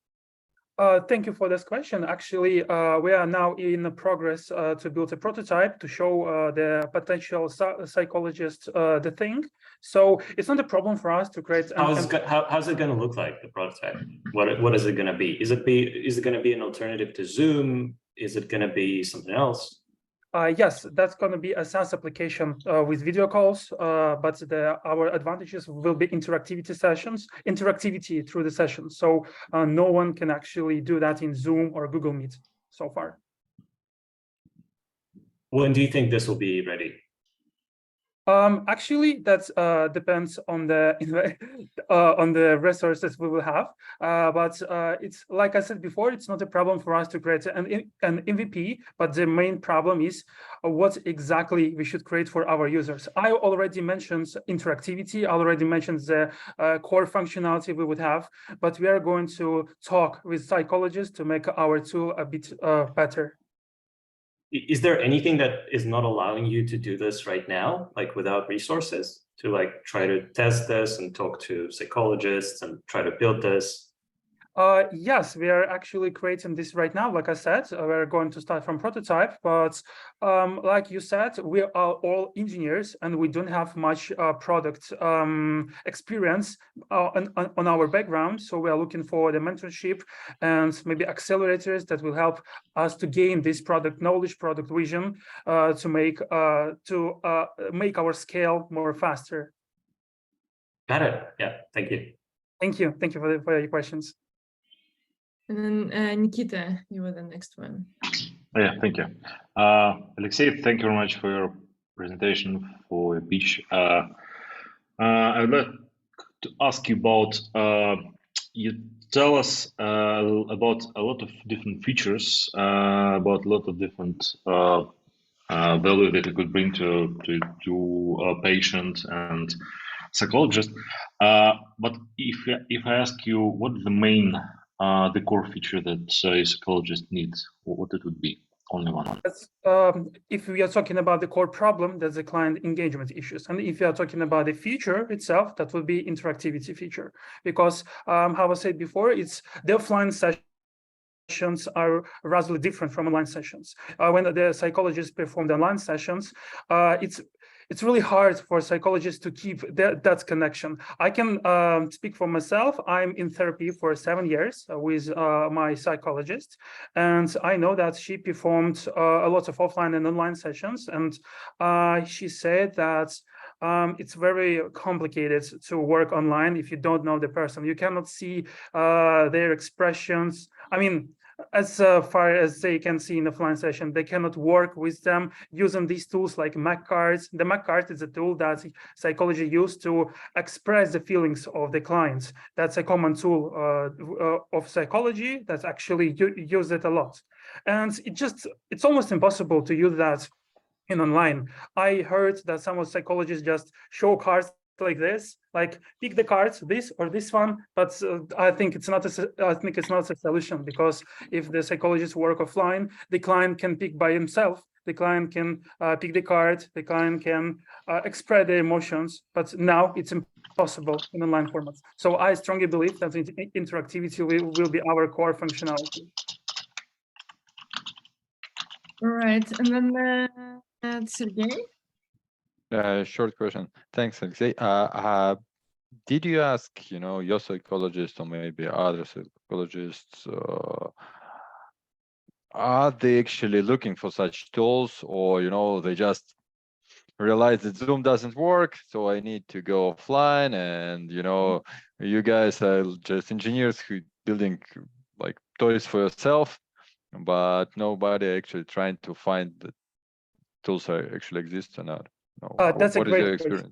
Thank you for this question. Actually, we are now in progress to build a prototype to show the potential psychologist the thing. So it's not a problem for us to create. How's it going to look like, the prototype? What is it going to be? Is it going to be an alternative to Zoom? Is it going to be something else? Yes, that's going to be a SaaS application with video calls, but our advantages will be interactivity through the sessions. So no one can actually do that in Zoom or Google Meet so far. When do you think this will be ready? Actually, that depends on the resources we will have. But it's like I said before, it's not a problem for us to create an MVP. But the main problem is what exactly we should create for our users. I already mentioned interactivity. I already mentioned the core functionality we would have. But we are going to talk with psychologists to make our tool a bit better. Is there anything that is not allowing you to do this right now, like without resources, to like try to test this and talk to psychologists and try to build this? Yes, we are actually creating this right now. Like I said, we're going to start from prototype, but like you said, we are all engineers and we don't have much product experience on our background. So we are looking for the mentorship and maybe accelerators that will help us to gain this product knowledge, product vision to make our scale more faster. Got it. Yeah, thank you. Thank you. Thank you for your questions. And then Nikita, you were the next one. Yeah, thank you. Alexei, thank you very much for your presentation, for your pitch. I would like to ask you about, you tell us about a lot of different features, about a lot of different value that it could bring to a patient and psychologist. But if I ask you what the main, the core feature that a psychologist needs, what it would be? Only one. If we are talking about the core problem, that's the client engagement issues. And if you are talking about the feature itself, that will be interactivity feature. Because how I said before, it's the offline sessions are rather different from online sessions. When the psychologists perform the online sessions, it's really hard for psychologists to keep that connection. I can speak for myself. I'm in therapy for 7 years with my psychologist, and I know that she performed a lot of offline and online sessions, and she said that it's very complicated to work online if you don't know the person. You cannot see their expressions. I mean, as far as they can see in the offline session, they cannot work with them using these tools like MAC cards. The MAC card is a tool that psychology used to express the feelings of the clients. That's a common tool of psychology that's actually used it a lot. And it's almost impossible to use that in online. I heard that some of psychologists just show cards like this, like pick the cards, this or this one, but I think it's not a solution, because if the psychologists work offline, the client can pick by himself. The client can pick the card, the client can express their emotions, but now it's impossible in online formats. So I strongly believe that interactivity will be our core functionality. All right, and then Sergey. Short question. Thanks, Alexei. Did you ask, your psychologist or maybe other psychologists, are they actually looking for such tools, or, they just realize that Zoom doesn't work, so I need to go offline, and, you guys are just engineers who building like toys for yourself, but nobody actually trying to find the tools that actually exist or not? That's What is your experience?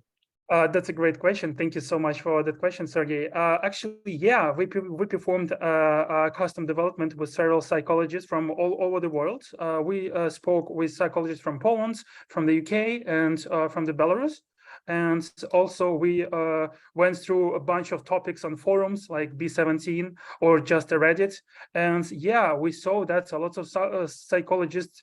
question. That's a great question. Thank you so much for that question, Sergey. Actually, yeah, we performed custom development with several psychologists from all over the world. We spoke with psychologists from Poland, from the UK, and from the Belarus. And also we went through a bunch of topics on forums like B17 or just a Reddit. And yeah, we saw that a lot of psychologists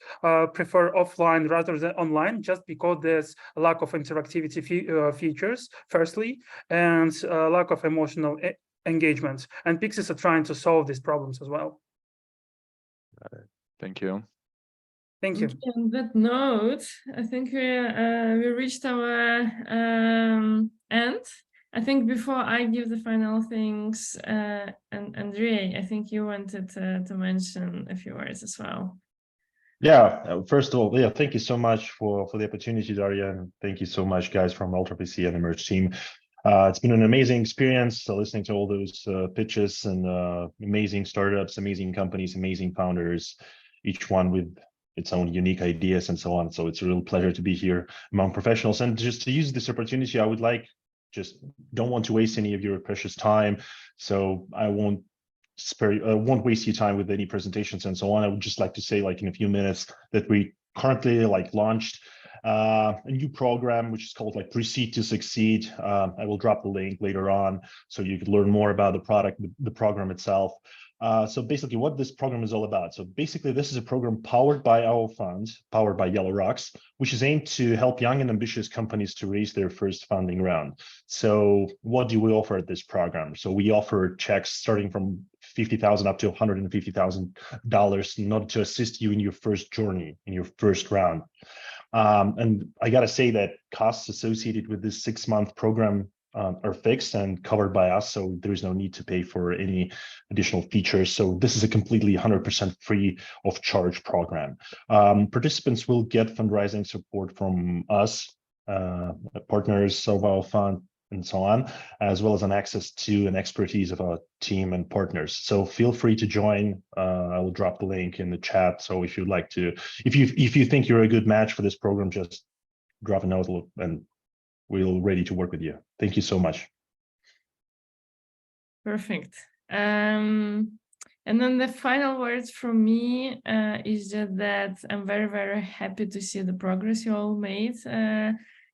prefer offline rather than online, just because there's a lack of interactivity features, firstly, and lack of emotional engagement. And Pixis are trying to solve these problems as well. Thank you. Thank you. On that note, I think we reached our end. I think before I give the final things, and Andrei, I think you wanted to mention a few words as well. Yeah, first of all, yeah, thank you so much for the opportunity, Daria, and thank you so much, guys, from UltraPC and the Merge team. It's been an amazing experience listening to all those pitches and amazing startups, amazing companies, amazing founders, each one with its own unique ideas and so on. So it's a real pleasure to be here among professionals. And just to use this opportunity, I would don't want to waste any of your precious time. So I won't waste your time with any presentations and so on. I would just like to say, in a few minutes, that we currently launched a new program which is called Proceed to Succeed. I will drop the link later on so you can learn more about the product, the program itself. So basically what this program is all about. So basically this is a program powered by our fund, powered by Yellow Rocks, which is aimed to help young and ambitious companies to raise their first funding round. So what do we offer at this program? So we offer checks starting from $50,000 up to $150,000 in order to assist you in your first journey, in your first round. And I gotta say that costs associated with this 6-month program are fixed and covered by us, so there is no need to pay for any additional features. So this is a completely 100% free of charge program. Participants will get fundraising support from us, partners of our fund, and so on, as well as an access to and expertise of our team and partners. So feel free to join. I will drop the link in the chat. So if you'd like to, if you think you're a good match for this program, just drop a note and we're ready to work with you. Thank you so much. Perfect. And then the final words from me is just that I'm very, very happy to see the progress you all made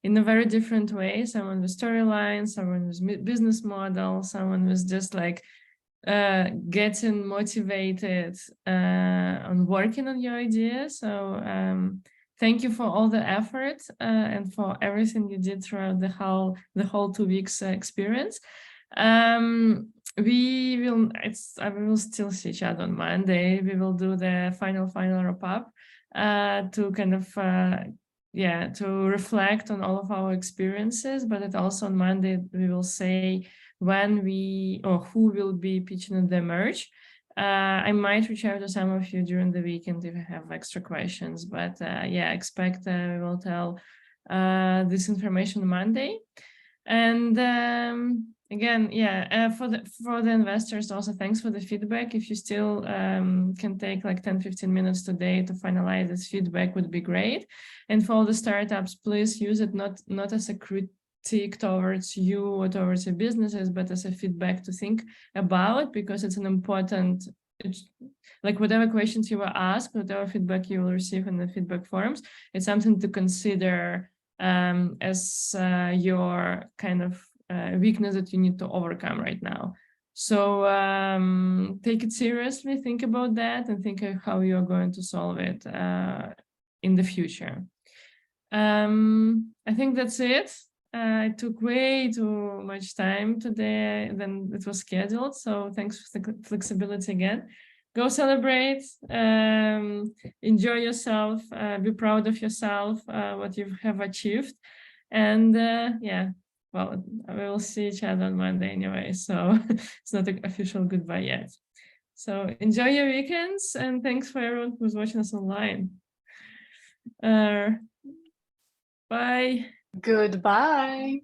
in a very different way. Someone with storylines, someone with business model, someone with just like getting motivated on working on your idea. So thank you for all the effort and for everything you did throughout the whole 2 weeks experience. We will still see each other on Monday. We will do the final wrap up to kind of to reflect on all of our experiences, but it also on Monday we will say when we or who will be pitching at the merge. I might reach out to some of you during the weekend if you have extra questions, but expect we will tell this information on Monday. And again, for the investors also, thanks for the feedback. If you still can take like 10-15 minutes today to finalize this feedback would be great. And for all the startups, please use it not as a critique towards you or towards your businesses, but as a feedback to think about, because it's an important, like whatever questions you were asked, whatever feedback you will receive in the feedback forums, it's something to consider as your kind of weakness that you need to overcome right now. So take it seriously, think about that, and think of how you are going to solve it in the future. I think that's it. It took way too much time today than it was scheduled, so thanks for the flexibility again. Go celebrate, enjoy yourself, be proud of yourself, what you have achieved. And well, we will see each other on Monday anyway, so it's not an official goodbye yet. So enjoy your weekends, and thanks for everyone who's watching us online. Bye. Goodbye.